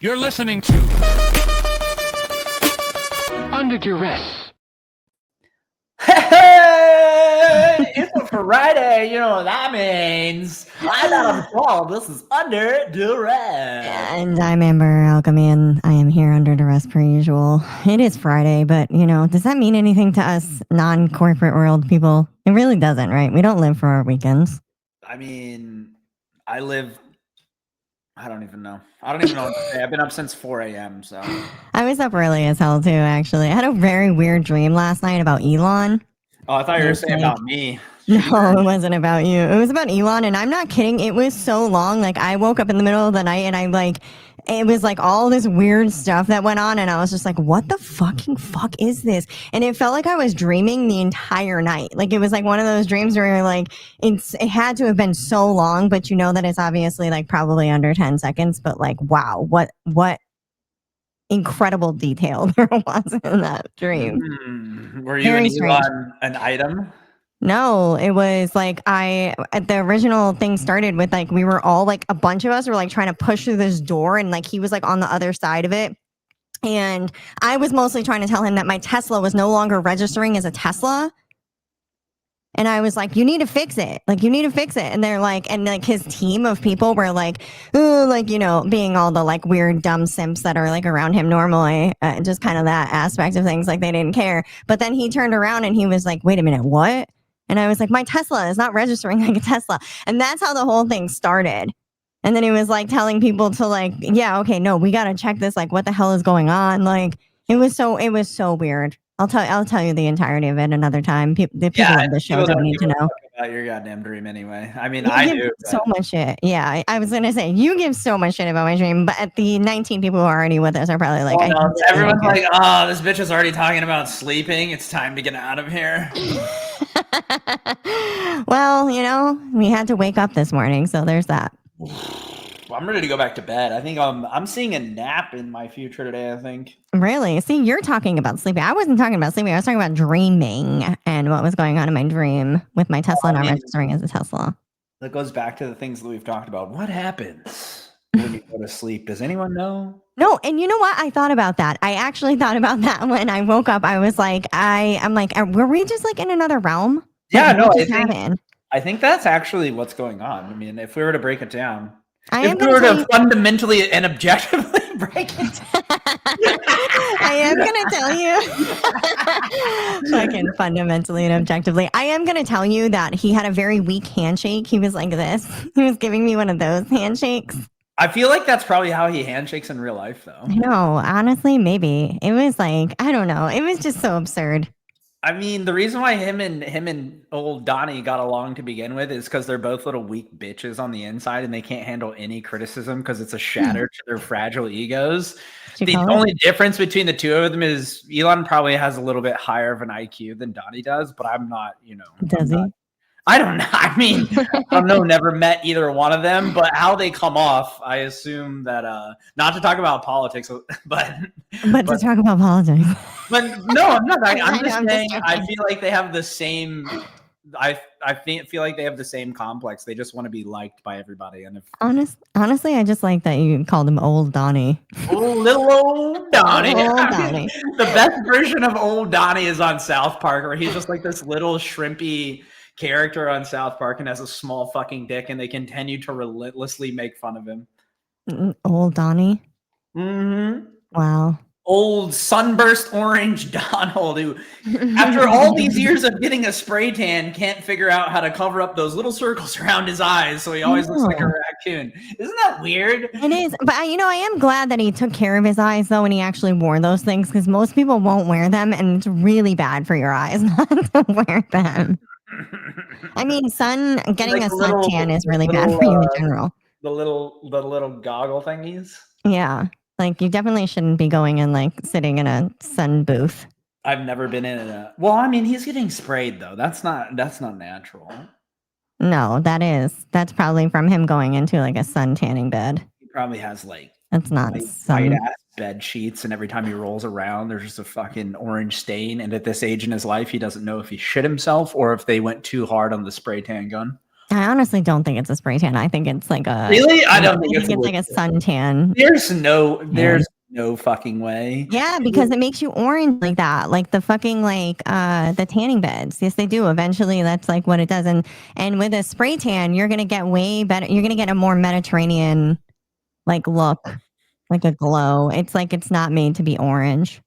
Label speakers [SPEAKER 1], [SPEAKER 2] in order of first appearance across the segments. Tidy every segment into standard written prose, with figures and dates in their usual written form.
[SPEAKER 1] You're listening to Under Duress.
[SPEAKER 2] Hey, it's a Friday. You know what that means. I'm Adam Paul. This is Under Duress.
[SPEAKER 3] And I'm Amber Alchemy, and I am here under duress per usual. It is Friday, but, does that mean anything to us non-corporate world people? It really doesn't, right? We don't live for our weekends.
[SPEAKER 2] I mean, I don't even know. I don't even know what to say. I've been up since 4 a.m., so.
[SPEAKER 3] I was up early as hell, too, actually. I had a very weird dream last night about Elon.
[SPEAKER 2] Oh, I thought you were saying about me.
[SPEAKER 3] No, it wasn't about you. It was about Elon, and I'm not kidding. It was so long. Like, I woke up in the middle of the night, and it was like all this weird stuff that went on, and I was just like, what the fucking fuck is this? And it felt like I was dreaming the entire night. Like, it was like one of those dreams where you're like, it had to have been so long, but you know that it's obviously like probably under 10 seconds, but like, wow, what incredible detail there was in that dream.
[SPEAKER 2] Were you an item?
[SPEAKER 3] No, it was like the original thing started with like, we were all like, a bunch of us were like trying to push through this door, and like he was like on the other side of it. And I was mostly trying to tell him that my Tesla was no longer registering as a Tesla. And I was like, you need to fix it. Like, you need to fix it. And they're like, and like his team of people were like, oh, like, being all the like weird, dumb simps that are like around him normally, just kind of that aspect of things. Like, they didn't care. But then he turned around and he was like, wait a minute, what? And I was like, my Tesla is not registering like a Tesla. And that's how the whole thing started. And then he was like telling people to like, yeah, okay, no, we got to check this. Like, what the hell is going on? Like, it was so weird. I'll tell you the entirety of it another time. The people on the show don't need to know
[SPEAKER 2] about your goddamn dream anyway. I mean,
[SPEAKER 3] I do so much shit. Yeah, I was gonna say you give so much shit about my dream, but the 19 people who are already with us are probably like,
[SPEAKER 2] everyone's like, oh, this bitch is already talking about sleeping. It's time to get out of here.
[SPEAKER 3] Well, we had to wake up this morning, so there's that.
[SPEAKER 2] I'm ready to go back to bed. I think I'm seeing a nap in my future today, I think.
[SPEAKER 3] Really? See, you're talking about sleeping. I wasn't talking about sleeping. I was talking about dreaming and what was going on in my dream with my Tesla not registering as a Tesla.
[SPEAKER 2] That goes back to the things that we've talked about. What happens when you go to sleep? Does anyone know?
[SPEAKER 3] No, and you know what? I thought about that. I actually thought about that when I woke up. I was like, I'm like, were we just like in another realm?
[SPEAKER 2] Yeah, no, I think that's actually what's going on. I mean, if we were to break it down. If we were to fundamentally and objectively break it
[SPEAKER 3] I am going to tell you, fucking fundamentally and objectively, I am going to tell you that he had a very weak handshake. He was like this. He was giving me one of those handshakes.
[SPEAKER 2] I feel like that's probably how he handshakes in real life, though.
[SPEAKER 3] No, honestly, maybe. It was like, I don't know. It was just so absurd.
[SPEAKER 2] I mean, the reason why him and old Donnie got along to begin with is because they're both little weak bitches on the inside, and they can't handle any criticism because it's a shatter to their fragile egos. The only difference between the two of them is Elon probably has a little bit higher of an IQ than Donnie does, but I'm not,
[SPEAKER 3] Does he?
[SPEAKER 2] I don't know. I mean, I don't know. Never met either one of them, but how they come off, I assume that not to talk about politics, but
[SPEAKER 3] to talk about politics.
[SPEAKER 2] But no, I'm not. I'm just saying. I feel like they have the same. I feel like they have the same complex. They just want to be liked by everybody. And
[SPEAKER 3] honestly, I just like that you called him Old Donnie.
[SPEAKER 2] Oh, little old Donnie.
[SPEAKER 3] Old Donnie.
[SPEAKER 2] The best version of Old Donnie is on South Park, where he's just like this little shrimpy character on South Park and has a small fucking dick, and they continue to relentlessly make fun of him.
[SPEAKER 3] Old Donnie.
[SPEAKER 2] Mm-hmm.
[SPEAKER 3] Wow.
[SPEAKER 2] Old sunburst orange Donald, who, after all these years of getting a spray tan, can't figure out how to cover up those little circles around his eyes, so he always looks like a raccoon. Isn't that weird?
[SPEAKER 3] It is, but I am glad that he took care of his eyes, though, and he actually wore those things, because most people won't wear them, and it's really bad for your eyes not to wear them. I mean, getting like a suntan is really bad for you in general.
[SPEAKER 2] The little goggle thingies.
[SPEAKER 3] Yeah. Like, you definitely shouldn't be going and like sitting in a sun booth.
[SPEAKER 2] I've never been in a. Well, I mean, he's getting sprayed though. That's not natural.
[SPEAKER 3] No, that's probably from him going into like a sun tanning bed.
[SPEAKER 2] He probably has like.
[SPEAKER 3] That's not
[SPEAKER 2] white ass bed sheets, and every time he rolls around, there's just a fucking orange stain. And at this age in his life, he doesn't know if he shit himself or if they went too hard on the spray tan gun.
[SPEAKER 3] I honestly don't think it's a spray tan. I think it's like a
[SPEAKER 2] Really? I don't think
[SPEAKER 3] it's like a suntan.
[SPEAKER 2] There's no fucking way.
[SPEAKER 3] Yeah, because it makes you orange like that, like the fucking like the tanning beds. Yes, they do. Eventually, that's like what it does. And with a spray tan, you're gonna get way better. You're gonna get a more Mediterranean like look, like a glow. It's like it's not made to be orange.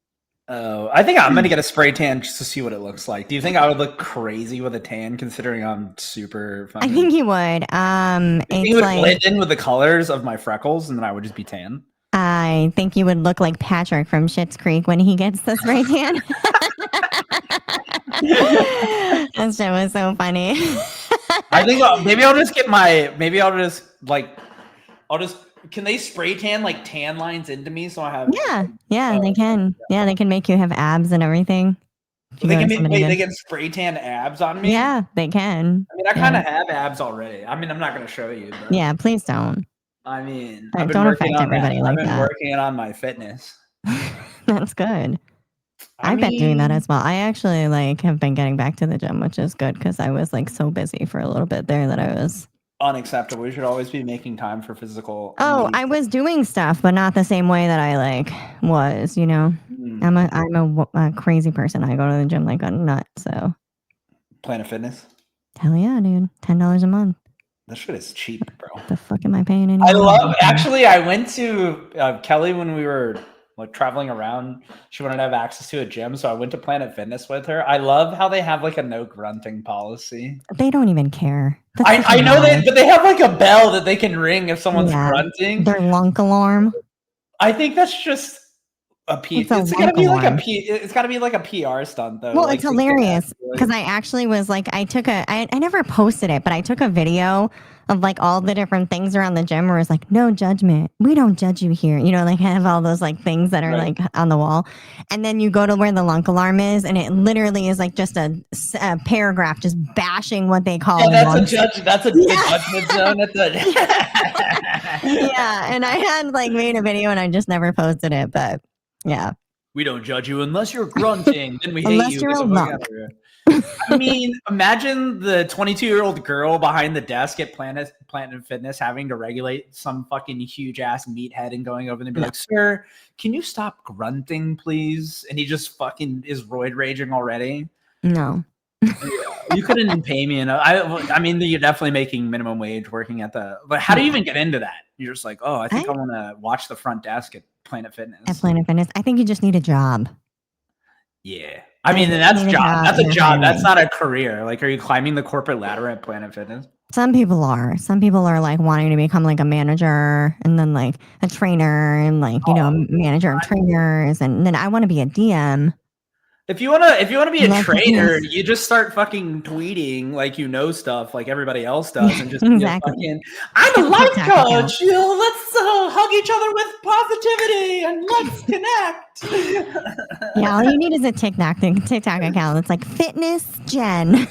[SPEAKER 2] Oh, I think I'm gonna get a spray tan just to see what it looks like. Do you think I would look crazy with a tan, considering I'm super
[SPEAKER 3] I
[SPEAKER 2] fucking?
[SPEAKER 3] think you would.
[SPEAKER 2] think
[SPEAKER 3] It's
[SPEAKER 2] it would
[SPEAKER 3] like
[SPEAKER 2] blend in with the colors of my freckles, and then I would just be tan.
[SPEAKER 3] I think you would look like Patrick from Schitt's Creek when he gets the spray tan. That shit was so funny.
[SPEAKER 2] I think maybe I'll just get can they spray tan like tan lines into me so I have
[SPEAKER 3] Yeah, they can. Yeah, they can make you have abs and everything.
[SPEAKER 2] they can spray tan abs on me?
[SPEAKER 3] Yeah, they can.
[SPEAKER 2] I mean, I kind of have abs already. I mean, I'm not going to show you, but
[SPEAKER 3] Yeah, please don't.
[SPEAKER 2] I mean,
[SPEAKER 3] Don't affect everybody like
[SPEAKER 2] I've been
[SPEAKER 3] that.
[SPEAKER 2] working on my fitness.
[SPEAKER 3] That's good. I've been doing that as well. I actually like have been getting back to the gym, which is good because I was like so busy for a little bit there that I was
[SPEAKER 2] unacceptable. We should always be making time for physical.
[SPEAKER 3] I was doing stuff, but not the same way that I like was, you know. I'm a crazy person. I go to the gym like a nut, so
[SPEAKER 2] Planet Fitness.
[SPEAKER 3] Hell yeah, dude. $10 a month.
[SPEAKER 2] That shit is cheap, bro.
[SPEAKER 3] The fuck am I paying anymore?
[SPEAKER 2] I went to Kelly when we were like traveling around. She wanted to have access to a gym, so I went to Planet Fitness with her. I love how they have like a no grunting policy.
[SPEAKER 3] They don't even care.
[SPEAKER 2] I know but they have like a bell that they can ring if someone's grunting.
[SPEAKER 3] Their lunk alarm.
[SPEAKER 2] I think that's just a P. It's gotta be like a P. It's gotta be like a PR stunt though.
[SPEAKER 3] Well,
[SPEAKER 2] like,
[SPEAKER 3] it's hilarious because I actually was like, I never posted it, but I took a video of like all the different things around the gym where it's like, no judgment. We don't judge you here. You know, like have all those like things that are like on the wall. And then you go to where the lunk alarm is and it literally is like just a paragraph just bashing what they call
[SPEAKER 2] That's a judgment zone.
[SPEAKER 3] Yeah. And I had like made a video and I just never posted it, but yeah.
[SPEAKER 2] We don't judge you unless you're grunting. Then we hate
[SPEAKER 3] unless
[SPEAKER 2] you.
[SPEAKER 3] You're a lunk.
[SPEAKER 2] I mean, imagine the 22-year-old girl behind the desk at Planet Fitness having to regulate some fucking huge ass meathead and going over and be like, "Sir, can you stop grunting, please?" And he just fucking is roid raging already.
[SPEAKER 3] No.
[SPEAKER 2] You couldn't pay me enough. I mean, you're definitely making minimum wage working at but how do you even get into that? You're just like, oh, I think I want to watch the front desk at Planet Fitness.
[SPEAKER 3] At Planet Fitness, I think you just need a job.
[SPEAKER 2] Yeah. I mean, that's a job. That's a job. That's not a career. Like, are you climbing the corporate ladder at Planet Fitness?
[SPEAKER 3] Some people are. Some people are like wanting to become like a manager and then like a trainer and like, you know, manager of trainers. And then I want to be a DM.
[SPEAKER 2] If you wanna be a trainer, you just start fucking tweeting like you know stuff like everybody else does, and just
[SPEAKER 3] exactly.
[SPEAKER 2] I'm a life coach. You know, let's hug each other with positivity and let's connect.
[SPEAKER 3] Yeah, all you need is a TikTok account. It's like Fitness Jen.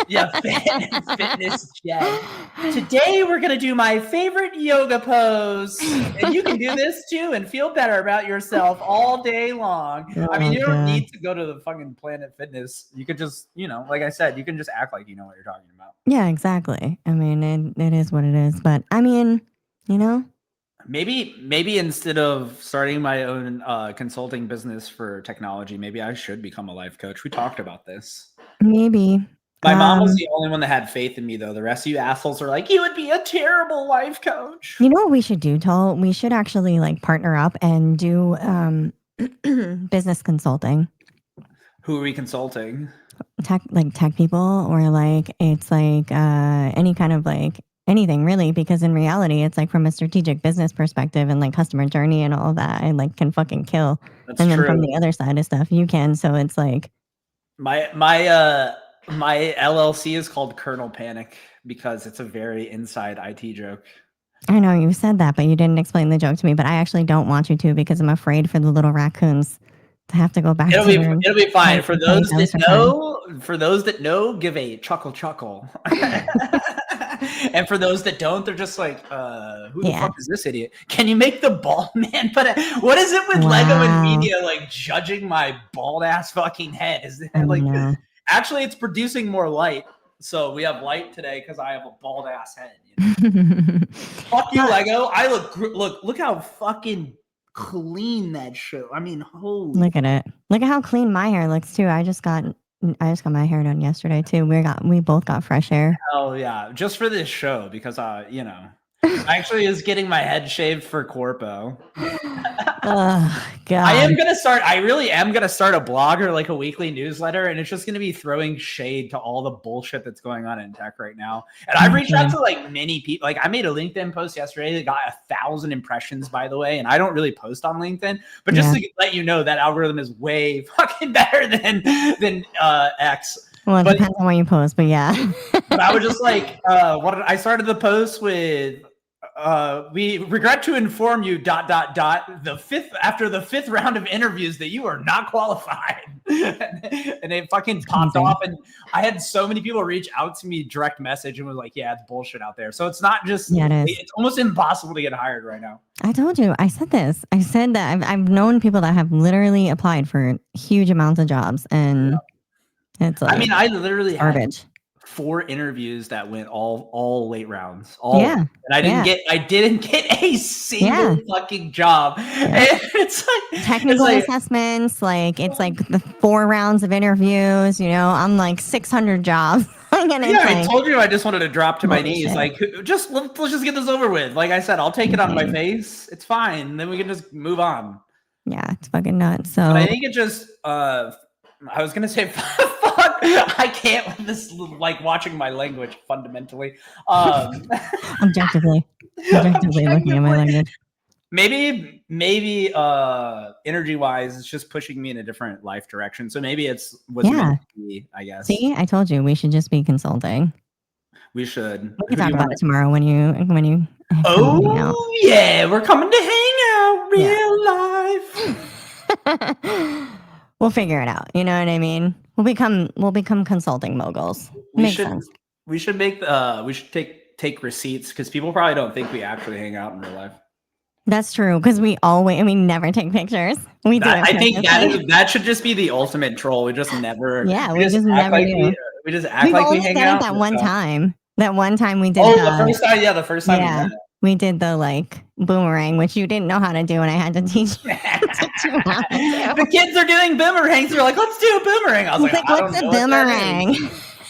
[SPEAKER 2] Yeah, fitness Jen. Today we're gonna do my favorite yoga pose, and you can do this too and feel better about yourself all day long. I mean, you don't need to go to the fucking Planet Fitness. You could just, you know, like I said, you can just act like you know what you're talking about.
[SPEAKER 3] Yeah, exactly. I mean, it is what it is. But I mean, you know,
[SPEAKER 2] maybe instead of starting my own consulting business for technology, maybe I should become a life coach. We talked about this.
[SPEAKER 3] Maybe.
[SPEAKER 2] My mom was the only one that had faith in me, though. The rest of you assholes are like, you would be a terrible life coach.
[SPEAKER 3] You know what we should do, Toll? We should actually like partner up and do business consulting.
[SPEAKER 2] Who are we consulting?
[SPEAKER 3] Tech people, or like it's like any kind of like anything really, because in reality it's like from a strategic business perspective and like customer journey and all of that, I like can fucking kill.
[SPEAKER 2] That's
[SPEAKER 3] and then
[SPEAKER 2] true.
[SPEAKER 3] From the other side of stuff you can. So it's like
[SPEAKER 2] my LLC is called Colonel Panic because it's a very inside IT joke.
[SPEAKER 3] I know you said that, but you didn't explain the joke to me. But I actually don't want you to because I'm afraid for the little raccoons to have to go back.
[SPEAKER 2] It'll be fine. For those that know, give a chuckle. And for those that don't, they're just like, who the fuck is this idiot? Can you make the bald man? But what is it with Lego and media like judging my bald ass fucking head? Is that like actually it's producing more light. So we have light today because I have a bald ass head. You know? Fuck you, Lego. I look how fucking clean that show. I mean, holy.
[SPEAKER 3] Look at it. Look at how clean my hair looks too. I just got my hair done yesterday too. We both got fresh hair.
[SPEAKER 2] Oh yeah, just for this show because you know, I actually is getting my head shaved for Corpo.
[SPEAKER 3] Oh God.
[SPEAKER 2] I really am gonna start a blog or like a weekly newsletter, and it's just gonna be throwing shade to all the bullshit that's going on in tech right now. And I've reached out to like many people. Like I made a LinkedIn post yesterday that got 1,000 impressions, by the way. And I don't really post on LinkedIn, but just to let you know that algorithm is way fucking better than X.
[SPEAKER 3] Well, it depends on what you post, but yeah.
[SPEAKER 2] But I was just like, I started the post with. We regret to inform you ... after the fifth round of interviews that you are not qualified. And it fucking popped off, and I had so many people reach out to me direct message and was like, yeah, it's bullshit out there. So it's not just it's almost impossible to get hired right now.
[SPEAKER 3] I told you, I said that I've known people that have literally applied for huge amounts of jobs, and it's like, I mean,
[SPEAKER 2] I literally
[SPEAKER 3] garbage.
[SPEAKER 2] Had 4 interviews that went all late rounds.
[SPEAKER 3] And
[SPEAKER 2] I didn't get a single fucking job. And it's like
[SPEAKER 3] technical assessments, like it's like the 4 rounds of interviews, you know, I'm like 600 jobs.
[SPEAKER 2] I told you I just wanted to drop to my knees. Shit. Like let's just get this over with. Like I said, I'll take it on my face. It's fine. Then we can just move on.
[SPEAKER 3] Yeah, it's fucking nuts. So
[SPEAKER 2] but I think it just I was gonna say fuck. I can't with this like watching my language fundamentally.
[SPEAKER 3] Objectively looking at my language.
[SPEAKER 2] Maybe energy wise, it's just pushing me in a different life direction. So maybe it's what's meant to be, I guess.
[SPEAKER 3] See, I told you we should just be consulting.
[SPEAKER 2] We should.
[SPEAKER 3] We can talk about it tomorrow when you.
[SPEAKER 2] Oh yeah, we're coming to hang out real life.
[SPEAKER 3] We'll figure it out. You know what I mean? We'll become consulting moguls.
[SPEAKER 2] We should take receipts because people probably don't think we actually hang out in real life.
[SPEAKER 3] That's true because we never take pictures. We do.
[SPEAKER 2] I think that should just be the ultimate troll. We just never.
[SPEAKER 3] Yeah, we just never do.
[SPEAKER 2] We just act like we hang out.
[SPEAKER 3] That one time. That one time we did.
[SPEAKER 2] The first time. Yeah, the first time.
[SPEAKER 3] Yeah, we did the like boomerang, which you didn't know how to do, and I had to teach you.
[SPEAKER 2] The kids are doing boomerangs. They're like, let's do a boomerang. I was like,
[SPEAKER 3] what's a boomerang?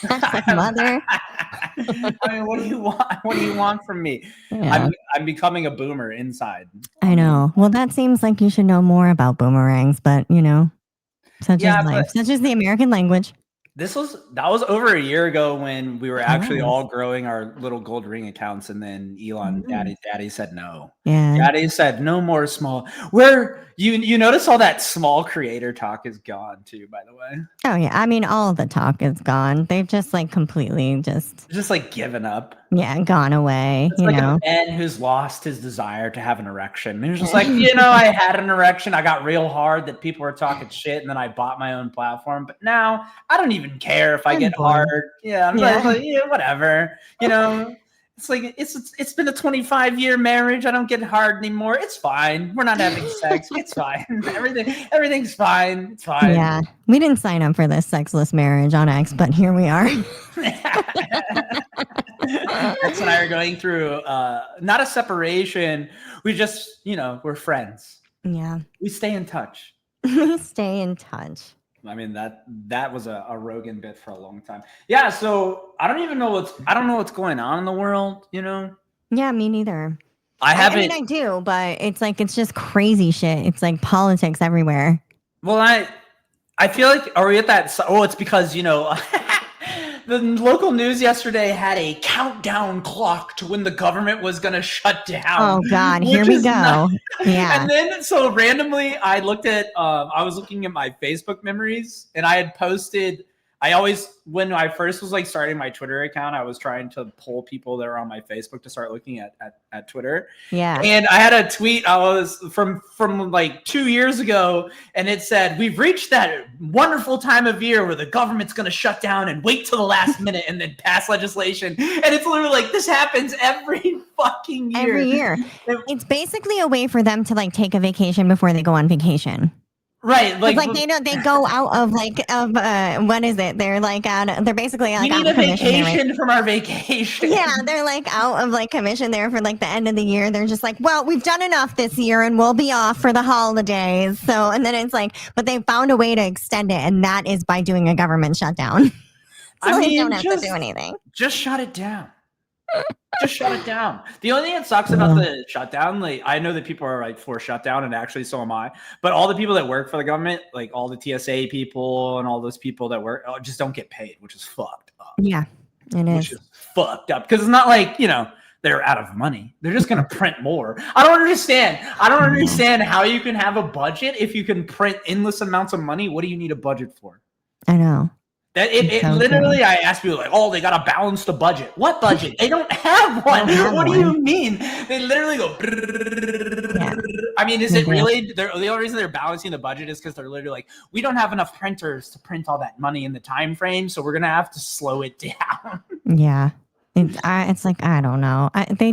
[SPEAKER 3] Like, mother.
[SPEAKER 2] I mean, what do you want? What do you want from me?
[SPEAKER 3] Yeah.
[SPEAKER 2] I'm becoming a boomer inside.
[SPEAKER 3] I know. Well, that seems like you should know more about boomerangs, but you know, such is life. Such is the American language.
[SPEAKER 2] That was over a year ago when we were actually all growing our little gold ring accounts, and then Elon, Daddy said no.
[SPEAKER 3] Yeah,
[SPEAKER 2] Daddy said no more small. Where you notice all that small creator talk is gone too, by the way.
[SPEAKER 3] Oh yeah, I mean all of the talk is gone. They've just like completely just
[SPEAKER 2] like given up.
[SPEAKER 3] Yeah, gone away.
[SPEAKER 2] It's like a man who's lost his desire to have an erection. And he was just like, I had an erection. I got real hard that people were talking shit, and then I bought my own platform. But now I don't even care if I get hard. Yeah, I'm like, whatever. It's like it's been a 25-year marriage. I don't get hard anymore. It's fine. We're not having sex. It's fine. Everything's fine. It's fine.
[SPEAKER 3] Yeah, we didn't sign up for this sexless marriage on X, but here we are.
[SPEAKER 2] X and I are going through not a separation. We just, we're friends.
[SPEAKER 3] Yeah.
[SPEAKER 2] We stay in touch.
[SPEAKER 3] We stay in touch.
[SPEAKER 2] I mean, that was a Rogan bit for a long time. Yeah, so I don't know what's going on in the world,
[SPEAKER 3] Yeah, me neither.
[SPEAKER 2] I
[SPEAKER 3] mean, I do, but it's like it's just crazy shit. It's like politics everywhere.
[SPEAKER 2] Well, I feel like, are we at that? Oh, it's because, the local news yesterday had a countdown clock to when the government was going to shut down.
[SPEAKER 3] Oh, God. Here we go. Yeah.
[SPEAKER 2] And then, so randomly, I was looking at my Facebook memories, and I had posted, when I first was like starting my Twitter account, I was trying to pull people that are on my Facebook to start looking at Twitter.
[SPEAKER 3] Yeah.
[SPEAKER 2] And I had a tweet I was from like 2 years ago, and it said, we've reached that wonderful time of year where the government's going to shut down and wait till the last minute and then pass legislation. And it's literally like, this happens every fucking year.
[SPEAKER 3] Every year. It's basically a way for them to like take a vacation before they go on vacation.
[SPEAKER 2] Right,
[SPEAKER 3] It's like they go out of what is it? They're like they're basically
[SPEAKER 2] we
[SPEAKER 3] like
[SPEAKER 2] need
[SPEAKER 3] out
[SPEAKER 2] a
[SPEAKER 3] of commission.
[SPEAKER 2] vacation from our vacation.
[SPEAKER 3] Yeah, they're like out of like commission there for like the end of the year. They're just like, well, we've done enough this year and we'll be off for the holidays. So, and then it's like, but they found a way to extend it, and that is by doing a government shutdown. So
[SPEAKER 2] I
[SPEAKER 3] they
[SPEAKER 2] mean,
[SPEAKER 3] don't have to do anything.
[SPEAKER 2] Just shut it down. Just shut it down. The only thing that sucks about the shutdown, like I know that people are like for shutdown, and actually so am I. But all the people that work for the government, like all the TSA people and all those people that work, just don't get paid, which is fucked up.
[SPEAKER 3] Yeah, it is.
[SPEAKER 2] Which is fucked up because it's not like they're out of money. They're just gonna print more. I don't understand. I don't understand how you can have a budget if you can print endless amounts of money. What do you need a budget for?
[SPEAKER 3] I know.
[SPEAKER 2] That it literally, I ask people like, oh, they got to balance the budget. What budget? They don't have one. What do you mean? They literally go. Yeah. I mean, is it really? The only reason they're balancing the budget is because they're literally like, we don't have enough printers to print all that money in the time frame, so we're gonna have to slow it down.
[SPEAKER 3] Yeah, it's like I don't know. They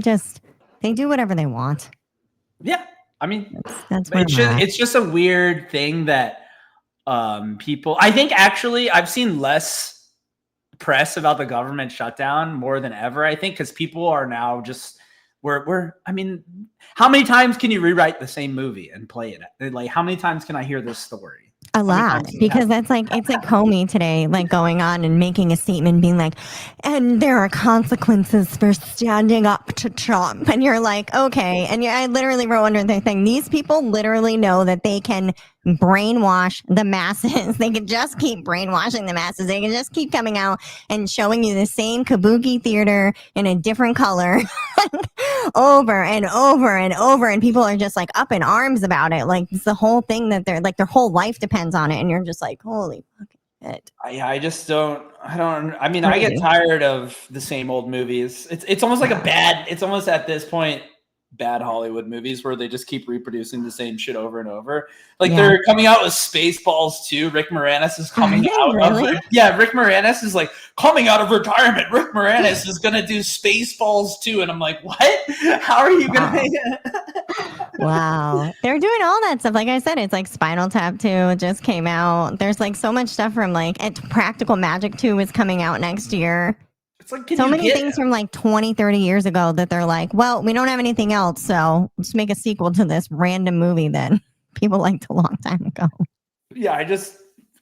[SPEAKER 3] do whatever they want.
[SPEAKER 2] Yeah, I mean,
[SPEAKER 3] that's
[SPEAKER 2] it's just a weird thing that. People, I think actually I've seen less press about the government shutdown more than ever. I think because people are now just I mean, how many times can you rewrite the same movie and play it? Like, how many times can I hear this story?
[SPEAKER 3] A lot, because that's like it's like Comey today, like going on and making a statement, being like, and there are consequences for standing up to Trump, and you're like, okay, and I literally wrote under the thing, these people literally know that they can brainwash the masses. They can just keep brainwashing the masses. They can just keep coming out and showing you the same kabuki theater in a different color over and over and over, and people are just like up in arms about it. Like it's the whole thing that they're like their whole life depends on it, and you're just like, holy fucking shit.
[SPEAKER 2] I get tired of the same old movies. It's almost like it's almost at this point bad Hollywood movies where they just keep reproducing the same shit over and over. Like they're coming out with Spaceballs 2. Rick Moranis is coming out. Really? Rick Moranis is like coming out of retirement. Rick Moranis is gonna do Spaceballs 2, and I'm like, what? How are you gonna?
[SPEAKER 3] Wow, they're doing all that stuff. Like I said, it's like Spinal Tap 2 just came out. There's like so much stuff from like Practical Magic 2 is coming out next year.
[SPEAKER 2] It's like,
[SPEAKER 3] so many things from like 20, 30 years ago that they're like, well, we don't have anything else, so let's make a sequel to this random movie that people liked a long time ago.
[SPEAKER 2] Yeah,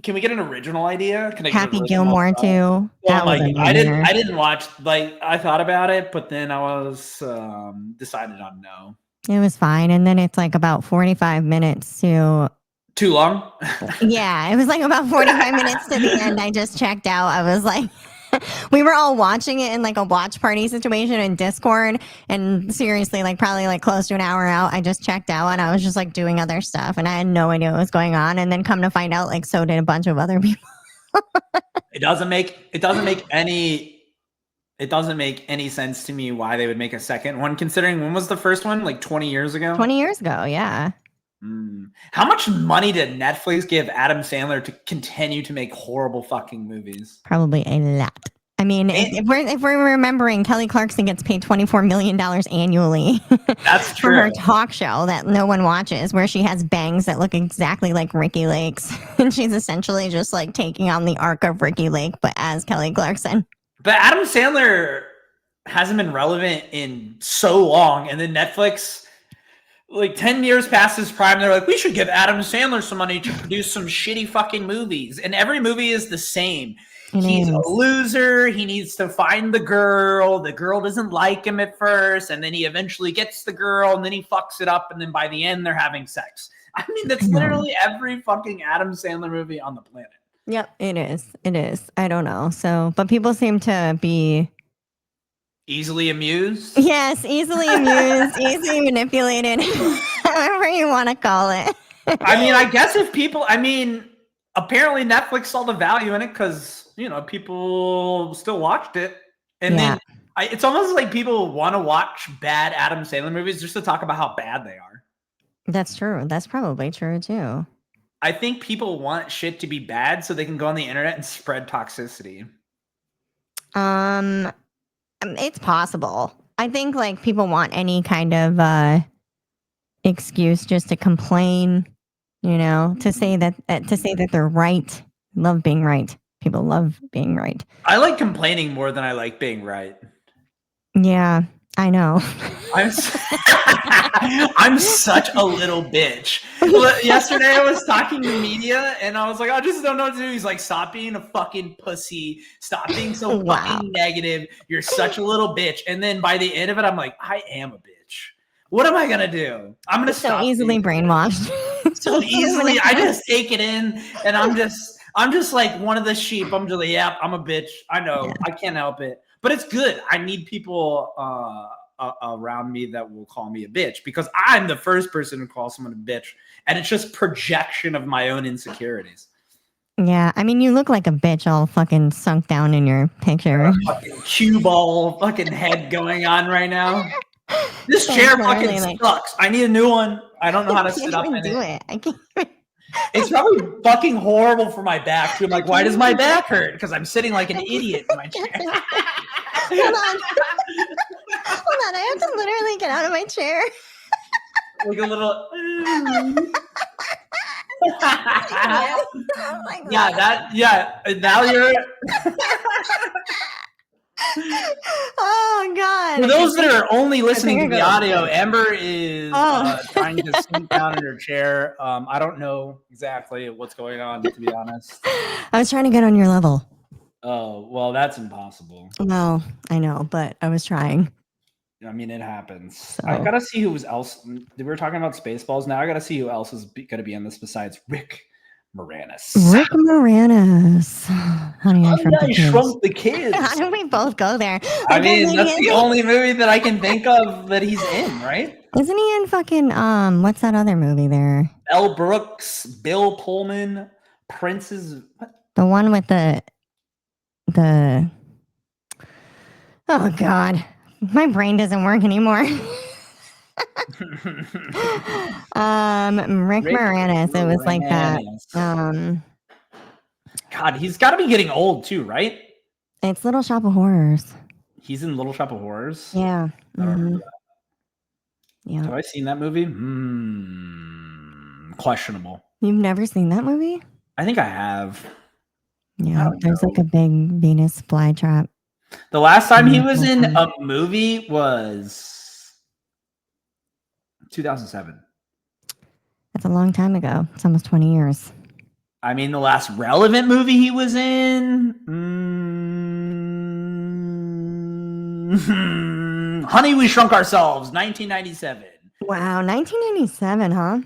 [SPEAKER 2] can we get an original idea? Can I
[SPEAKER 3] Happy Gilmore too?
[SPEAKER 2] I didn't watch. Like I thought about it, but then I was decided on no.
[SPEAKER 3] It was fine, and then it's like about 45 minutes to.
[SPEAKER 2] Too long?
[SPEAKER 3] Yeah, it was like about 45 minutes to the end. I just checked out. I was like. We were all watching it in like a watch party situation in Discord, and seriously, like probably like close to an hour out, I just checked out and I was just like doing other stuff, and I had no idea what was going on. And then come to find out, like so did a bunch of other people.
[SPEAKER 2] It doesn't make any sense to me why they would make a second one, considering when was the first one? Like 20 years ago?
[SPEAKER 3] 20 years ago, yeah.
[SPEAKER 2] How much money did Netflix give Adam Sandler to continue to make horrible fucking movies?
[SPEAKER 3] Probably a lot. I mean, if we're remembering, Kelly Clarkson gets paid $24 million annually.
[SPEAKER 2] That's true.
[SPEAKER 3] For her talk show that no one watches, where she has bangs that look exactly like Ricky Lake's. And she's essentially just like taking on the arc of Ricky Lake, but as Kelly Clarkson.
[SPEAKER 2] But Adam Sandler hasn't been relevant in so long. And then Netflix, like 10 years past his prime, they're like, we should give Adam Sandler some money to produce some shitty fucking movies. And every movie is the same. He's a loser. He needs to find the girl. The girl doesn't like him at first, and then he eventually gets the girl, and then he fucks it up, and then by the end, they're having sex. I mean, that's literally every fucking Adam Sandler movie on the planet.
[SPEAKER 3] Yep, it is. It is. I don't know. So, but people seem to be
[SPEAKER 2] easily amused.
[SPEAKER 3] Yes, easily amused, easily manipulated, however you want to call it.
[SPEAKER 2] I mean, I guess apparently Netflix saw the value in it because, people still watched it. And then it's almost like people want to watch bad Adam Sandler movies just to talk about how bad they are. That's
[SPEAKER 3] true. That's probably true too.
[SPEAKER 2] I think people want shit to be bad so they can go on the internet and spread toxicity.
[SPEAKER 3] It's possible. I think like people want any kind of excuse just to complain You know, to say that they're right. Love being right. People love being right.
[SPEAKER 2] I like complaining more than I like being right.
[SPEAKER 3] Yeah, I know.
[SPEAKER 2] I'm such a little bitch. Yesterday I was talking to media and I was like, I just don't know what to do. He's like, stop being a fucking pussy. Stop being so
[SPEAKER 3] Wow.
[SPEAKER 2] fucking negative. You're such a little bitch. And then by the end of it, I'm like, I am a bitch. What am I gonna do? I'm gonna
[SPEAKER 3] So
[SPEAKER 2] stop
[SPEAKER 3] easily brainwashed.
[SPEAKER 2] so easily. I just take it in and I'm just like one of the sheep. I'm just like, yeah, I'm a bitch. I know.
[SPEAKER 3] Yeah.
[SPEAKER 2] I can't help it. But it's good. I need people around me that will call me a bitch because I'm the first person to call someone a bitch, and it's just projection of my own insecurities.
[SPEAKER 3] Yeah, I mean, you look like a bitch all fucking sunk down in your picture.
[SPEAKER 2] Fucking cue ball fucking head going on right now. This chair fucking sucks. I need a new one. I don't know how to sit up in it.
[SPEAKER 3] I can't.
[SPEAKER 2] It's probably fucking horrible for my back too. I'm like, why does my back hurt? Because I'm sitting like an idiot in my chair.
[SPEAKER 3] Hold on. Hold on. I have to literally get out of my chair.
[SPEAKER 2] Like a little.
[SPEAKER 3] Like
[SPEAKER 2] Yeah, that. Yeah. Now you're.
[SPEAKER 3] Oh God.
[SPEAKER 2] For those that are only listening to the audio,
[SPEAKER 3] bed.
[SPEAKER 2] Amber is trying to sink down in her chair. I don't know exactly what's going on, to be honest.
[SPEAKER 3] I was trying to get on your level.
[SPEAKER 2] Oh, well, that's impossible.
[SPEAKER 3] No, I know, but I was trying.
[SPEAKER 2] I mean, it happens.
[SPEAKER 3] So.
[SPEAKER 2] I gotta see who else. We were talking about Spaceballs. Now I gotta see who else is gonna be in this besides Rick Moranis.
[SPEAKER 3] Rick Moranis. Honey, I
[SPEAKER 2] Shrunk the Kids.
[SPEAKER 3] How do we both go there?
[SPEAKER 2] I mean, that's the only movie that I can think of that he's in, right?
[SPEAKER 3] Isn't he in fucking what's that other movie there?
[SPEAKER 2] Mel Brooks, Bill Pullman, Prince's what?
[SPEAKER 3] The one with the oh God. My brain doesn't work anymore. Rick Moranis. It was like that.
[SPEAKER 2] God, he's got to be getting old too, right?
[SPEAKER 3] It's Little Shop of Horrors.
[SPEAKER 2] He's in Little Shop of Horrors.
[SPEAKER 3] Yeah. Mm-hmm.
[SPEAKER 2] Yeah. Have I seen that movie? Questionable.
[SPEAKER 3] You've never seen that movie?
[SPEAKER 2] I think I have.
[SPEAKER 3] Yeah, there's like a big Venus flytrap.
[SPEAKER 2] The last time he was in a movie was 2007.
[SPEAKER 3] That's a long time ago. It's almost 20 years.
[SPEAKER 2] I mean, the last relevant movie he was in, Honey, We Shrunk Ourselves, 1997.
[SPEAKER 3] Wow, 1997, huh?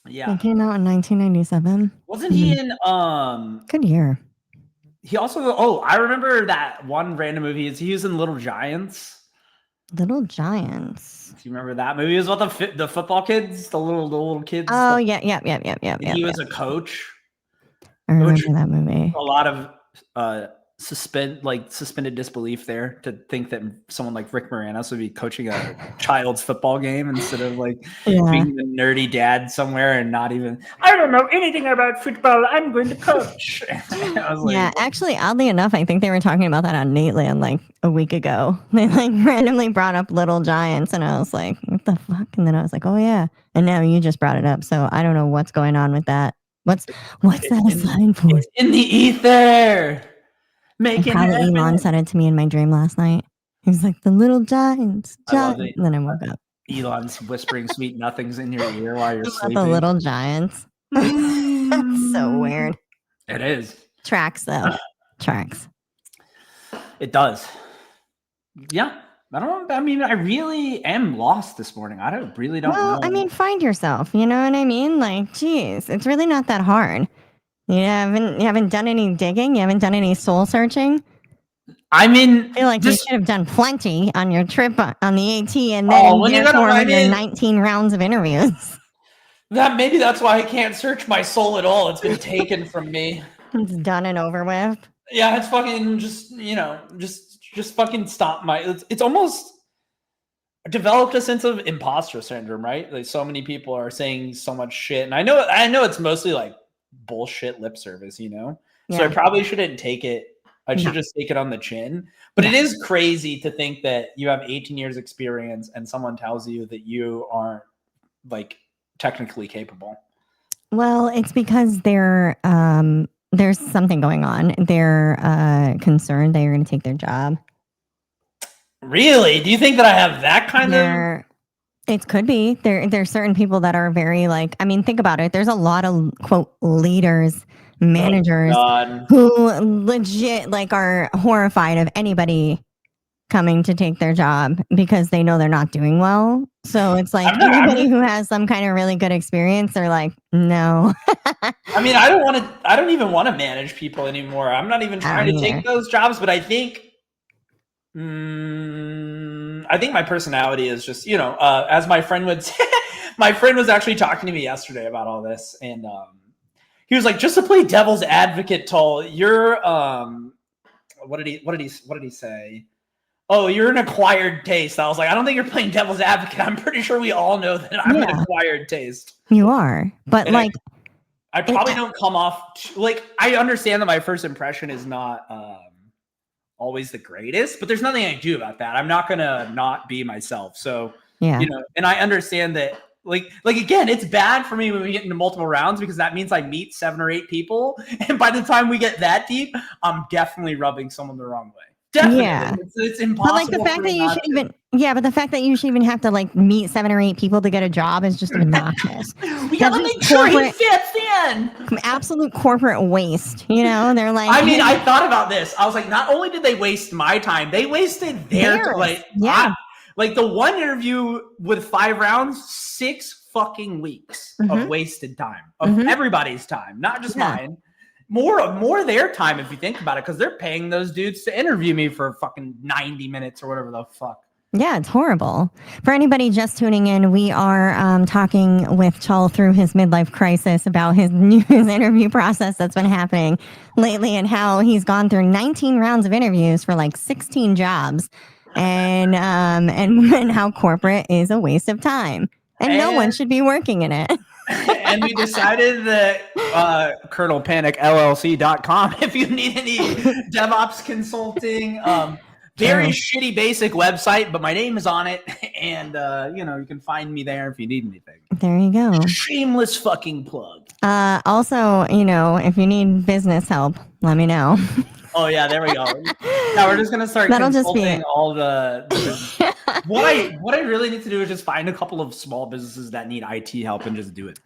[SPEAKER 2] Yeah.
[SPEAKER 3] It came out in 1997.
[SPEAKER 2] Wasn't he in
[SPEAKER 3] Good year.
[SPEAKER 2] He also I remember that one random movie. He was in Little Giants.
[SPEAKER 3] Little Giants.
[SPEAKER 2] Do you remember that movie? It was about the football kids, the little kids.
[SPEAKER 3] Oh yeah.
[SPEAKER 2] He was a coach.
[SPEAKER 3] I remember that movie.
[SPEAKER 2] A lot of suspended disbelief there to think that someone like Rick Moranis would be coaching a child's football game instead of being the nerdy dad somewhere and not even, I don't know anything about football, I'm going to coach. I was
[SPEAKER 3] yeah, actually, oddly enough, I think they were talking about that on Nateland like a week ago. They randomly brought up Little Giants and I was like, what the fuck? And then I was like, oh yeah. And now you just brought it up. So I don't know what's going on with that. What's that a sign for?
[SPEAKER 2] It's in the ether.
[SPEAKER 3] Probably Elon said it to me in my dream last night. He was like, the Little Giants. And then I woke up.
[SPEAKER 2] Elon's whispering sweet nothings in your ear while you're sleeping.
[SPEAKER 3] The Little Giants. That's so weird.
[SPEAKER 2] It is.
[SPEAKER 3] Tracks, though. Tracks.
[SPEAKER 2] It does. Yeah. I don't know. I mean, I really am lost this morning. I really don't know.
[SPEAKER 3] I mean, find yourself. You know what I mean? Like, geez, it's really not that hard. You haven't done any digging? You haven't done any soul searching?
[SPEAKER 2] I mean,
[SPEAKER 3] I feel like you should have done plenty on your trip on the AT and then your 19 rounds of interviews.
[SPEAKER 2] Maybe that's why I can't search my soul at all. It's been taken from me.
[SPEAKER 3] It's done and over with.
[SPEAKER 2] Yeah, it's fucking just fucking stop it's almost developed a sense of imposter syndrome, right? Like so many people are saying so much shit. And I know it's mostly like bullshit lip service, so I probably shouldn't take it. I should just take it on the chin, but it is crazy to think that you have 18 years experience and someone tells you that you aren't like technically capable.
[SPEAKER 3] Well, it's because there's something going on. They're concerned they're going to take their job.
[SPEAKER 2] Really? Do you think that I have that kind of?
[SPEAKER 3] It could be. There's certain people that are very like, I mean, think about it. There's a lot of quote leaders, managers who legit like are horrified of anybody coming to take their job because they know they're not doing well. So it's like anybody who has some kind of really good experience, they're like, no.
[SPEAKER 2] I mean, I don't even want to manage people anymore. I'm not even trying to take those jobs, but I think my personality is just, as my friend would say, my friend was actually talking to me yesterday about all this. And he was like, just to play devil's advocate, Toll, you're, what did he say? Oh, you're an acquired taste. I was like, I don't think you're playing devil's advocate. I'm pretty sure we all know that I'm an acquired taste.
[SPEAKER 3] You are. But and
[SPEAKER 2] I probably don't come off I understand that my first impression is not always the greatest, but there's nothing I can do about that. I'm not gonna not be myself. So and I understand that again, it's bad for me when we get into multiple rounds because that means I meet 7 or 8 people, and by the time we get that deep, I'm definitely rubbing someone the wrong way. Definitely.
[SPEAKER 3] Yeah.
[SPEAKER 2] It's impossible.
[SPEAKER 3] But the fact that you should even have to meet 7 or 8 people to get a job is just obnoxious.
[SPEAKER 2] We gotta make sure he fits in.
[SPEAKER 3] Absolute corporate waste. They're like.
[SPEAKER 2] I mean, I thought about this. I was like, not only did they waste my time, they wasted their time. The one interview with 5 rounds, 6 fucking weeks of wasted time of everybody's time, not just mine. More their time if you think about it, because they're paying those dudes to interview me for fucking 90 minutes or whatever the fuck.
[SPEAKER 3] Yeah, it's horrible. For anybody just tuning in, we are talking with Chul through his midlife crisis about his interview process that's been happening lately and how he's gone through 19 rounds of interviews for 16 jobs and how corporate is a waste of time and no one should be working in it.
[SPEAKER 2] And we decided that KernelPanicLLC.com, if you need any DevOps consulting, very shitty basic website, but my name is on it, and you can find me there if you need anything.
[SPEAKER 3] There you go.
[SPEAKER 2] Shameless fucking plug.
[SPEAKER 3] Also, if you need business help, let me know.
[SPEAKER 2] Oh yeah, there we go. Now we're just gonna start consulting all the what I really need to do is just find a couple of small businesses that need IT help and just do it.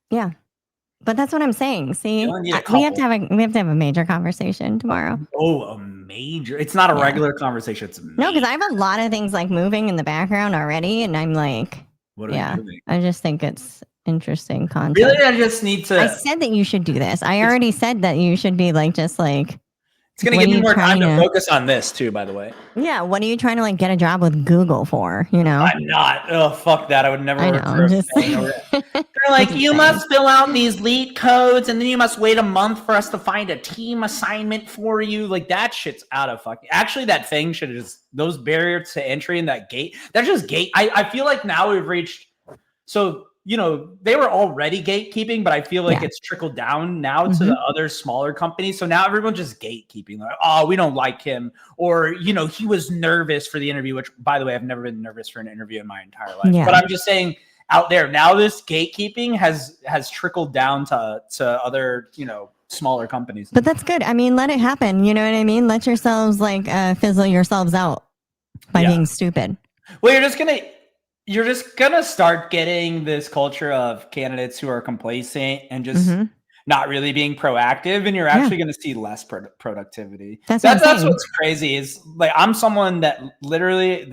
[SPEAKER 2] Yeah.
[SPEAKER 3] But that's what I'm saying. See, we have to have a major conversation tomorrow.
[SPEAKER 2] Oh, a major! It's not a regular conversation. It's
[SPEAKER 3] no, because I have a lot of things moving in the background already, and I'm like,
[SPEAKER 2] what are you doing?
[SPEAKER 3] I just think it's interesting content.
[SPEAKER 2] Really, I just need to.
[SPEAKER 3] I said that you should do this. I already said that you should be
[SPEAKER 2] It's going to give me more time to focus on this too, by the way.
[SPEAKER 3] Yeah. What are you trying to get a job with Google for?
[SPEAKER 2] I'm not. Oh, fuck that. I would never work for They're like, you must fill out these lead codes and then you must wait a month for us to find a team assignment for you. That shit's out of fucking. Actually, that thing should just, those barriers to entry and that gate, that's just gate. I feel like now we've reached, so they were already gatekeeping, but I feel like it's trickled down now to the other smaller companies. So now everyone's just gatekeeping. Like, oh, we don't like him. Or, he was nervous for the interview, which, by the way, I've never been nervous for an interview in my entire life. Yeah. But I'm just saying out there, now this gatekeeping has trickled down to other, smaller companies.
[SPEAKER 3] But that's good. I mean, let it happen. You know what I mean? Let yourselves fizzle yourselves out by being stupid.
[SPEAKER 2] Well, you're just gonna start getting this culture of candidates who are complacent and just not really being proactive, and you're actually gonna see less productivity. That's what's crazy is I'm someone that literally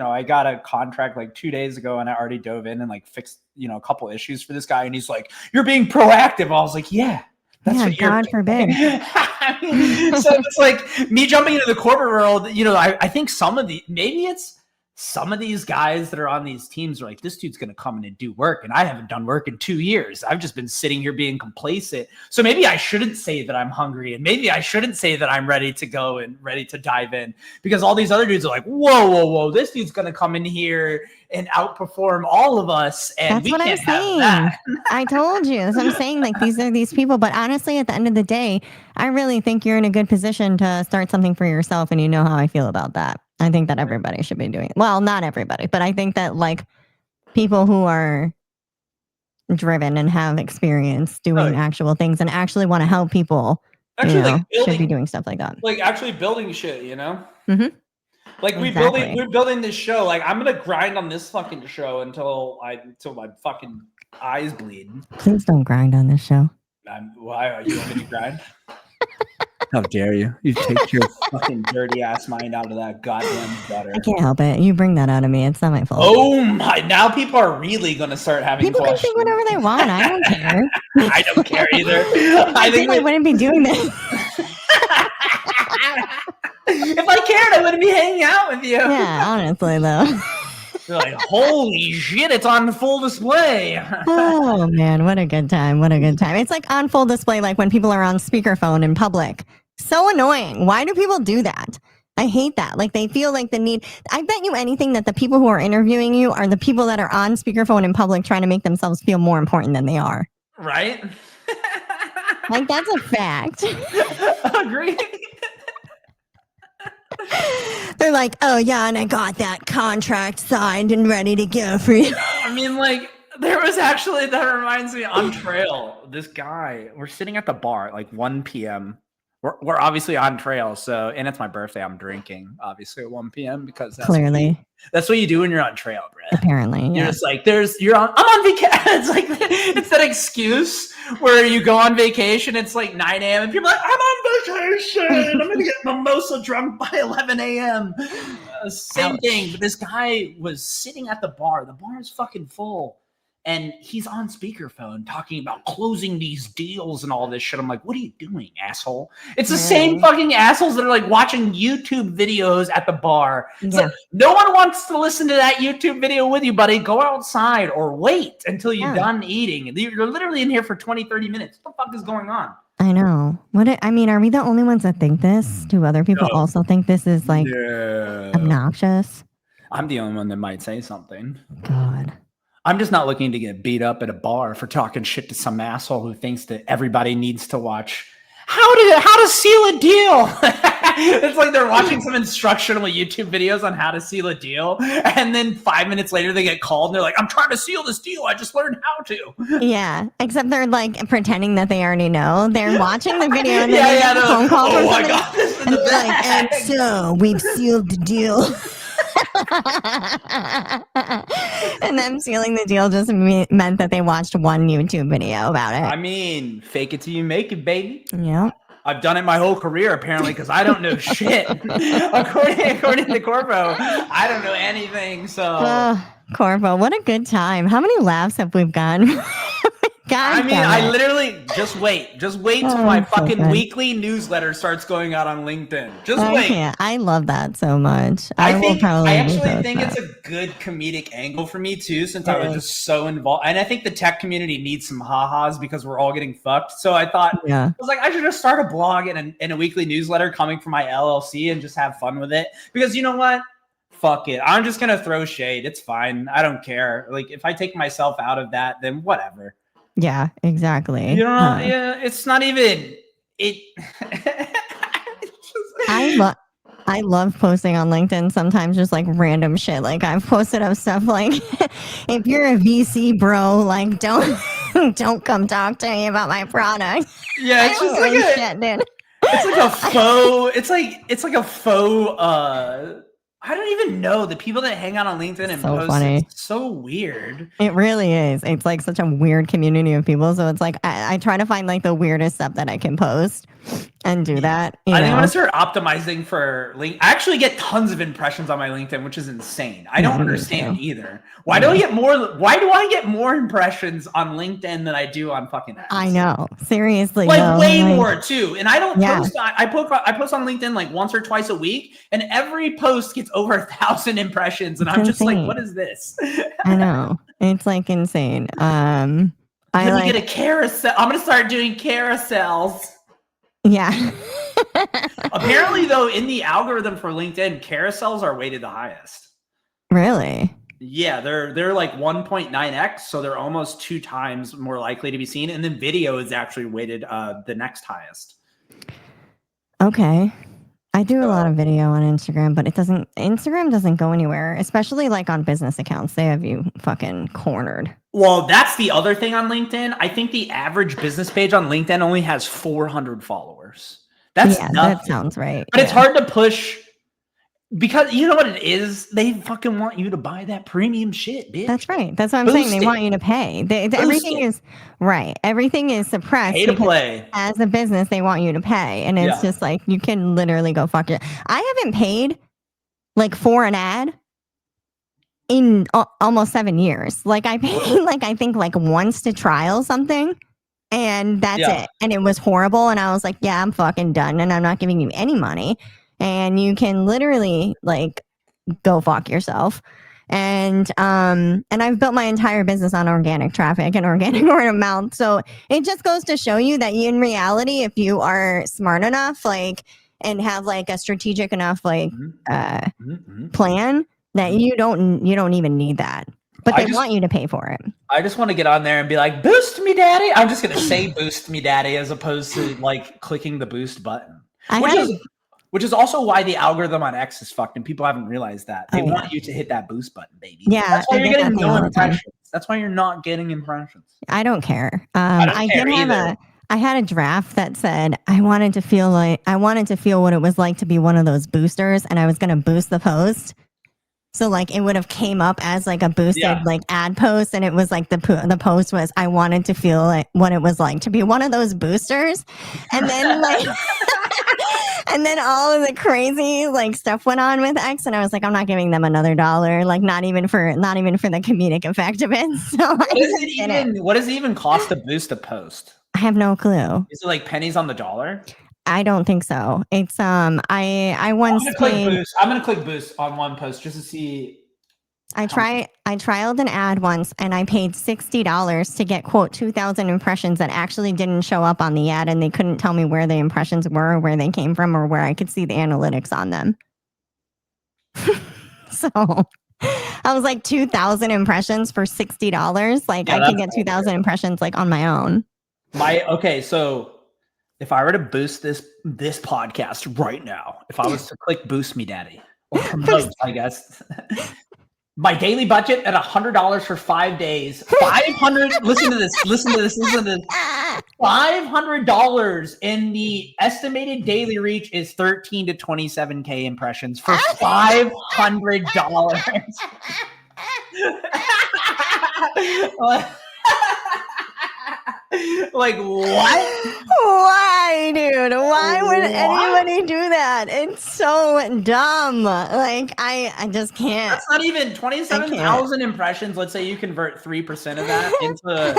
[SPEAKER 2] I got a contract 2 days ago and I already dove in and fixed a couple issues for this guy, and he's like, "You're being proactive." I was like, "Yeah." That's what
[SPEAKER 3] God forbid.
[SPEAKER 2] I mean, so it's me jumping into the corporate world. I think some of these guys that are on these teams are like, this dude's going to come in and do work. And I haven't done work in 2 years. I've just been sitting here being complacent. So maybe I shouldn't say that I'm hungry. And maybe I shouldn't say that I'm ready to go and ready to dive in, because all these other dudes are like, whoa. This dude's going to come in here and outperform all of us. And
[SPEAKER 3] that's what I'm saying. I told you. That's what I'm saying. These are these people. But honestly, at the end of the day, I really think you're in a good position to start something for yourself. And you know how I feel about that. I think that everybody should be doing it. Well, not everybody, but I think that people who are driven and have experience doing actual things and actually want to help people,
[SPEAKER 2] Actually,
[SPEAKER 3] should be doing stuff like that.
[SPEAKER 2] Like actually building shit, you know?
[SPEAKER 3] Mm-hmm.
[SPEAKER 2] Like we're building this show. Like I'm gonna grind on this fucking show until my fucking eyes bleed.
[SPEAKER 3] Please don't grind on this show.
[SPEAKER 2] Why are you want me to grind? How dare you? You take your fucking dirty ass mind out of that goddamn butter.
[SPEAKER 3] I can't help it. You bring that out of me. It's not my fault.
[SPEAKER 2] Oh my! Now people are really gonna start having
[SPEAKER 3] people
[SPEAKER 2] questions.
[SPEAKER 3] People can think whatever they want. I don't care.
[SPEAKER 2] I don't care either.
[SPEAKER 3] I think I wouldn't be doing this.
[SPEAKER 2] If I cared, I wouldn't be hanging out with you.
[SPEAKER 3] Yeah, honestly though.
[SPEAKER 2] You're like, holy shit, it's on full display.
[SPEAKER 3] Oh man, what a good time. What a good time. It's like on full display, like when people are on speakerphone in public. So annoying. Why do people do that? I hate that. Like they feel like the need. I bet you anything that the people who are interviewing you are the people that are on speakerphone in public trying to make themselves feel more important than they are.
[SPEAKER 2] Right?
[SPEAKER 3] Like that's a fact.
[SPEAKER 2] Agree.
[SPEAKER 3] They're like, oh yeah, and I got that contract signed and ready to go for you.
[SPEAKER 2] I mean, like, there was actually, that reminds me, on trail, this guy, we're sitting at the bar at like 1 p.m. We're obviously on trail, so, and it's my birthday, I'm drinking, obviously, at 1 p.m. because that's what you do when you're on trail, bro.
[SPEAKER 3] Apparently, yeah.
[SPEAKER 2] You're just like, I'm on vacation. It's like, it's that excuse where you go on vacation, it's like 9 a.m. and people are like, I'm on vacation. I'm going to get mimosa drunk by 11 a.m. Same thing. But this guy was sitting at the bar. The bar is fucking full. And he's on speakerphone talking about closing these deals and all this shit. I'm like, what are you doing, asshole? It's the same fucking assholes that are like watching YouTube videos at the bar. It's like, no one wants to listen to that YouTube video with you, buddy. Go outside or wait until you're done eating. You're literally in here for 20, 30 minutes. What the fuck is going on?
[SPEAKER 3] I know. I mean, are we the only ones that think this? Do other people also think this is like obnoxious? I'm
[SPEAKER 2] the only one that might say something.
[SPEAKER 3] God.
[SPEAKER 2] I'm just not looking to get beat up at a bar for talking shit to some asshole who thinks that everybody needs to watch how to seal a deal. It's like they're watching some instructional YouTube videos on how to seal a deal, and then 5 minutes later they get called and they're like, I'm trying to seal this deal. I just learned how to. Yeah,
[SPEAKER 3] except they're like pretending that they already know. They're watching the video and then they get a phone call from somebody, and they're like, and so we've sealed the deal. And them sealing the deal just meant that they watched one YouTube video about it.
[SPEAKER 2] I mean, fake it till you make it, baby.
[SPEAKER 3] Yeah.
[SPEAKER 2] I've done it my whole career, apparently, because I don't know shit. according to Corpo, I don't know anything. So,
[SPEAKER 3] Corpo, what a good time. How many laughs have we gotten?
[SPEAKER 2] I literally just wait till my fucking weekly newsletter starts going out on LinkedIn. Just wait.
[SPEAKER 3] I love that so much.
[SPEAKER 2] I actually think it's a good comedic angle for me too, since I was just so involved. And I think the tech community needs some ha-has because we're all getting fucked. So I thought, I was like, I should just start a blog and a weekly newsletter coming from my LLC and just have fun with it. Because you know what? Fuck it. I'm just gonna throw shade. It's fine. I don't care. Like if I take myself out of that, then whatever.
[SPEAKER 3] Yeah, exactly.
[SPEAKER 2] You know, it's not even it.
[SPEAKER 3] I love posting on LinkedIn sometimes, just like random shit. Like I've posted up stuff like, if you're a VC bro, like don't come talk to me about my product.
[SPEAKER 2] Yeah, it's just like shit, dude. It's like a faux. It's like a faux. I don't even know the people that hang out on LinkedIn and post. Funny. It's so weird.
[SPEAKER 3] It really is. It's like such a weird community of people. So it's like I try to find like the weirdest stuff that I can post and do that.
[SPEAKER 2] I think I'm gonna start optimizing for link. I actually get tons of impressions on my LinkedIn, which is insane. I don't understand either. Why do I get more impressions on LinkedIn than I do on fucking ads?
[SPEAKER 3] I know. Seriously.
[SPEAKER 2] Like way more too. And I don't post I post on LinkedIn like once or twice a week, and every post gets over 1,000 impressions. And I'm just like, what is this?
[SPEAKER 3] I know. It's like insane.
[SPEAKER 2] Let me get a carousel. I'm gonna start doing carousels.
[SPEAKER 3] Yeah.
[SPEAKER 2] Apparently, though, in the algorithm for LinkedIn, carousels are weighted the highest.
[SPEAKER 3] Really?
[SPEAKER 2] Yeah, they're like 1.9x, so they're almost 2 times more likely to be seen. And then video is actually weighted the next highest.
[SPEAKER 3] Okay. I do a lot of video on Instagram, but Instagram doesn't go anywhere, especially like on business accounts. They have you fucking cornered.
[SPEAKER 2] Well, that's the other thing on LinkedIn. I think the average business page on LinkedIn only has 400 followers. That's nothing.
[SPEAKER 3] That sounds right.
[SPEAKER 2] But it's hard to push because you know what it is? They fucking want you to buy that premium shit, bitch.
[SPEAKER 3] That's right. That's what I'm saying. They want you to pay. Everything is right. Everything is suppressed.
[SPEAKER 2] Pay to play.
[SPEAKER 3] As a business, they want you to pay. And it's just like, you can literally go fuck it. I haven't paid like for an ad in almost 7 years. Like I paid I think once to trial something, and that's it. And it was horrible. And I was like, yeah, I'm fucking done. And I'm not giving you any money. And you can literally go fuck yourself. And I've built my entire business on organic traffic and organic word of mouth. So it just goes to show you that in reality, if you are smart enough, and have a strategic enough plan, that you don't even need that. But they want you to pay for it.
[SPEAKER 2] I just want to get on there and be like, boost me, daddy. I'm just going to say boost me, daddy, as opposed to clicking the boost button. Which is also why the algorithm on X is fucked, and people haven't realized that. They want you to hit that boost button, baby.
[SPEAKER 3] Yeah.
[SPEAKER 2] That's why you're getting no impressions. That's why you're not getting impressions.
[SPEAKER 3] I don't care. I had a draft that said I wanted to feel what it was like to be one of those boosters, and I was going to boost the post. So it would have came up as a boosted ad post, and it was the post was I wanted to feel what it was like to be one of those boosters, and then and then all of the crazy stuff went on with X, and I was like, I'm not giving them another dollar, not even for the comedic effect of it. So
[SPEAKER 2] what does it even cost to boost a post?
[SPEAKER 3] I have no clue.
[SPEAKER 2] Is it pennies on the dollar?
[SPEAKER 3] I don't think so. It's I once
[SPEAKER 2] I'm gonna click boost on one post just to see.
[SPEAKER 3] I trialed an ad once, and I paid $60 to get quote 2,000 impressions that actually didn't show up on the ad, and they couldn't tell me where the impressions were, or where they came from, or where I could see the analytics on them. So I was 2,000 impressions for $60. I can get 2,000 impressions on my own.
[SPEAKER 2] So if I were to boost this podcast right now, if I was to click boost me, daddy, or promote, I guess. My daily budget at $100 for 5 days. 500. Listen to this. $500, and the estimated daily reach is 13 to 27K impressions for $500. What?
[SPEAKER 3] Why, dude? Why would anybody do that? It's so dumb. I just can't.
[SPEAKER 2] That's not even 27,000 impressions. Let's say you convert 3% of that into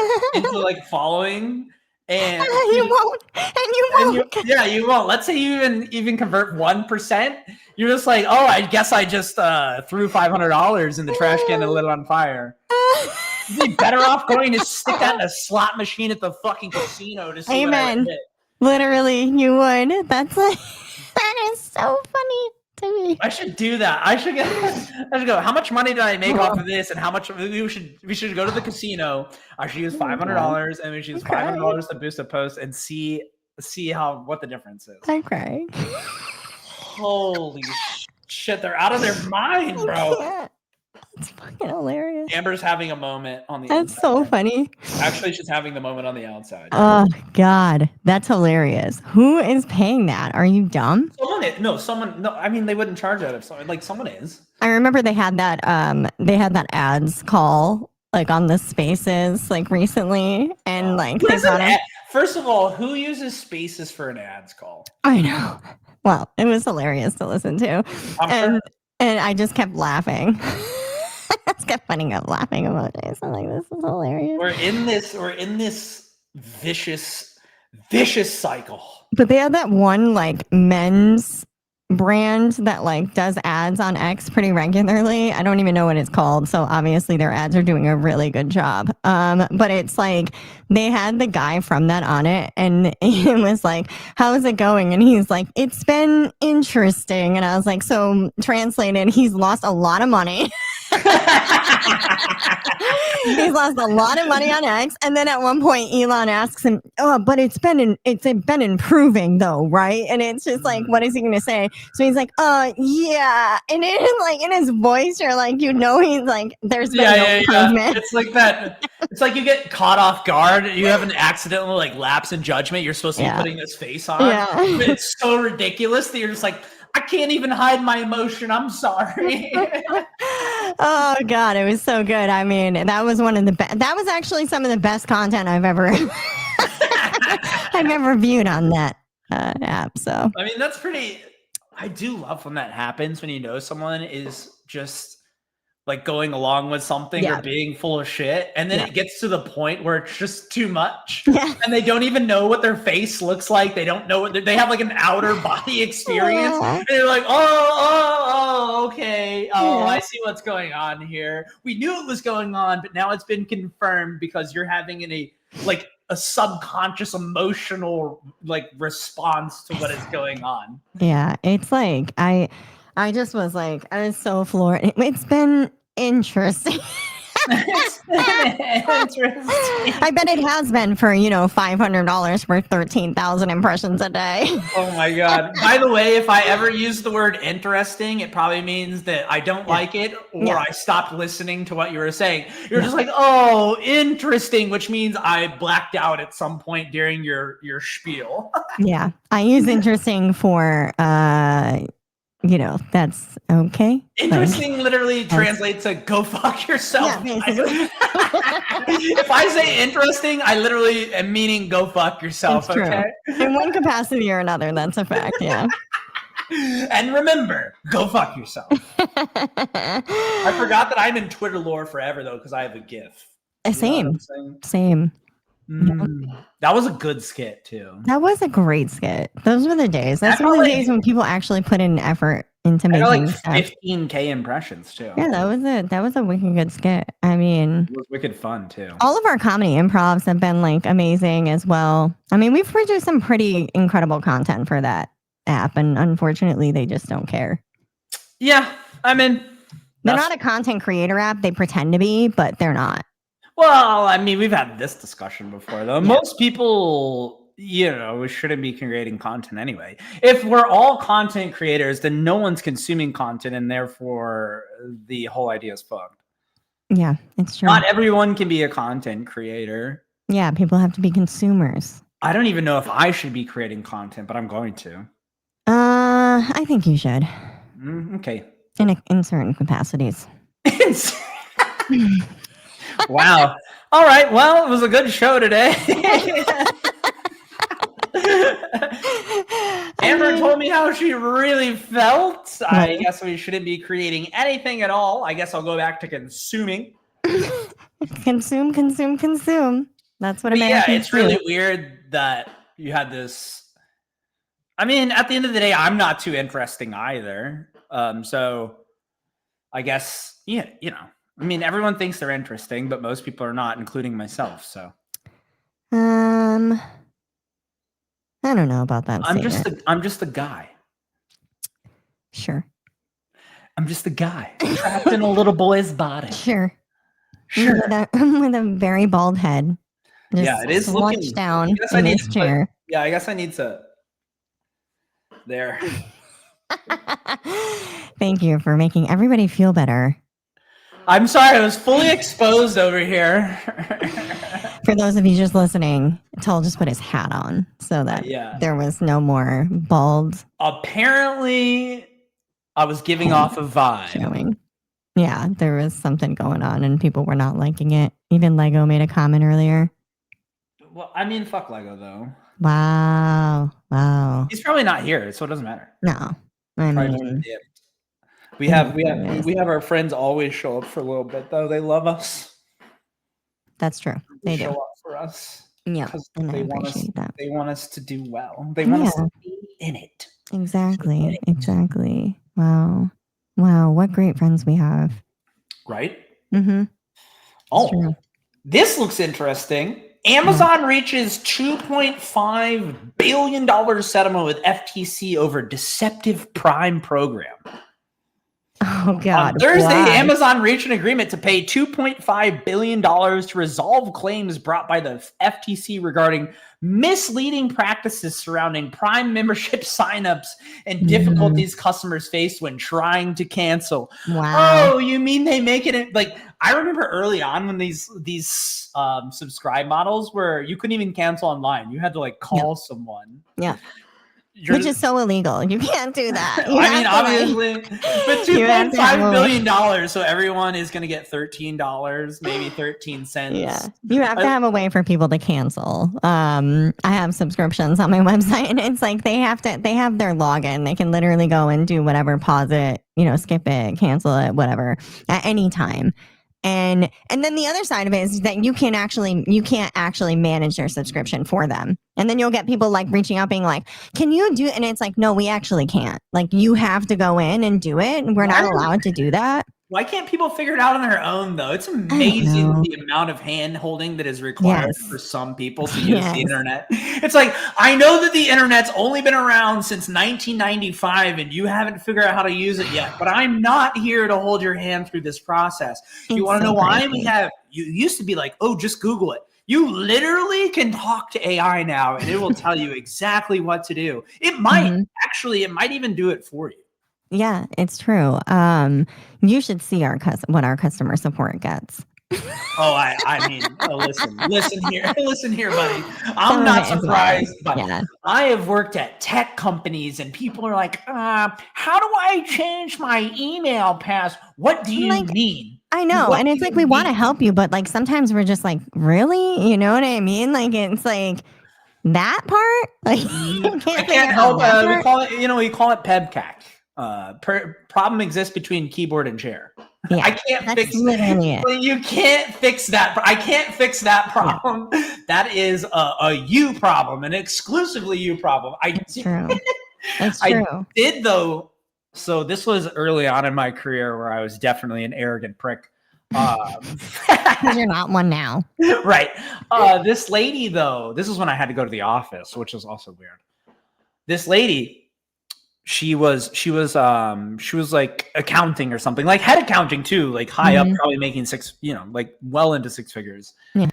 [SPEAKER 2] following, and you won't. You won't. Let's say you even convert 1%. You're just oh, I guess I just threw $500 in the trash can and lit it on fire. You'd be better off going to stick that in a slot machine at the fucking casino to see what I would hit.
[SPEAKER 3] Literally, you would. That is so funny to me.
[SPEAKER 2] I should do that. I should go. How much money did I make off of this? And how much we should go to the casino. I should use $500, and we should use $500 to boost a post and see what the difference is.
[SPEAKER 3] I'm crying.
[SPEAKER 2] Holy shit! They're out of their mind, bro.
[SPEAKER 3] It's fucking hilarious.
[SPEAKER 2] Amber's having a moment on the
[SPEAKER 3] That's
[SPEAKER 2] inside.
[SPEAKER 3] so funny.
[SPEAKER 2] Actually, she's having the moment on the outside.
[SPEAKER 3] Oh, God. That's hilarious. Who is paying that? Are you dumb?
[SPEAKER 2] Someone. No, I mean, they wouldn't charge that if someone is.
[SPEAKER 3] I remember they had that ads call on the Spaces recently, and
[SPEAKER 2] First of all, who uses Spaces for an ads call?
[SPEAKER 3] I know. Well, it was hilarious to listen to. And I just kept laughing. I just kept putting up laughing emojis. I'm like, this is hilarious.
[SPEAKER 2] We're in this vicious cycle.
[SPEAKER 3] But they had that one men's brand that does ads on X pretty regularly. I don't even know what it's called. So obviously their ads are doing a really good job. But it's they had the guy from that on it, and it was how's it going? And he's it's been interesting. And I was so translated, he's lost a lot of money. He's lost a lot of money on X, and then at one point Elon asks him, "Oh, but it's been improving though, right?" And it's just like, what is he going to say? So he's like, yeah," and it like in his voice, you're like, he's like, "There's been no improvement."
[SPEAKER 2] It's like that. It's like you get caught off guard. You have an accidental like lapse in judgment. You're supposed to be putting this face on.
[SPEAKER 3] Yeah.
[SPEAKER 2] But it's so ridiculous that you're just like, I can't even hide my emotion. I'm sorry.
[SPEAKER 3] Oh God, it was so good. I mean, that was one of the best. That was actually some of the best content I've ever viewed on that app. So
[SPEAKER 2] I mean, that's pretty. I do love when that happens, when you know someone is just like going along with something or being full of shit, and then it gets to the point where it's just too much, and they don't even know what their face looks like. They don't know what they have, like an outer body experience, and they're like, okay, I see what's going on here. We knew it was going on, but now it's been confirmed because you're having a subconscious emotional like response to what is going on.
[SPEAKER 3] Yeah, it's like I just was like, I was so floored. It's been interesting.
[SPEAKER 2] It's been interesting.
[SPEAKER 3] I bet it has been for, $500 for 13,000 impressions a day.
[SPEAKER 2] Oh my God. By the way, if I ever use the word interesting, it probably means that I don't like it, or I stopped listening to what you were saying. You're just like, oh, interesting, which means I blacked out at some point during your spiel.
[SPEAKER 3] Yeah. I use interesting for that's okay.
[SPEAKER 2] Interesting literally translates to go fuck yourself.
[SPEAKER 3] Yeah, basically.
[SPEAKER 2] If I say interesting, I literally am meaning go fuck yourself.
[SPEAKER 3] It's true.
[SPEAKER 2] Okay.
[SPEAKER 3] In one capacity or another, that's a fact. Yeah.
[SPEAKER 2] And remember, go fuck yourself. I forgot that I'm in Twitter lore forever though, because I have a GIF.
[SPEAKER 3] Same.
[SPEAKER 2] That was a good skit too.
[SPEAKER 3] That was a great skit. Those were the days. That's one of the days when people actually put in effort into making stuff.
[SPEAKER 2] 15K impressions too.
[SPEAKER 3] Yeah, that was a wicked good skit. I mean,
[SPEAKER 2] it was wicked fun too.
[SPEAKER 3] All of our comedy improvs have been like amazing as well. I mean, we've produced some pretty incredible content for that app, and unfortunately, they just don't care.
[SPEAKER 2] Yeah, I mean,
[SPEAKER 3] they're not a content creator app. They pretend to be, but they're not.
[SPEAKER 2] Well, I mean, we've had this discussion before, though. Yeah. Most people, shouldn't be creating content anyway. If we're all content creators, then no one's consuming content, and therefore the whole idea is fucked.
[SPEAKER 3] Yeah, it's true.
[SPEAKER 2] Not everyone can be a content creator.
[SPEAKER 3] Yeah, people have to be consumers.
[SPEAKER 2] I don't even know if I should be creating content, but I'm going to.
[SPEAKER 3] I think you should.
[SPEAKER 2] Okay.
[SPEAKER 3] In certain capacities.
[SPEAKER 2] Wow. All right. Well, it was a good show today. Amber told me how she really felt. I guess we shouldn't be creating anything at all. I guess I'll go back to consuming.
[SPEAKER 3] Consume. That's what Americans
[SPEAKER 2] do. Yeah, it's really weird that you had this. I mean, at the end of the day, I'm not too interesting either. So I guess, I mean, everyone thinks they're interesting, but most people are not, including myself. So,
[SPEAKER 3] I don't know about that.
[SPEAKER 2] I'm just a guy.
[SPEAKER 3] Sure.
[SPEAKER 2] I'm just a guy trapped in a little boy's body.
[SPEAKER 3] Sure. With a very bald head.
[SPEAKER 2] Yeah, it is looking
[SPEAKER 3] down in his chair.
[SPEAKER 2] I guess I need to. There.
[SPEAKER 3] Thank you for making everybody feel better.
[SPEAKER 2] I'm sorry, I was fully exposed over here.
[SPEAKER 3] For those of you just listening, Tull just put his hat on so that there was no more bald.
[SPEAKER 2] Apparently, I was giving off a vibe.
[SPEAKER 3] Showing. Yeah, there was something going on and people were not liking it. Even Lego made a comment earlier.
[SPEAKER 2] Well, I mean, fuck Lego, though.
[SPEAKER 3] Wow.
[SPEAKER 2] He's probably not here, so it doesn't matter.
[SPEAKER 3] No. I mean...
[SPEAKER 2] We have our friends always show up for a little bit though. They love us.
[SPEAKER 3] They do
[SPEAKER 2] show up for us.
[SPEAKER 3] Yeah, and I appreciate that.
[SPEAKER 2] They want us to do well. They want us to be in it.
[SPEAKER 3] Exactly. Wow. What great friends we have.
[SPEAKER 2] Right?
[SPEAKER 3] Mm-hmm.
[SPEAKER 2] Oh, this looks interesting. Amazon reaches $2.5 billion settlement with FTC over deceptive Prime program.
[SPEAKER 3] Oh God.
[SPEAKER 2] On Thursday,
[SPEAKER 3] why?
[SPEAKER 2] Amazon reached an agreement to pay $2.5 billion to resolve claims brought by the FTC regarding misleading practices surrounding Prime membership signups and difficulties customers face when trying to cancel.
[SPEAKER 3] Wow.
[SPEAKER 2] Oh, you mean they make it like I remember early on when these subscribe models where you couldn't even cancel online. You had to like call someone.
[SPEAKER 3] Yeah. Which is so illegal. You can't do that.
[SPEAKER 2] I mean, obviously, but $2.5 billion, so everyone is going to get $13, maybe 13 cents.
[SPEAKER 3] Yeah, you have to have a way for people to cancel. I have subscriptions on my website, and it's like they have their login. They can literally go and do whatever, pause it, skip it, cancel it, whatever, at any time. And then the other side of it is that you can't actually manage their subscription for them. And then you'll get people like reaching out being like, can you do it? And it's like, no, we actually can't. Like you have to go in and do it. And we're not allowed to do that.
[SPEAKER 2] Why can't people figure it out on their own, though? It's amazing the amount of hand-holding that is required for some people to use the internet. It's like, I know that the internet's only been around since 1995 and you haven't figured out how to use it yet, but I'm not here to hold your hand through this process. You want to know why? You used to be like, oh, just Google it. You literally can talk to AI now and it will tell you exactly what to do. It might it might even do it for you.
[SPEAKER 3] Yeah, it's true. You should see what our customer support gets.
[SPEAKER 2] I mean, listen here, buddy. I'm not surprised, but I have worked at tech companies and people are like, how do I change my email pass? What do you mean?
[SPEAKER 3] I know. And it's like, we want to help you, but like, sometimes we're just like, really? You know what I mean? Like, it's like that part, like,
[SPEAKER 2] I can't help. We call it PEBCAC. Problem exists between keyboard and chair.
[SPEAKER 3] Yeah,
[SPEAKER 2] I can't fix it. You can't fix that. I can't fix that problem. Yeah. That is a you problem, an exclusively you problem.
[SPEAKER 3] That's true. That's true.
[SPEAKER 2] I did though. So this was early on in my career where I was definitely an arrogant prick.
[SPEAKER 3] Because you're not one now.
[SPEAKER 2] Right. This lady though, this is when I had to go to the office, which was also weird. This lady, she was like accounting or something, like head accounting too, like high up, probably making like well into six figures. Yeah.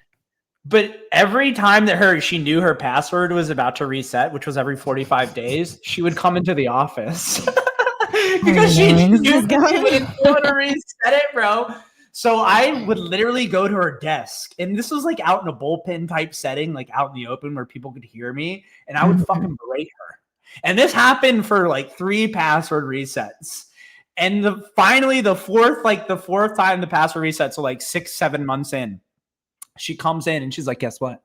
[SPEAKER 2] But every time that she knew her password was about to reset, which was every 45 days, she would come into the office because she knew she would want to reset it, bro. So I would literally go to her desk, and this was like out in a bullpen type setting, like out in the open where people could hear me, and I would fucking berate her. And this happened for like 3 password resets. And finally the fourth time the password reset, so like 6-7 months in, she comes in and she's like, guess what?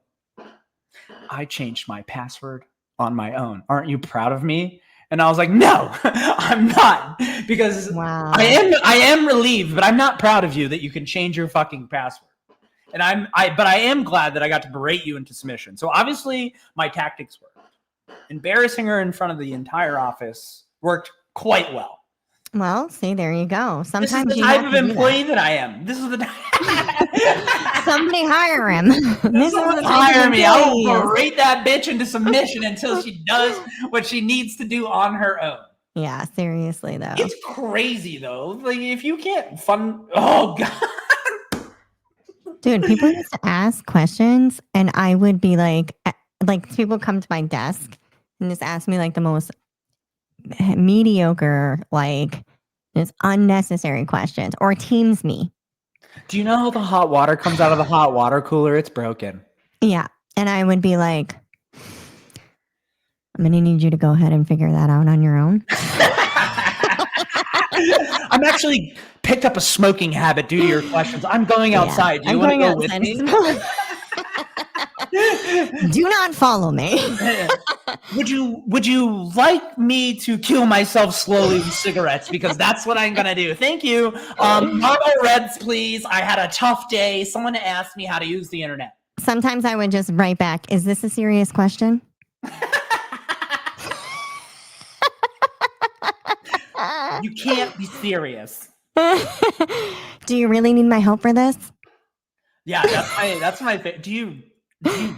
[SPEAKER 2] I changed my password on my own. Aren't you proud of me? And I was like, no, I'm not, because I am relieved, but I'm not proud of you that you can change your fucking password. And but I am glad that I got to berate you into submission. So obviously my tactics worked. Embarrassing her in front of the entire office worked quite well.
[SPEAKER 3] Well, see, there you go. Sometimes
[SPEAKER 2] this is the type of employee that I am. This is the
[SPEAKER 3] somebody hire him.
[SPEAKER 2] Someone hire me. I will berate that bitch into submission until she does what she needs to do on her own.
[SPEAKER 3] Yeah, seriously though.
[SPEAKER 2] It's crazy though. Like if you can't oh god.
[SPEAKER 3] Dude, people used to ask questions and I would be like people come to my desk and just ask me like the most mediocre, like just unnecessary questions, or teams me.
[SPEAKER 2] Do you know how the hot water comes out of the hot water cooler? It's broken.
[SPEAKER 3] Yeah. And I would be like, I'm going to need you to go ahead and figure that out on your own.
[SPEAKER 2] I'm actually picked up a smoking habit due to your questions. I'm going outside. Do you want to go with me?
[SPEAKER 3] Do not follow me.
[SPEAKER 2] Would you like me to kill myself slowly with cigarettes? Because that's what I'm gonna do. Thank you. Marble Reds, please. I had a tough day. Someone asked me how to use the internet.
[SPEAKER 3] Sometimes I would just write back, is this a serious question?
[SPEAKER 2] You can't be serious.
[SPEAKER 3] Do you really need my help for this?
[SPEAKER 2] Yeah, that's my do you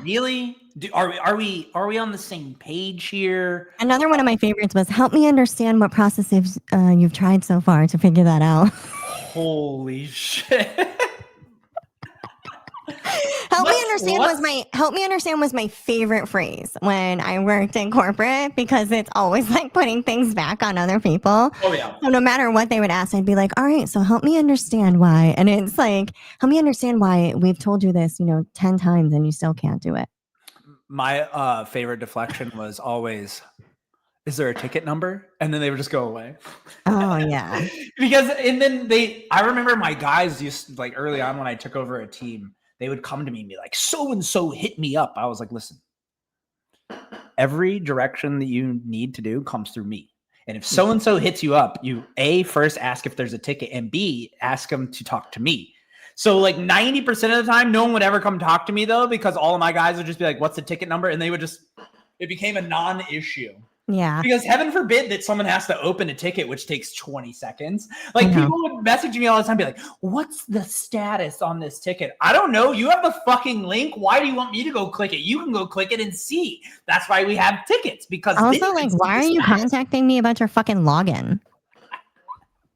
[SPEAKER 2] really Are we on the same page here?
[SPEAKER 3] Another one of my favorites was help me understand what processes you've tried so far to figure that out.
[SPEAKER 2] Holy shit.
[SPEAKER 3] Help me understand was my favorite phrase when I worked in corporate because it's always like putting things back on other people.
[SPEAKER 2] Oh yeah.
[SPEAKER 3] So no matter what they would ask, I'd be like, all right, so help me understand why. And it's like, help me understand why we've told you this, 10 times and you still can't do it.
[SPEAKER 2] My favorite deflection was always, is there a ticket number? And then they would just go away.
[SPEAKER 3] Oh yeah.
[SPEAKER 2] I remember my guys used like early on when I took over a team, they would come to me and be like, so-and-so hit me up. I was like, listen, every direction that you need to do comes through me. And if so-and-so hits you up, you A, first ask if there's a ticket, and B, ask them to talk to me. So like 90% of the time, no one would ever come talk to me though, because all of my guys would just be like, what's the ticket number? And it became a non-issue.
[SPEAKER 3] Yeah.
[SPEAKER 2] Because heaven forbid that someone has to open a ticket, which takes 20 seconds. Like people would message me all the time, be like, what's the status on this ticket? I don't know. You have the fucking link. Why do you want me to go click it? You can go click it and see. That's why we have tickets. Because
[SPEAKER 3] also, like, why are you contacting me about your fucking login?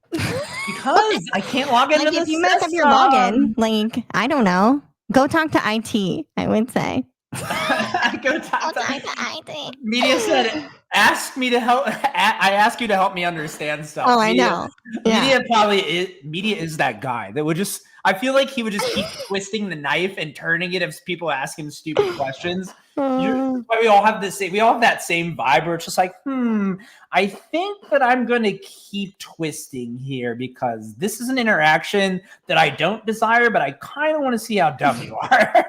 [SPEAKER 2] Because I can't log into
[SPEAKER 3] like, if you mess up your login, like, I don't know. Go talk to IT, I would say.
[SPEAKER 2] Go talk to IT. Media said it. Ask me to help. I ask you to help me understand stuff.
[SPEAKER 3] Oh, I know. Yeah.
[SPEAKER 2] Media is that guy that would just. I feel like he would just keep twisting the knife and turning it if people ask him stupid questions. We all have this. We all have that same vibe where it's just like, I think that I'm going to keep twisting here because this is an interaction that I don't desire, but I kind of want to see how dumb you are.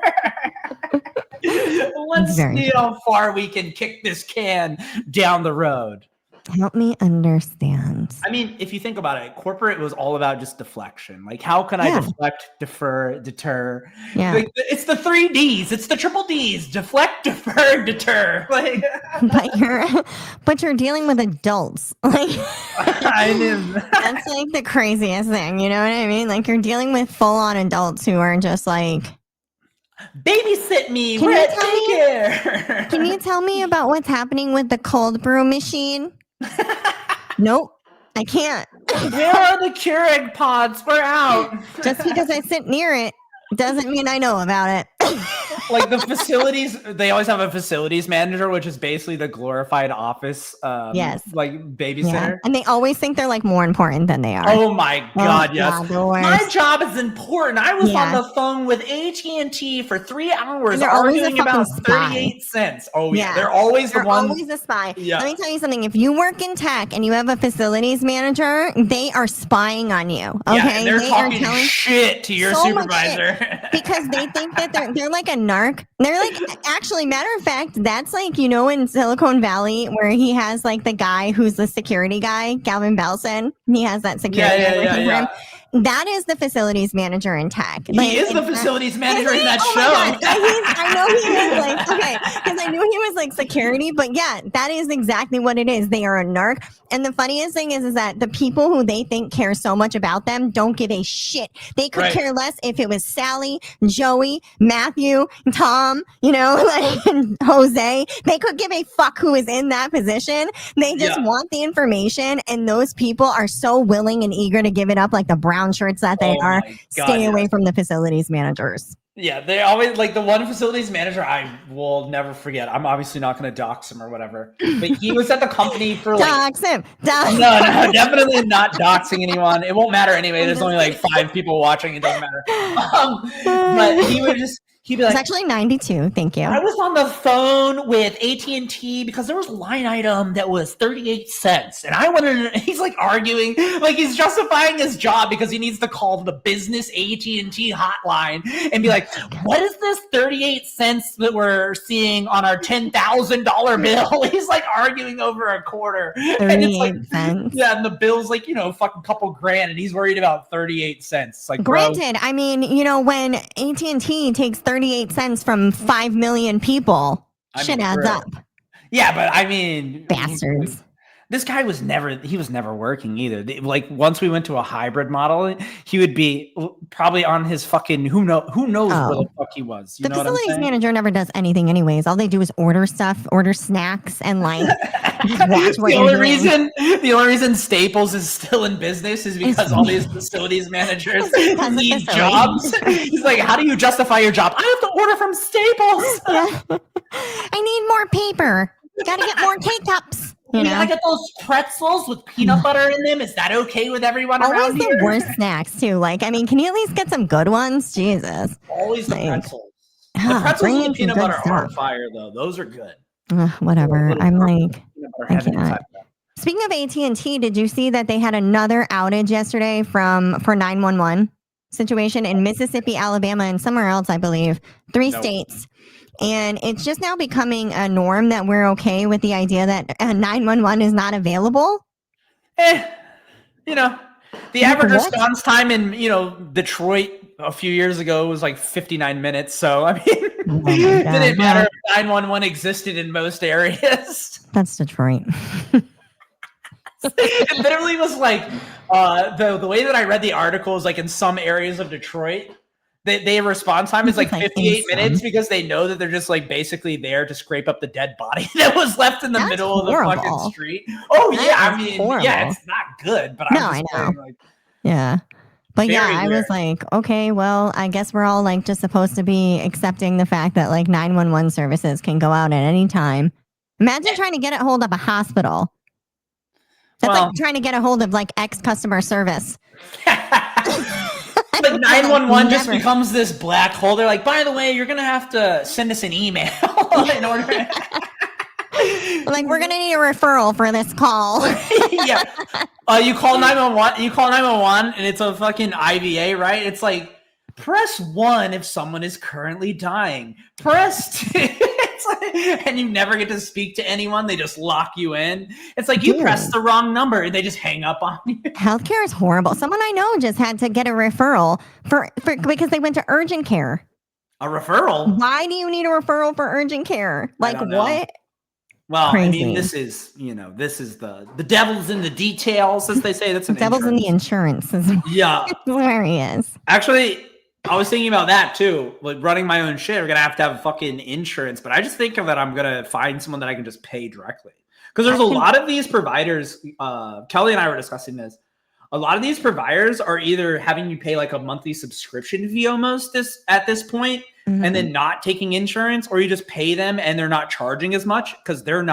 [SPEAKER 2] Let's see how far we can kick this can down the road.
[SPEAKER 3] Help me understand.
[SPEAKER 2] I mean, if you think about it, corporate was all about just deflection. Like, how can I deflect, defer, deter?
[SPEAKER 3] Yeah.
[SPEAKER 2] Like, it's the 3 Ds. It's the triple Ds. Deflect, defer, deter. Like,
[SPEAKER 3] but you're dealing with adults. Like,
[SPEAKER 2] I know.
[SPEAKER 3] That's like the craziest thing. You know what I mean? Like, you're dealing with full-on adults who are just like,
[SPEAKER 2] babysit me. We're at daycare.
[SPEAKER 3] Can you tell me about what's happening with the cold brew machine? Nope, I can't.
[SPEAKER 2] Where are the Keurig pods? We're out.
[SPEAKER 3] Just because I sit near it doesn't mean I know about it.
[SPEAKER 2] Like the facilities, they always have a facilities manager, which is basically the glorified office, like babysitter.
[SPEAKER 3] Yeah. And they always think they're like more important than they are.
[SPEAKER 2] Oh my God, yes.
[SPEAKER 3] God,
[SPEAKER 2] my job is important. I was on the phone with AT&T for 3 hours arguing about 38 cents. Oh yeah, they're always the one.
[SPEAKER 3] Always a spy.
[SPEAKER 2] Yeah.
[SPEAKER 3] Let me tell you something. If you work in tech and you have a facilities manager, they are spying on you. Okay,
[SPEAKER 2] yeah, they're talking shit to your supervisor
[SPEAKER 3] because they think that they're like a narc. They're like, actually, matter of fact, that's like, in Silicon Valley where he has like the guy who's the security guy, Galvin Belson. He has that security guy working for him. That is the facilities manager in tech.
[SPEAKER 2] He is the facilities manager in that show.
[SPEAKER 3] I know he is like, okay, because I knew he was like security, but yeah, that is exactly what it is. They are a narc. And the funniest thing is that the people who they think care so much about them don't give a shit. They could care less if it was Sally, Joey, Matthew, Tom, like Jose. They could give a fuck who is in that position. They just want the information, and those people are so willing and eager to give it up, like the brown shirts that they are. Stay away from the facilities managers.
[SPEAKER 2] Yeah, they always like the one facilities manager I will never forget. I'm obviously not going to dox him or whatever, but he was at the company for like
[SPEAKER 3] dox him.
[SPEAKER 2] No, definitely not doxing anyone. It won't matter anyway. There's only like 5 people watching. It doesn't matter. But he'd be like,
[SPEAKER 3] it's actually 92. Thank you.
[SPEAKER 2] I was on the phone with AT&T because there was a line item that was 38 cents. And I wanted to, he's like arguing, like he's justifying his job because he needs to call the business AT&T hotline and be like, what is this 38 cents that we're seeing on our $10,000 bill? He's like arguing over a quarter.
[SPEAKER 3] 38 cents.
[SPEAKER 2] Yeah, and the bill's like, fucking couple grand and he's worried about 38 cents. It's like,
[SPEAKER 3] granted, I mean, when AT&T takes 38 cents from 5 million people, shit adds up.
[SPEAKER 2] Yeah, but I mean,
[SPEAKER 3] bastards.
[SPEAKER 2] This guy was never working either. Like once we went to a hybrid model, he would be probably on his fucking who knows where the fuck he was. You
[SPEAKER 3] the
[SPEAKER 2] know what I'm
[SPEAKER 3] facilities
[SPEAKER 2] saying?
[SPEAKER 3] manager never does anything anyways. All they do is order stuff, order snacks, and like just watch what you're doing.
[SPEAKER 2] The only reason Staples is still in business is because all these facilities managers need jobs. He's like, how do you justify your job? I have to order from Staples.
[SPEAKER 3] Yeah. I need more paper. Gotta get more K-cups. You know?
[SPEAKER 2] I get those pretzels with peanut butter in them. Is that okay with everyone around here?
[SPEAKER 3] Always the worst snacks too. Like, I mean, can you at least get some good ones? Jesus.
[SPEAKER 2] Always the pretzels. The pretzels with the peanut butter are fire, though. Those are good.
[SPEAKER 3] Whatever. I'm like, I cannot. Speaking of AT&T, did you see that they had another outage yesterday for 911 situation in Mississippi, Alabama, and somewhere else, I believe, 3 states. And it's just now becoming a norm that we're okay with the idea that 911 is not available.
[SPEAKER 2] You know, the average response time in, Detroit a few years ago was like 59 minutes. So, I mean, it didn't matter if 911 existed in most areas.
[SPEAKER 3] That's Detroit.
[SPEAKER 2] It literally was like the way that I read the article is like in some areas of Detroit, their response time is like 58 minutes because they know that they're just like basically there to scrape up the dead body that was left in the middle of the fucking street. Oh yeah, I mean, yeah, it's not good, but I know. Like,
[SPEAKER 3] yeah. But yeah, I was like, okay, well, I guess we're all like just supposed to be accepting the fact that like 911 services can go out at any time. Imagine trying to get a hold of a hospital. That's like trying to get a hold of like customer service.
[SPEAKER 2] Like 911 just becomes this black hole. They're like, by the way, you're going to have to send us an email in order.
[SPEAKER 3] Like, we're going to need a referral for this call.
[SPEAKER 2] Yeah. You call 911 and it's a fucking IVA, right? It's like, press 1 if someone is currently dying. Press 2. And you never get to speak to anyone. They just lock you in. It's like you pressed the wrong number and they just hang up on you.
[SPEAKER 3] Healthcare is horrible. Someone I know just had to get a referral for because they went to urgent care.
[SPEAKER 2] A referral?
[SPEAKER 3] Why do you need a referral for urgent care? Like what?
[SPEAKER 2] Well, crazy. I mean, this is the devil's in the details, as they say. That's the
[SPEAKER 3] devil's in the insurance.
[SPEAKER 2] Yeah.
[SPEAKER 3] Where he is.
[SPEAKER 2] Actually, I was thinking about that too. Like running my own shit, we're gonna have to have fucking insurance. But I just think that I'm gonna find someone that I can just pay directly. Because there's a lot of these providers. Kelly and I were discussing this. A lot of these providers are either having you pay like a monthly subscription fee almost at this point, and then not taking insurance, or you just pay them and they're not charging as much because they're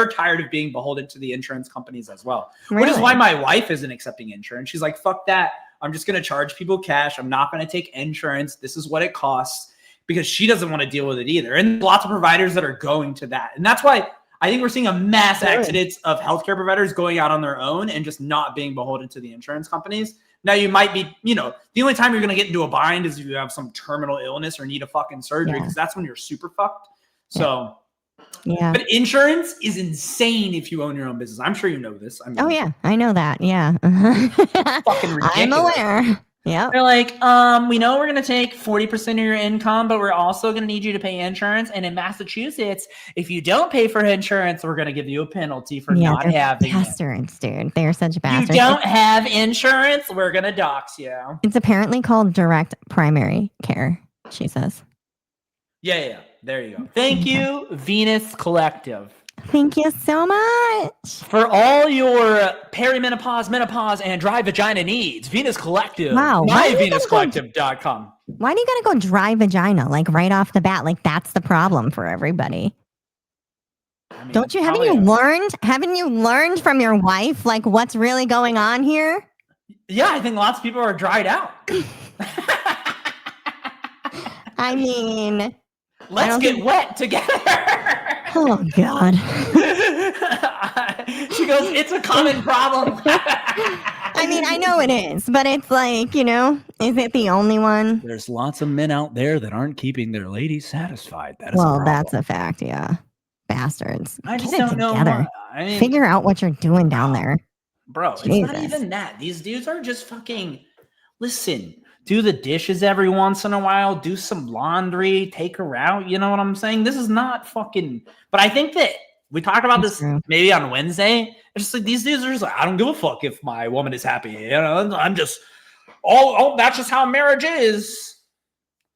[SPEAKER 2] tired of being beholden to the insurance companies as well. Really? Which is why my wife isn't accepting insurance. She's like, fuck that. I'm just going to charge people cash. I'm not going to take insurance. This is what it costs, because she doesn't want to deal with it either. And lots of providers that are going to that. And that's why I think we're seeing a mass exodus of healthcare providers going out on their own and just not being beholden to the insurance companies. Now you might be, the only time you're going to get into a bind is if you have some terminal illness or need a fucking surgery, because that's when you're super fucked. So, but insurance is insane if you own your own business. I'm sure you know this. I mean,
[SPEAKER 3] I know that. Yeah.
[SPEAKER 2] Fucking ridiculous.
[SPEAKER 3] I'm aware. Yeah.
[SPEAKER 2] They're like, we know we're going to take 40% of your income, but we're also going to need you to pay insurance. And in Massachusetts, if you don't pay for insurance, we're going to give you a penalty for not having
[SPEAKER 3] bastards, dude. They're such bastards.
[SPEAKER 2] You don't have insurance, we're going to dox you.
[SPEAKER 3] It's apparently called direct primary care, she says.
[SPEAKER 2] Yeah. There you go. Thank you, Venus Collective.
[SPEAKER 3] Thank you so much.
[SPEAKER 2] For all your perimenopause, menopause, and dry vagina needs, Venus Collective.
[SPEAKER 3] Wow.
[SPEAKER 2] MyVenusCollective.com.
[SPEAKER 3] Why do you got to go dry vagina, like right off the bat? Like that's the problem for everybody. I mean, haven't you learned from your wife, like what's really going on here?
[SPEAKER 2] Yeah, I think lots of people are dried out.
[SPEAKER 3] I mean...
[SPEAKER 2] Let's get wet together.
[SPEAKER 3] Oh, God.
[SPEAKER 2] She goes, it's a common problem.
[SPEAKER 3] I mean, I know it is, but it's like, is it the only one?
[SPEAKER 2] There's lots of men out there that aren't keeping their ladies satisfied.
[SPEAKER 3] That's a fact, yeah. Bastards.
[SPEAKER 2] I just don't know.
[SPEAKER 3] Figure out what you're doing down there.
[SPEAKER 2] Bro, Jesus. It's not even that. These dudes are just fucking, listen, do the dishes every once in a while, do some laundry, take her out. You know what I'm saying? This is not fucking, but I think that We talked about
[SPEAKER 3] That's
[SPEAKER 2] this
[SPEAKER 3] true.
[SPEAKER 2] maybe on Wednesday. It's just like these dudes are just like, I don't give a fuck if my woman is happy. You know, I'm just, oh, that's just how marriage is.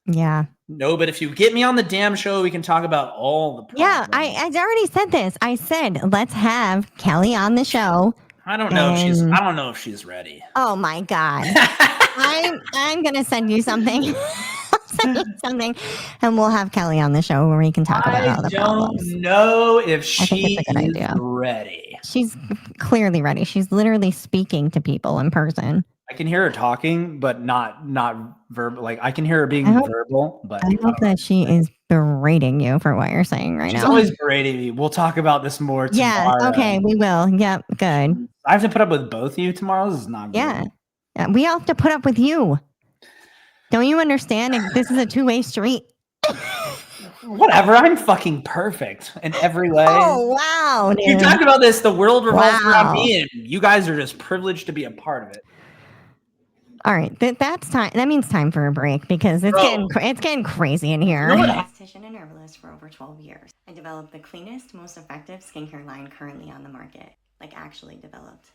[SPEAKER 3] Yeah.
[SPEAKER 2] No, but if you get me on the damn show, we can talk about all the problems.
[SPEAKER 3] Yeah, I already said this. I said let's have Kelly on the show.
[SPEAKER 2] I don't know
[SPEAKER 3] and-
[SPEAKER 2] if she's ready.
[SPEAKER 3] Oh my god. I'm gonna send you something. I'll send you something, and we'll have Kelly on the show where we can talk about all the problems.
[SPEAKER 2] I don't know if
[SPEAKER 3] I think
[SPEAKER 2] she
[SPEAKER 3] it's a good
[SPEAKER 2] is
[SPEAKER 3] idea.
[SPEAKER 2] ready.
[SPEAKER 3] She's clearly ready. She's literally speaking to people in person.
[SPEAKER 2] I can hear her talking, but not verbal. Like I can hear her being verbal, but
[SPEAKER 3] I hope that she is berating you for what you're saying right
[SPEAKER 2] she's
[SPEAKER 3] now.
[SPEAKER 2] always berating me. We'll talk about this more tomorrow.
[SPEAKER 3] Yeah. Okay. We will. Yep. Good.
[SPEAKER 2] I have to put up with both of you tomorrow. This is not good.
[SPEAKER 3] Yeah. We all have to put up with you. Don't you understand? This is a two-way street.
[SPEAKER 2] Whatever. I'm fucking perfect in every way.
[SPEAKER 3] Oh wow!
[SPEAKER 2] You
[SPEAKER 3] Dude.
[SPEAKER 2] talk about this. The world revolves around
[SPEAKER 3] Wow.
[SPEAKER 2] me, and you guys are just privileged to be a part of it.
[SPEAKER 3] All right, that's time. That means time for a break because it's getting crazy in here.
[SPEAKER 2] You know what?
[SPEAKER 4] Esthetician and herbalist for over 12 years. I developed the cleanest, most effective skincare line currently on the market. Like actually developed.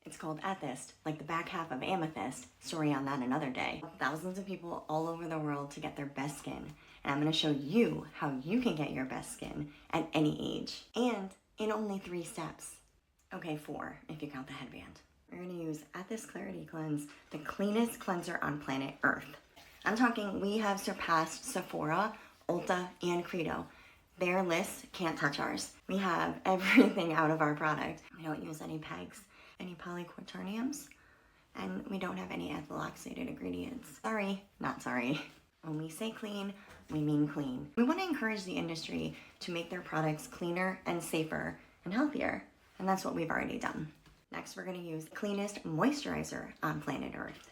[SPEAKER 4] It's called Ethist, like the back half of Amethyst. Story on that another day. Thousands of people all over the world to get their best skin. And I'm going to show you how you can get your best skin at any age. And in only 3 steps. Okay, 4 if you count the headband. We're going to use Ethist Clarity Cleanse, the cleanest cleanser on planet Earth. I'm talking we have surpassed Sephora, Ulta, and Credo. Their lists can't touch ours. We have everything out of our product. We don't use any pegs, any polyquaterniums, and we don't have any ethyl oxidated ingredients. Sorry, not sorry. When we say clean, we mean clean. We want to encourage the industry to make their products cleaner and safer and healthier, and that's what we've already done. Next, we're going to use the cleanest moisturizer on planet Earth.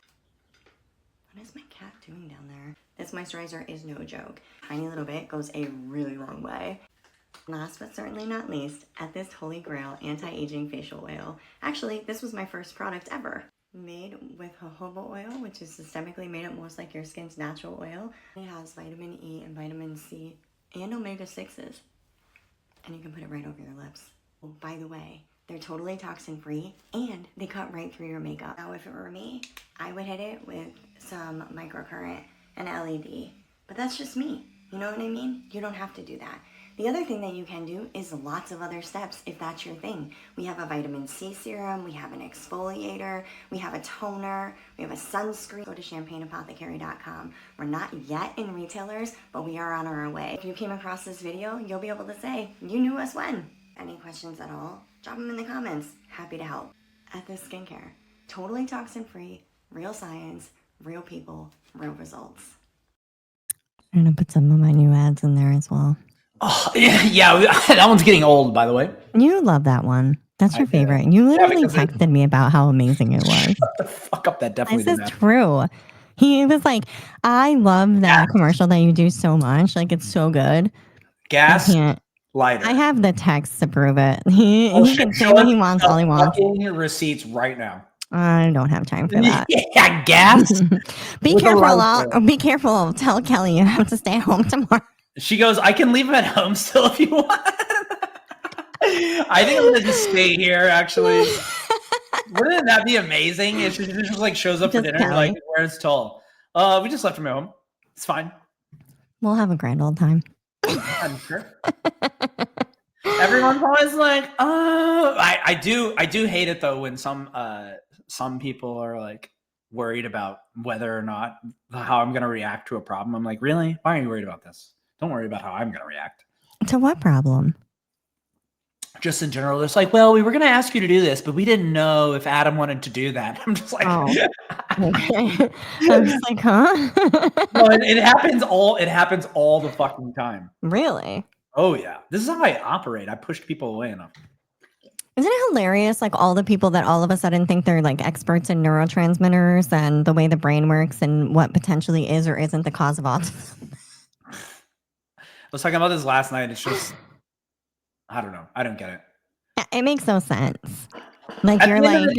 [SPEAKER 4] What is my cat doing down there? This moisturizer is no joke. Tiny little bit goes a really long way. Last but certainly not least, Ethist Holy Grail Anti-Aging Facial Oil. Actually, this was my first product ever. Made with jojoba oil, which is systemically made up most like your skin's natural oil. It has vitamin E and vitamin C and omega-6s. And you can put it right over your lips. Oh, by the way, they're totally toxin-free and they cut right through your makeup. Now, if it were me, I would hit it with some microcurrent and LED. But that's just me. You know what I mean? You don't have to do that. The other thing that you can do is lots of other steps if that's your thing. We have a vitamin C serum, we have an exfoliator, we have a toner, we have a sunscreen. Go to champagneapothecary.com. We're not yet in retailers, but we are on our way. If you came across this video, you'll be able to say, you knew us when. Any questions at all? Drop them in the comments. Happy to help. Ethist Skincare. Totally toxin-free, real science, real people, real results.
[SPEAKER 3] I'm gonna put some of my new ads in there as well.
[SPEAKER 2] Oh, yeah, that one's getting old, by the way.
[SPEAKER 3] You love that one. That's your favorite. You literally texted me about how amazing it was.
[SPEAKER 2] Shut the fuck up. That definitely
[SPEAKER 3] This
[SPEAKER 2] didn't
[SPEAKER 3] is
[SPEAKER 2] happen.
[SPEAKER 3] true. He was like, I love that commercial that you do so much. Like, it's so good.
[SPEAKER 2] Gas,
[SPEAKER 3] I can't.
[SPEAKER 2] lighter.
[SPEAKER 3] I have the text to prove it. He can say
[SPEAKER 2] Show
[SPEAKER 3] what
[SPEAKER 2] us
[SPEAKER 3] he wants
[SPEAKER 2] the
[SPEAKER 3] all he wants.
[SPEAKER 2] fucking receipts right now.
[SPEAKER 3] I don't have time for that.
[SPEAKER 2] Yeah, gas.
[SPEAKER 3] Be
[SPEAKER 2] With a
[SPEAKER 3] careful.
[SPEAKER 2] lighter.
[SPEAKER 3] Be careful. Tell Kelly you have to stay home tomorrow.
[SPEAKER 2] She goes, I can leave him at home still if you want. I think I'm gonna just stay here. Actually, wouldn't that be amazing? If she just like shows up for
[SPEAKER 3] Just
[SPEAKER 2] dinner,
[SPEAKER 3] Kelly.
[SPEAKER 2] like where's Tull? We just left him at home. It's fine.
[SPEAKER 3] We'll have a grand old time.
[SPEAKER 2] I'm sure. Everyone's always like, oh, I do hate it though when some people are like worried about whether or not how I'm gonna react to a problem. I'm like, really? Why are you worried about this? Don't worry about how I'm gonna react.
[SPEAKER 3] To what problem?
[SPEAKER 2] Just in general, it's like, well, we were gonna ask you to do this, but we didn't know if Adam wanted to do that. I'm just like,
[SPEAKER 3] Oh. Okay. I was like, huh?
[SPEAKER 2] no, it happens all the fucking time.
[SPEAKER 3] Really?
[SPEAKER 2] Oh yeah, this is how I operate. I push people away enough.
[SPEAKER 3] Isn't it hilarious? Like all the people that all of a sudden think they're like experts in neurotransmitters and the way the brain works and what potentially is or isn't the cause of autism.
[SPEAKER 2] I was talking about this last night. It's just, I don't know. I don't get it.
[SPEAKER 3] It makes no sense. Like
[SPEAKER 2] At
[SPEAKER 3] you're
[SPEAKER 2] the end
[SPEAKER 3] like,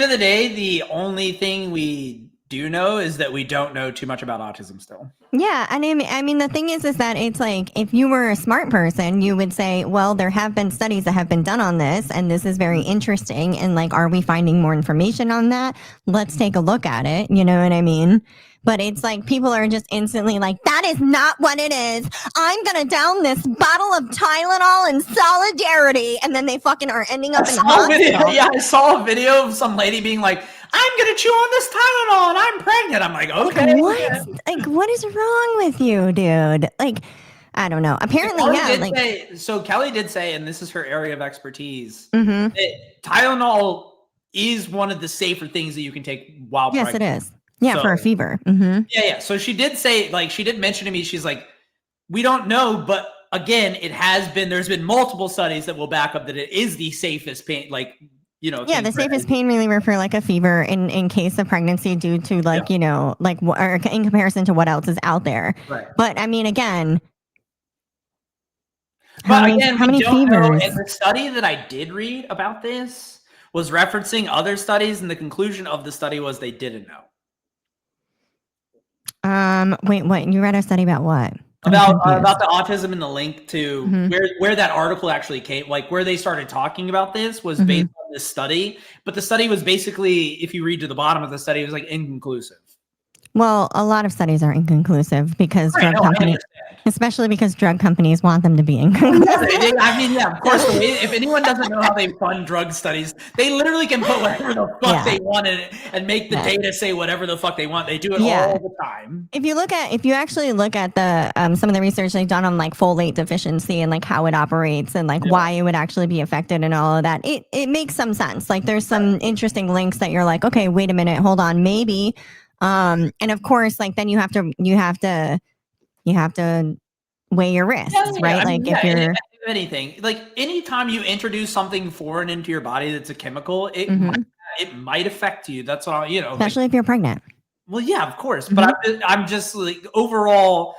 [SPEAKER 2] of the day, the only thing we do know is that we don't know too much about autism still.
[SPEAKER 3] Yeah, and I mean, the thing is that it's like if you were a smart person, you would say, well, there have been studies that have been done on this, and this is very interesting. And like, are we finding more information on that? Let's take a look at it. You know what I mean? But it's like people are just instantly like, that is not what it is. I'm gonna down this bottle of Tylenol in solidarity, and then they fucking are ending up in the hospital.
[SPEAKER 2] Yeah, I saw a video of some lady being like, I'm gonna chew on this Tylenol and I'm pregnant. I'm like, okay.
[SPEAKER 3] Like, what? Like, what is wrong with you, dude? Like, I don't know. Apparently,
[SPEAKER 2] Kelly did say, and this is her area of expertise,
[SPEAKER 3] mm-hmm.
[SPEAKER 2] that Tylenol is one of the safer things that you can take while pregnant.
[SPEAKER 3] Yes, it is. Yeah, for a fever. Mm-hmm.
[SPEAKER 2] Yeah. So she did say, like, she did mention to me, she's like, we don't know, but again, there's been multiple studies that will back up that it is the safest pain, like, you know.
[SPEAKER 3] Yeah, the safest pain reliever for like a fever in case of pregnancy due to like, you know, like, or in comparison to what else is out there.
[SPEAKER 2] Right.
[SPEAKER 3] But I mean, again,
[SPEAKER 2] how many fevers? And the study that I did read about this was referencing other studies, and the conclusion of the study was they didn't know.
[SPEAKER 3] Wait, what? You read a study about what?
[SPEAKER 2] About the autism and the link to where that article actually came, like where they started talking about this was based on this study. But the study was basically, if you read to the bottom of the study, it was like inconclusive.
[SPEAKER 3] Well, a lot of studies are inconclusive because especially because drug companies want them to be inconclusive.
[SPEAKER 2] I mean, yeah, of course. If anyone doesn't know how they fund drug studies, they literally can put whatever the fuck they want in it and make the data say whatever the fuck they want. They do it all the time.
[SPEAKER 3] If you actually look at the some of the research they've done on like folate deficiency and like how it operates and like why it would actually be affected and all of that, it makes some sense. Like there's some interesting links that you're like, okay, wait a minute, hold on, maybe. And of course, like then you have to weigh your risks, right?
[SPEAKER 2] I mean,
[SPEAKER 3] like if you're
[SPEAKER 2] anything, like anytime you introduce something foreign into your body that's a chemical, it might affect you. That's all, you know.
[SPEAKER 3] Especially if you're pregnant.
[SPEAKER 2] Well, yeah, of course. But I'm just like overall,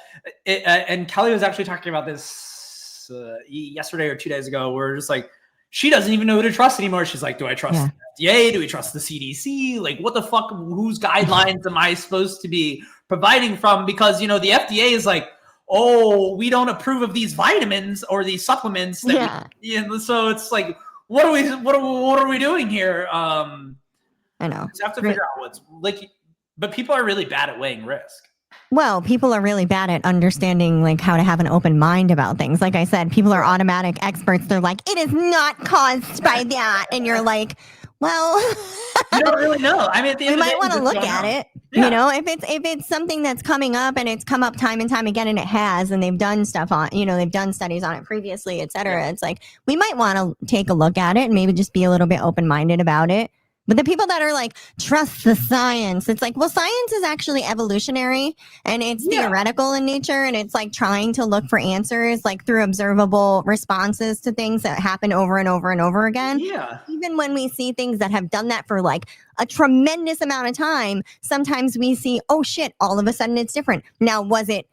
[SPEAKER 2] and Kelly was actually talking about this yesterday or 2 days ago. We're just like, she doesn't even know who to trust anymore. She's like, do I trust the FDA? Do we trust the CDC? Like, what the fuck? Whose guidelines am I supposed to be providing from? Because, you know, the FDA is like, oh, we don't approve of these vitamins or these supplements. So it's like, what are we doing here? I
[SPEAKER 3] know.
[SPEAKER 2] Just have to figure out what's like, but people are really bad at weighing risk.
[SPEAKER 3] Well, people are really bad at understanding like how to have an open mind about things. Like I said, people are automatic experts. They're like, it is not caused by that. And you're like, well,
[SPEAKER 2] you don't really know. I mean, at the end
[SPEAKER 3] we
[SPEAKER 2] of the
[SPEAKER 3] might want to look at it. Yeah. You know, if it's something that's coming up and it's come up time and time again, and it has, and they've done stuff on, you know, they've done studies on it previously, et cetera. Yeah. It's like, we might want to take a look at it and maybe just be a little bit open-minded about it. But the people that are like, trust the science, it's like, well, science is actually evolutionary and it's theoretical in nature. And it's like trying to look for answers like through observable responses to things that happen over and over and over again.
[SPEAKER 2] Yeah.
[SPEAKER 3] Even when we see things that have done that for like a tremendous amount of time, sometimes we see, oh shit, all of a sudden it's different. Now, was it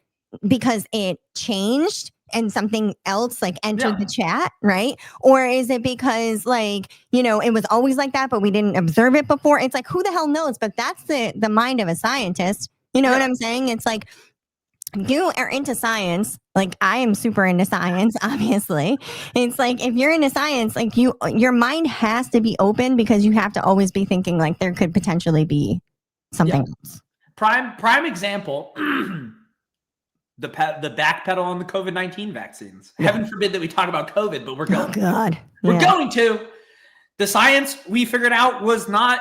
[SPEAKER 3] because it changed and something else like entered the chat, right? Or is it because like, you know, it was always like that, but we didn't observe it before? It's like, who the hell knows? But that's the mind of a scientist. You know what I'm saying? It's like, you are into science. Like I am super into science, obviously. It's like, if you're into science, like your mind has to be open because you have to always be thinking like there could potentially be something else.
[SPEAKER 2] Prime example. The backpedal on the COVID-19 vaccines. Heaven forbid that we talk about COVID, but we're going.
[SPEAKER 3] Oh God,
[SPEAKER 2] we're going to. The science we figured out was not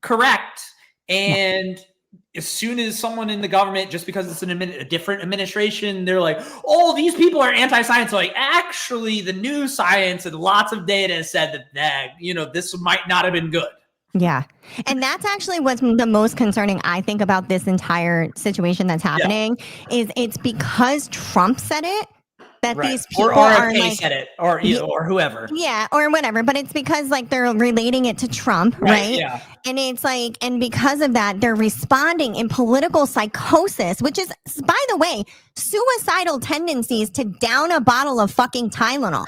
[SPEAKER 2] correct, and as soon as someone in the government, just because it's a different administration, they're like, "Oh, these people are anti-science." Like, actually, the new science and lots of data said that you know, this might not have been good.
[SPEAKER 3] Yeah. And that's actually what's the most concerning, I think, about this entire situation that's happening is it's because Trump said it that these people are like,
[SPEAKER 2] said it or whoever.
[SPEAKER 3] Yeah, or whatever. But it's because like they're relating it to Trump, right?
[SPEAKER 2] Yeah.
[SPEAKER 3] And it's like, and because of that, they're responding in political psychosis, which is, by the way, suicidal tendencies to down a bottle of fucking Tylenol.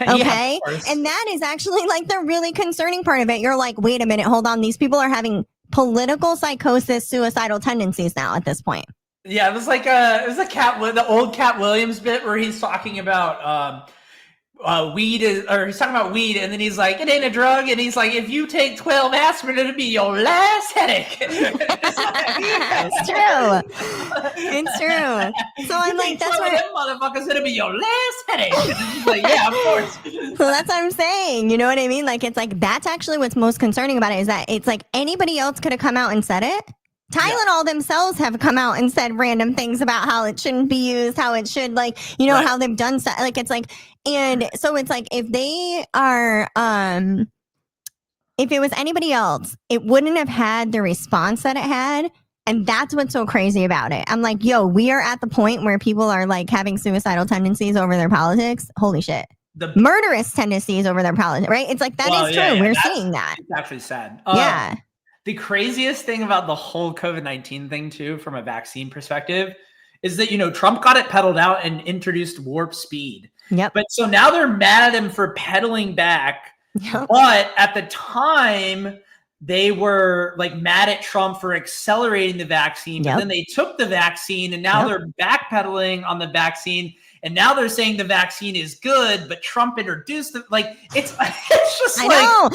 [SPEAKER 3] Okay. And that is actually like the really concerning part of it. You're like, wait a minute, hold on. These people are having political psychosis, suicidal tendencies now at this point.
[SPEAKER 2] Yeah, it was like the old Cat Williams bit where he's talking about weed he's talking about weed, and then he's like, it ain't a drug, and he's like, if you take 12 aspirin, it'll be your last headache.
[SPEAKER 3] It's true. It's true. So I'm like, that's what
[SPEAKER 2] them motherfuckers, it'll be your last headache. And he's like, yeah, of course.
[SPEAKER 3] So that's what I'm saying. You know what I mean? Like, it's like, that's actually what's most concerning about it, is that it's like anybody else could have come out and said it. Tylenol themselves have come out and said random things about how it shouldn't be used, how it should, like, you know, how they've done stuff. Like, it's like, and so it's like, if they are, if it was anybody else, it wouldn't have had the response that it had. And that's what's so crazy about it. I'm like, yo, we are at the point where people are like having suicidal tendencies over their politics. Holy shit. The murderous tendencies over their politics, right? It's like, that is true. Yeah, we're seeing that.
[SPEAKER 2] It's actually sad.
[SPEAKER 3] Yeah.
[SPEAKER 2] The craziest thing about the whole COVID-19 thing, too, from a vaccine perspective, is that, you know, Trump got it peddled out and introduced warp speed.
[SPEAKER 3] Yep.
[SPEAKER 2] But so now they're mad at him for pedaling back. Yep. But at the time, they were like mad at Trump for accelerating the vaccine. But then they took the vaccine, and now they're backpedaling on the vaccine. And now they're saying the vaccine is good, but Trump introduced it. Like, it's just
[SPEAKER 3] I know.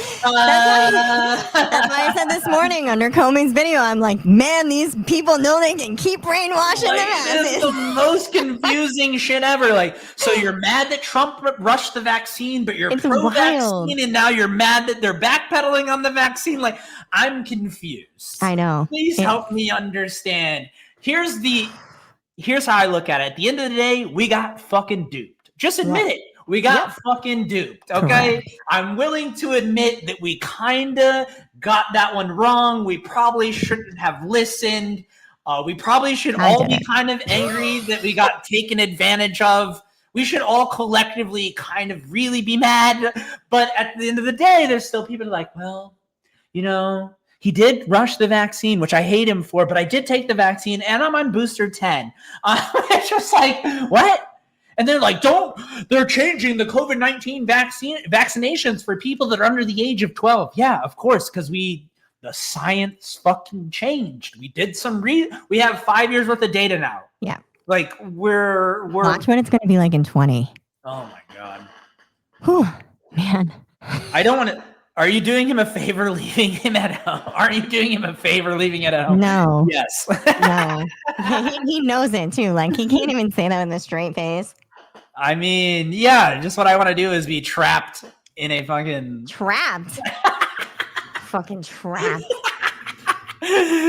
[SPEAKER 3] That's why I said this morning under Comey's video, I'm like, man, these people know they can keep brainwashing the masses.
[SPEAKER 2] It's the most confusing shit ever. Like, so you're mad that Trump rushed the vaccine, but you're pro-vaccine, and now you're mad that they're backpedaling on the vaccine. Like, I'm confused.
[SPEAKER 3] I know.
[SPEAKER 2] Please help me understand. Here's how I look at it. At the end of the day, we got fucking duped. Just admit it. We got fucking duped. Okay. Correct. I'm willing to admit that we kind of got that one wrong. We probably shouldn't have listened. We probably should all be kind of angry that we got taken advantage of. We should all collectively kind of really be mad. But at the end of the day, there's still people like, well, you know, he did rush the vaccine, which I hate him for, but I did take the vaccine, and I'm on booster 10. It's just like, what? And they're like, they're changing the COVID-19 vaccinations for people that are under the age of 12. Yeah, of course, because the science fucking changed. We did we have 5 years worth of data now.
[SPEAKER 3] Yeah.
[SPEAKER 2] Like, we're
[SPEAKER 3] watch what it's going to be like in 20.
[SPEAKER 2] Oh my God.
[SPEAKER 3] Whew, man.
[SPEAKER 2] I don't want to. Are you doing him a favor leaving him at home? Are you doing him a favor leaving it at home?
[SPEAKER 3] No.
[SPEAKER 2] Yes.
[SPEAKER 3] No. He knows it too. Like, he can't even say that with a straight face.
[SPEAKER 2] I mean, yeah, just what I want to do is be trapped in a fucking...
[SPEAKER 3] Trapped? Fucking trapped.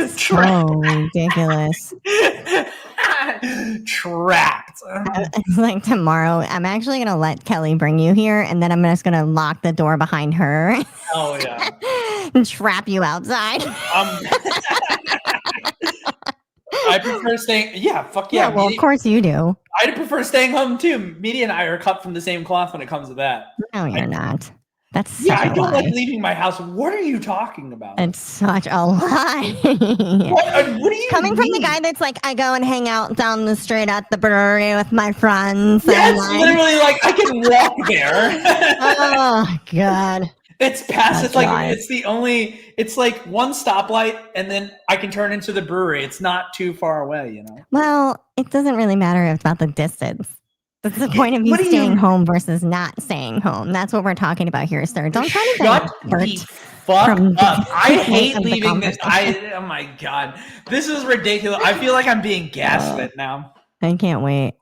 [SPEAKER 3] So ridiculous.
[SPEAKER 2] Trapped.
[SPEAKER 3] It's like tomorrow, I'm actually going to let Kelly bring you here, and then I'm just going to lock the door behind her.
[SPEAKER 2] Oh, yeah.
[SPEAKER 3] And trap you outside.
[SPEAKER 2] I prefer staying... Yeah, fuck yeah.
[SPEAKER 3] Well, of course you do.
[SPEAKER 2] I prefer staying home, too. Media and I are cut from the same cloth when it comes to that.
[SPEAKER 3] No, you're not. That's
[SPEAKER 2] I don't like leaving my house. What are you talking about?
[SPEAKER 3] It's such a lie.
[SPEAKER 2] What do you
[SPEAKER 3] coming
[SPEAKER 2] mean?
[SPEAKER 3] from the guy that's like, I go and hang out down the street at the brewery with my friends.
[SPEAKER 2] Yeah, it's literally like I can walk there.
[SPEAKER 3] Oh God.
[SPEAKER 2] It's past. It's like it's like one stoplight, and then I can turn into the brewery. It's not too far away, you know.
[SPEAKER 3] Well, it doesn't really matter about the distance. That's the point of you staying home versus not staying home. That's what we're talking about here, sir. Don't try to
[SPEAKER 2] shut the fuck up. I hate leaving this. Oh my God, this is ridiculous. I feel like I'm being gaslit now.
[SPEAKER 3] I can't wait.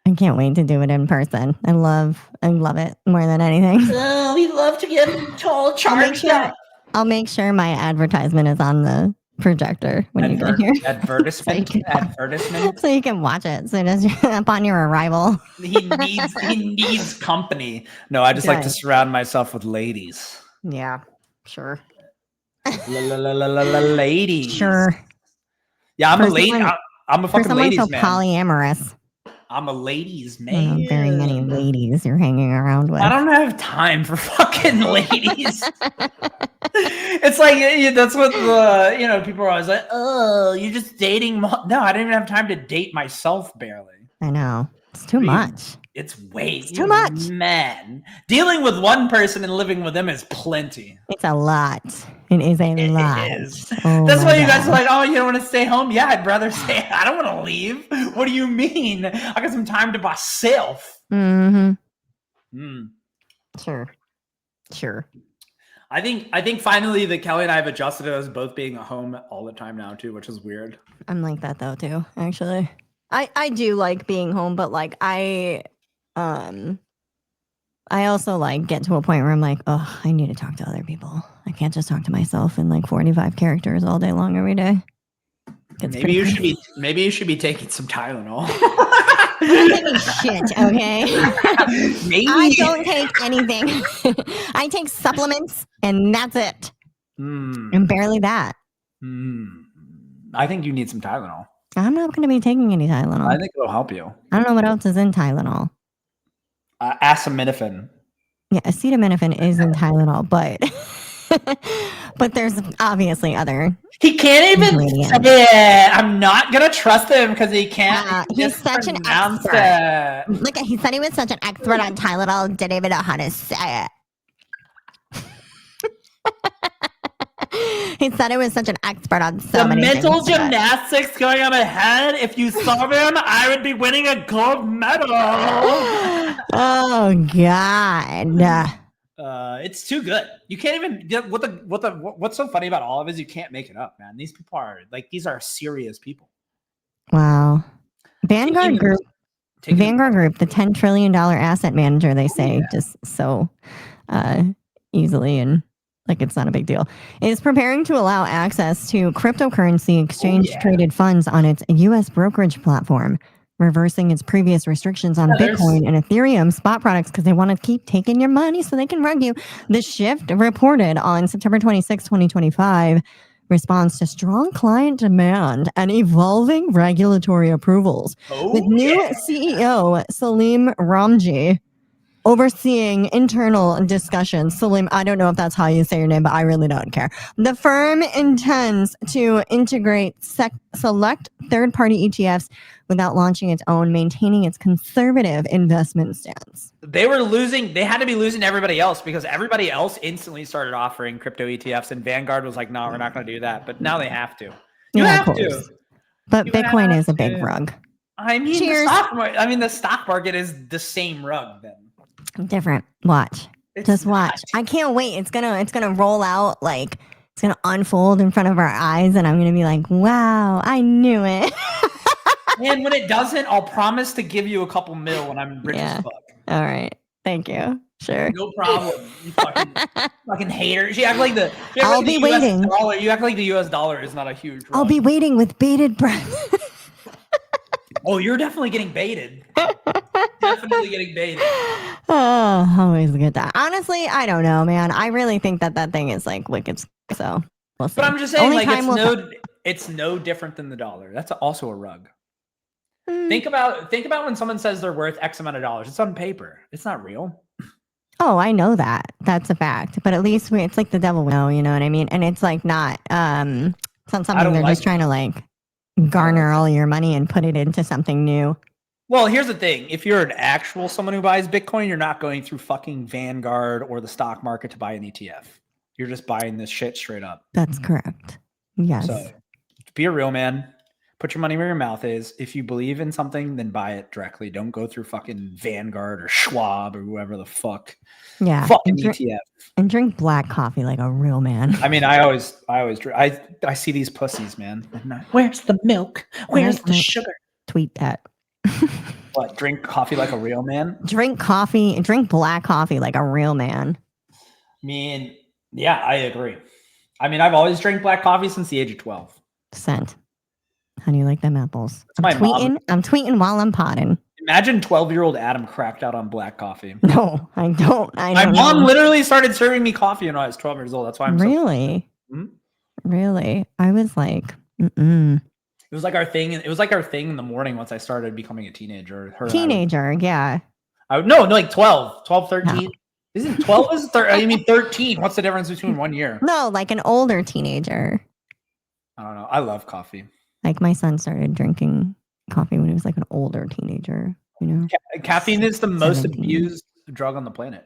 [SPEAKER 3] I can't wait to do it in person. I love it more than anything.
[SPEAKER 2] Oh, we love to get tall, charged up.
[SPEAKER 3] I'll make sure my advertisement is on the projector when you get here.
[SPEAKER 2] Advertisement.
[SPEAKER 3] So you can watch it. So just upon your arrival.
[SPEAKER 2] He needs company. No, I just like to surround myself with ladies.
[SPEAKER 3] Yeah, sure.
[SPEAKER 2] Ladies.
[SPEAKER 3] Sure.
[SPEAKER 2] Yeah, I'm a lady. I'm a fucking ladies
[SPEAKER 3] so
[SPEAKER 2] man.
[SPEAKER 3] Polyamorous.
[SPEAKER 2] I'm a ladies man.
[SPEAKER 3] Very many ladies you're hanging around with.
[SPEAKER 2] I don't have time for fucking ladies. It's like that's what people are always like. Oh, you're just dating. No, I don't even have time to date myself. Barely.
[SPEAKER 3] I know it's too much.
[SPEAKER 2] It's
[SPEAKER 3] too much,
[SPEAKER 2] man. Dealing with one person and living with them is plenty.
[SPEAKER 3] It's a lot. It is a
[SPEAKER 2] It
[SPEAKER 3] lot.
[SPEAKER 2] is.
[SPEAKER 3] Oh
[SPEAKER 2] That's
[SPEAKER 3] my
[SPEAKER 2] why you guys are
[SPEAKER 3] God.
[SPEAKER 2] like, oh, you don't want to stay home? Yeah, I'd rather stay. I don't want to leave. What do you mean? I got some time to myself.
[SPEAKER 3] Mm-hmm. Sure.
[SPEAKER 2] I think finally that Kelly and I have adjusted to us both being at home all the time now too, which is weird.
[SPEAKER 3] I'm like that though too, actually. I do like being home, but like I also like get to a point where I'm like, oh, I need to talk to other people. I can't just talk to myself in like 45 characters all day long every day.
[SPEAKER 2] Maybe you should be taking some Tylenol.
[SPEAKER 3] I'm taking shit, okay?
[SPEAKER 2] Maybe.
[SPEAKER 3] I don't take anything. I take supplements and that's it. And barely that.
[SPEAKER 2] I think you need some Tylenol.
[SPEAKER 3] I'm not going to be taking any Tylenol.
[SPEAKER 2] I think it'll help you.
[SPEAKER 3] I don't know what else is in Tylenol.
[SPEAKER 2] Acetaminophen.
[SPEAKER 3] Yeah, acetaminophen is in Tylenol, but there's obviously other.
[SPEAKER 2] He can't even say it. I'm not gonna trust him because he can't.
[SPEAKER 3] He's such an expert.
[SPEAKER 2] It.
[SPEAKER 3] Look, he said he was such an expert on Tylenol, didn't even know how to say it. He said he was such an expert on so many things. The mental
[SPEAKER 2] gymnastics going on my head. If you saw him, I would be winning a gold medal.
[SPEAKER 3] Oh God.
[SPEAKER 2] It's too good. You can't even what's so funny about all of it is you can't make it up, man. These people are these are serious people.
[SPEAKER 3] Wow. Vanguard Group, the $10 trillion asset manager, they say just so easily and like it's not a big deal, is preparing to allow access to cryptocurrency exchange traded funds on its U.S. brokerage platform, reversing its previous restrictions on Bitcoin and Ethereum spot products because they want to keep taking your money so they can rug you. The shift, reported on September 26, 2025, responds to strong client demand and evolving regulatory approvals. With new CEO Salim Ramji overseeing internal discussions. Salim, I don't know if that's how you say your name, but I really don't care. The firm intends to integrate select third-party ETFs without launching its own, maintaining its conservative investment stance.
[SPEAKER 2] They had to be losing to everybody else because everybody else instantly started offering crypto ETFs and Vanguard was like, no, we're not going to do that. But now they have to. You have to.
[SPEAKER 3] But Bitcoin is a big rug.
[SPEAKER 2] I mean, the stock market is the same rug then.
[SPEAKER 3] Different. Watch. Just watch. I can't wait. It's gonna roll out, like it's gonna unfold in front of our eyes, and I'm gonna be like, wow, I knew it.
[SPEAKER 2] And when it doesn't, I'll promise to give you a couple mil when I'm rich as fuck.
[SPEAKER 3] All right. Thank you. Sure.
[SPEAKER 2] No problem. You fucking hater. You act like
[SPEAKER 3] I'll be waiting.
[SPEAKER 2] You act like the US dollar is not a huge rug.
[SPEAKER 3] I'll be waiting with bated breath.
[SPEAKER 2] Oh, you're definitely getting baited. Definitely getting baited.
[SPEAKER 3] Oh, always get that. Honestly, I don't know, man. I really think that thing is like wicked. So, we'll see.
[SPEAKER 2] But I'm just saying, it's no different than the dollar. That's also a rug. Think about when someone says they're worth X amount of dollars. It's on paper. It's not real.
[SPEAKER 3] Oh, I know that. That's a fact. But at least it's like the devil will know, you know what I mean? And it's like not it's not something they're just trying to like garner all your money and put it into something new.
[SPEAKER 2] Well, here's the thing. If you're an actual someone who buys Bitcoin, you're not going through fucking Vanguard or the stock market to buy an ETF. You're just buying this shit straight up.
[SPEAKER 3] That's correct. Yes.
[SPEAKER 2] So be a real man. Put your money where your mouth is. If you believe in something, then buy it directly. Don't go through fucking Vanguard or Schwab or whoever the fuck.
[SPEAKER 3] Yeah.
[SPEAKER 2] Fucking ETF.
[SPEAKER 3] And drink black coffee like a real man.
[SPEAKER 2] I mean, I see these pussies, man. Where's the milk? Where's the sugar?
[SPEAKER 3] Tweet that.
[SPEAKER 2] What? Drink coffee like a real man?
[SPEAKER 3] Drink black coffee like a real man.
[SPEAKER 2] I mean, yeah, I agree. I mean, I've always drank black coffee since the age of 12.
[SPEAKER 3] Scent. How do you like them apples?
[SPEAKER 2] I'm
[SPEAKER 3] tweeting while I'm potting.
[SPEAKER 2] Imagine 12-year-old Adam cracked out on black coffee.
[SPEAKER 3] No, I don't.
[SPEAKER 2] My mom literally started serving me coffee when I was 12 years old. That's why I'm
[SPEAKER 3] really? Really? I was like, It
[SPEAKER 2] was like our thing. It was like our thing in the morning once I started becoming a teenager.
[SPEAKER 3] Yeah.
[SPEAKER 2] No, like 12, 13. No. Isn't 12 is 13. What's the difference between 1 year?
[SPEAKER 3] No, like an older teenager.
[SPEAKER 2] I don't know. I love coffee.
[SPEAKER 3] Like my son started drinking coffee when he was like an older teenager, you know?
[SPEAKER 2] Caffeine is the most abused drug on the planet.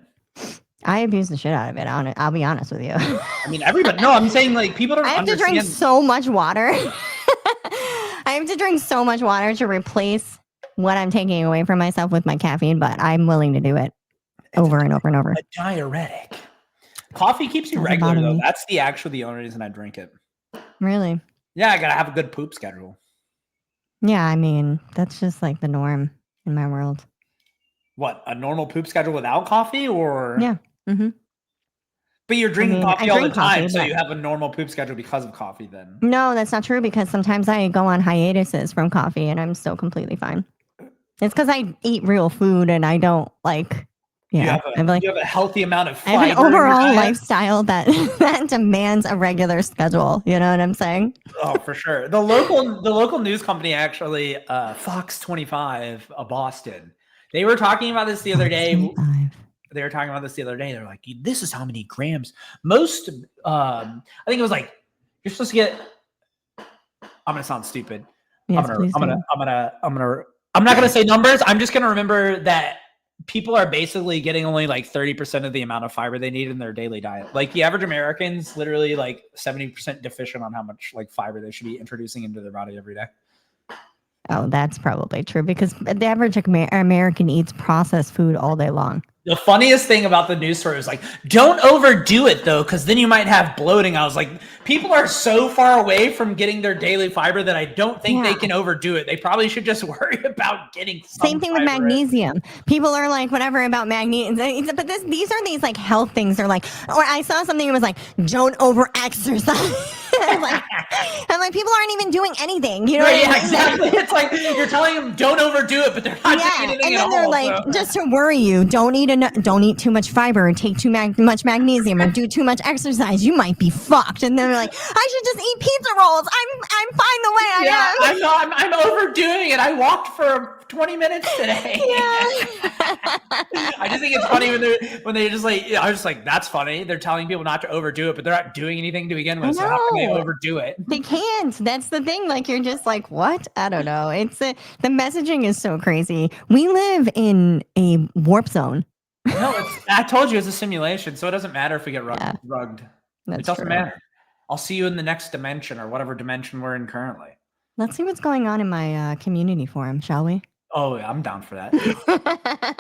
[SPEAKER 3] I abuse the shit out of it. I'll be honest with you.
[SPEAKER 2] I mean, everybody. No, I'm saying like people don't
[SPEAKER 3] I have to
[SPEAKER 2] understand.
[SPEAKER 3] drink so much water. I have to drink so much water to replace what I'm taking away from myself with my caffeine, but I'm willing to do it over and over and over.
[SPEAKER 2] A diuretic. Coffee keeps you
[SPEAKER 3] Doesn't
[SPEAKER 2] regular
[SPEAKER 3] bother
[SPEAKER 2] though.
[SPEAKER 3] me.
[SPEAKER 2] That's the only reason I drink it.
[SPEAKER 3] Really?
[SPEAKER 2] Yeah, I gotta have a good poop schedule.
[SPEAKER 3] Yeah, I mean, that's just like the norm in my world.
[SPEAKER 2] What, a normal poop schedule without coffee, or
[SPEAKER 3] Yeah. Mm-hmm.
[SPEAKER 2] But you're drinking
[SPEAKER 3] mean, I
[SPEAKER 2] coffee all the
[SPEAKER 3] drink
[SPEAKER 2] time,
[SPEAKER 3] coffee,
[SPEAKER 2] so
[SPEAKER 3] but-
[SPEAKER 2] you have a normal poop schedule because of coffee. Then
[SPEAKER 3] No, that's not true because sometimes I go on hiatuses from coffee and I'm still completely fine. It's because I eat real food and I don't like,
[SPEAKER 2] you
[SPEAKER 3] yeah.
[SPEAKER 2] have
[SPEAKER 3] I'm
[SPEAKER 2] you have a healthy amount of
[SPEAKER 3] I
[SPEAKER 2] fiber.
[SPEAKER 3] have an
[SPEAKER 2] in your
[SPEAKER 3] overall
[SPEAKER 2] diet.
[SPEAKER 3] lifestyle that that demands a regular schedule. You know what I'm saying?
[SPEAKER 2] Oh, for sure. The local news company actually, Fox 25 of Boston. They were talking about this the other day.
[SPEAKER 3] 25.
[SPEAKER 2] They were talking about this the other day. They're like, this is how many grams. Most, I think it was like, you're supposed to get. I'm gonna sound stupid.
[SPEAKER 3] Yes,
[SPEAKER 2] I'm
[SPEAKER 3] please do.
[SPEAKER 2] not gonna say numbers. I'm just gonna remember that people are basically getting only like 30% of the amount of fiber they need in their daily diet. Like the average American's literally like 70% deficient on how much like fiber they should be introducing into their body every day.
[SPEAKER 3] Oh, that's probably true because the average American eats processed food all day long.
[SPEAKER 2] The funniest thing about the news story was like, don't overdo it though, because then you might have bloating. I was like, people are so far away from getting their daily fiber that I don't think they can overdo it. They probably should just worry about getting some
[SPEAKER 3] Same thing with
[SPEAKER 2] fiber in.
[SPEAKER 3] magnesium. People are like, whatever about magnesium. But these are these like health things. They're like, or I saw something that was like, don't over exercise. I'm like, people aren't even doing anything. You know
[SPEAKER 2] Right,
[SPEAKER 3] what I
[SPEAKER 2] yeah,
[SPEAKER 3] mean?
[SPEAKER 2] exactly. It's like you're telling them don't overdo it, but they're not doing anything
[SPEAKER 3] and
[SPEAKER 2] at
[SPEAKER 3] then they're
[SPEAKER 2] all.
[SPEAKER 3] like,
[SPEAKER 2] so.
[SPEAKER 3] just to worry you, don't eat too much fiber, or take too much magnesium, or do too much exercise. You might be fucked. And then they're like, I should just eat pizza rolls. I'm fine the way I am.
[SPEAKER 2] I'm not. I'm overdoing it. I walked for 20 minutes today. I just think it's funny when they just like. I was just like, that's funny. They're telling people not to overdo it, but they're not doing anything to begin with. So how can they overdo it?
[SPEAKER 3] They can't. That's the thing. Like you're just like, what? I don't know. It's the messaging is so crazy. We live in a warp zone.
[SPEAKER 2] No, I told you it's a simulation, so it doesn't matter if we get rugged.
[SPEAKER 3] That's
[SPEAKER 2] It doesn't
[SPEAKER 3] true.
[SPEAKER 2] matter. I'll see you in the next dimension or whatever dimension we're in currently.
[SPEAKER 3] Let's see what's going on in my community forum, shall we?
[SPEAKER 2] Oh, yeah, I'm down for that.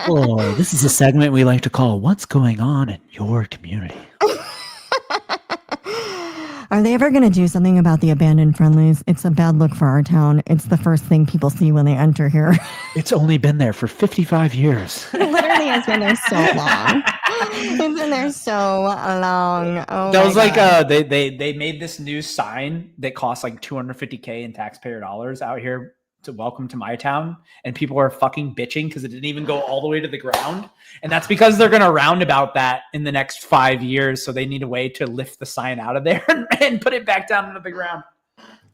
[SPEAKER 5] Oh, this is a segment we like to call What's Going On in Your Community.
[SPEAKER 3] Are they ever going to do something about the abandoned friendlies? It's a bad look for our town. It's the first thing people see when they enter here.
[SPEAKER 5] It's only been there for 55 years.
[SPEAKER 3] It literally has been there so long. It's been there so long. Oh,
[SPEAKER 2] That
[SPEAKER 3] my
[SPEAKER 2] was like
[SPEAKER 3] God.
[SPEAKER 2] they made this new sign that costs like $250K in taxpayer dollars out here to welcome to my town, and people are fucking bitching because it didn't even go all the way to the ground, and that's because they're gonna roundabout that in the next 5 years, so they need a way to lift the sign out of there and put it back down into the ground.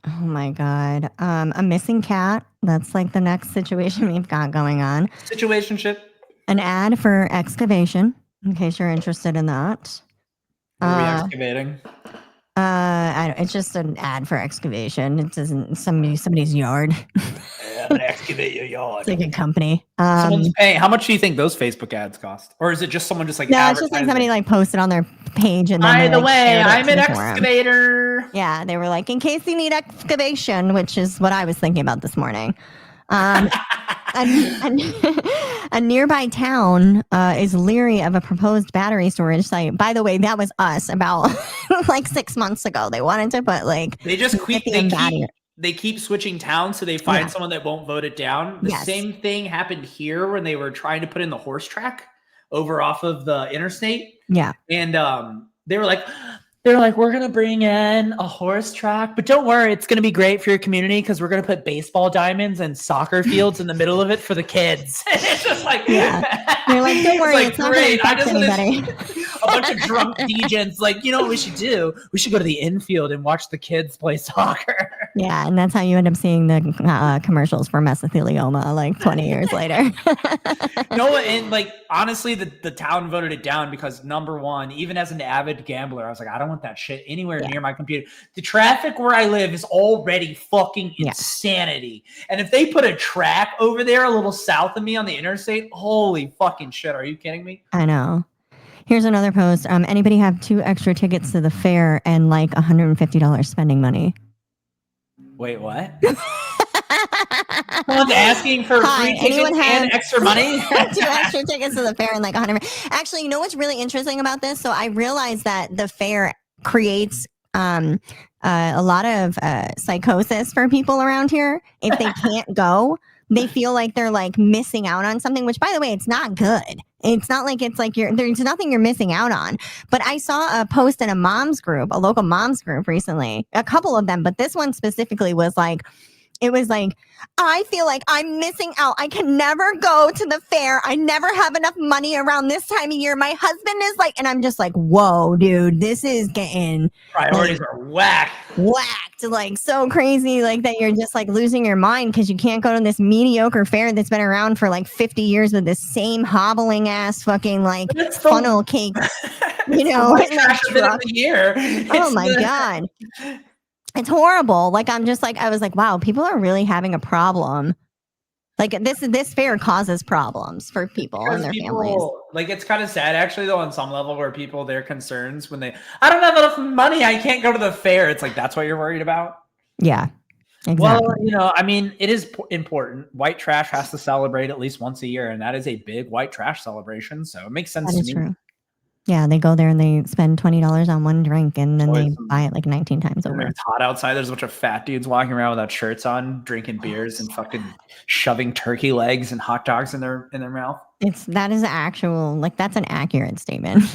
[SPEAKER 3] Oh my God. A missing cat. That's like the next situation we've got going on.
[SPEAKER 2] Situationship.
[SPEAKER 3] An ad for excavation, in case you're interested in that.
[SPEAKER 2] What are we excavating?
[SPEAKER 3] It's just an ad for excavation. It isn't somebody's yard.
[SPEAKER 2] Yeah, I'm gonna excavate your yard.
[SPEAKER 3] It's like a company.
[SPEAKER 2] Someone's paying. How much do you think those Facebook ads cost? Or is it just someone just like
[SPEAKER 3] No, it's just like
[SPEAKER 2] advertising?
[SPEAKER 3] somebody like posted on their page and then
[SPEAKER 2] By
[SPEAKER 3] they,
[SPEAKER 2] the
[SPEAKER 3] like,
[SPEAKER 2] way,
[SPEAKER 3] shared it
[SPEAKER 2] I'm
[SPEAKER 3] to
[SPEAKER 2] an
[SPEAKER 3] the forum.
[SPEAKER 2] excavator.
[SPEAKER 3] Yeah, they were like, in case you need excavation, which is what I was thinking about this morning. A nearby town is leery of a proposed battery storage site. By the way, that was us about like 6 months ago. They wanted to put like
[SPEAKER 2] They just quit.
[SPEAKER 3] lithium
[SPEAKER 2] They
[SPEAKER 3] battery.
[SPEAKER 2] keep switching towns, so they find
[SPEAKER 3] Yeah.
[SPEAKER 2] someone that won't vote it down. The
[SPEAKER 3] Yes.
[SPEAKER 2] same thing happened here when they were trying to put in the horse track over off of the interstate,
[SPEAKER 3] Yeah.
[SPEAKER 2] and they were like, we're gonna bring in a horse track, but don't worry, it's gonna be great for your community because we're gonna put baseball diamonds and soccer fields in the middle of it for the kids. It's just like,
[SPEAKER 3] Yeah. They're like, don't worry, it's not going to
[SPEAKER 2] I
[SPEAKER 3] affect
[SPEAKER 2] just wanna
[SPEAKER 3] anybody.
[SPEAKER 2] see a bunch of drunk DJs. Like, you know what we should do? We should go to the infield and watch the kids play soccer.
[SPEAKER 3] Yeah, and that's how you end up seeing the commercials for mesothelioma like 20 years later.
[SPEAKER 2] No, and like honestly, the town voted it down because number one, even as an avid gambler, I was like, I don't want that shit anywhere near my computer. The traffic where I live is already fucking insanity. And if they put a track over there a little south of me on the interstate, holy fucking shit, are you kidding me?
[SPEAKER 3] I know. Here's another post. Anybody have 2 extra tickets to the fair and like $150 spending money?
[SPEAKER 2] Wait, what? Someone's asking for free tickets and extra money?
[SPEAKER 3] 2 extra tickets to the fair and like 100. Actually, you know what's really interesting about this? So I realized that the fair creates a lot of psychosis for people around here. If they can't go, they feel like they're like missing out on something, which by the way, it's not good. It's not like it's like there's nothing you're missing out on. But I saw a post in a mom's group, a local mom's group recently, a couple of them, but this one specifically was like, it was like, I feel like I'm missing out. I can never go to the fair. I never have enough money around this time of year. My husband is like, and I'm just like, whoa, dude, this is getting
[SPEAKER 2] priorities are whacked,
[SPEAKER 3] like so crazy, like that you're just like losing your mind because you can't go to this mediocre fair that's been around for like 50 years with the same hobbling ass fucking like funnel cake, you know,
[SPEAKER 2] in the year.
[SPEAKER 3] Oh my God. It's horrible. Like, I'm just like, I was like, wow, people are really having a problem. Like this fair causes problems for people and their families.
[SPEAKER 2] Like, it's kind of sad actually though, on some level, where people, their concerns when I don't have enough money, I can't go to the fair. It's like, that's what you're worried about?
[SPEAKER 3] Yeah, exactly.
[SPEAKER 2] Well, you know, I mean, it is important. White trash has to celebrate at least once a year, and that is a big white trash celebration. So it makes sense to me.
[SPEAKER 3] True. Yeah, they go there and they spend $20 on one drink and then they buy it like 19 times over.
[SPEAKER 2] It's hot outside. There's a bunch of fat dudes walking around without shirts on, drinking beers and fucking shoving turkey legs and hot dogs in their mouth.
[SPEAKER 3] That is actual, like, that's an accurate statement.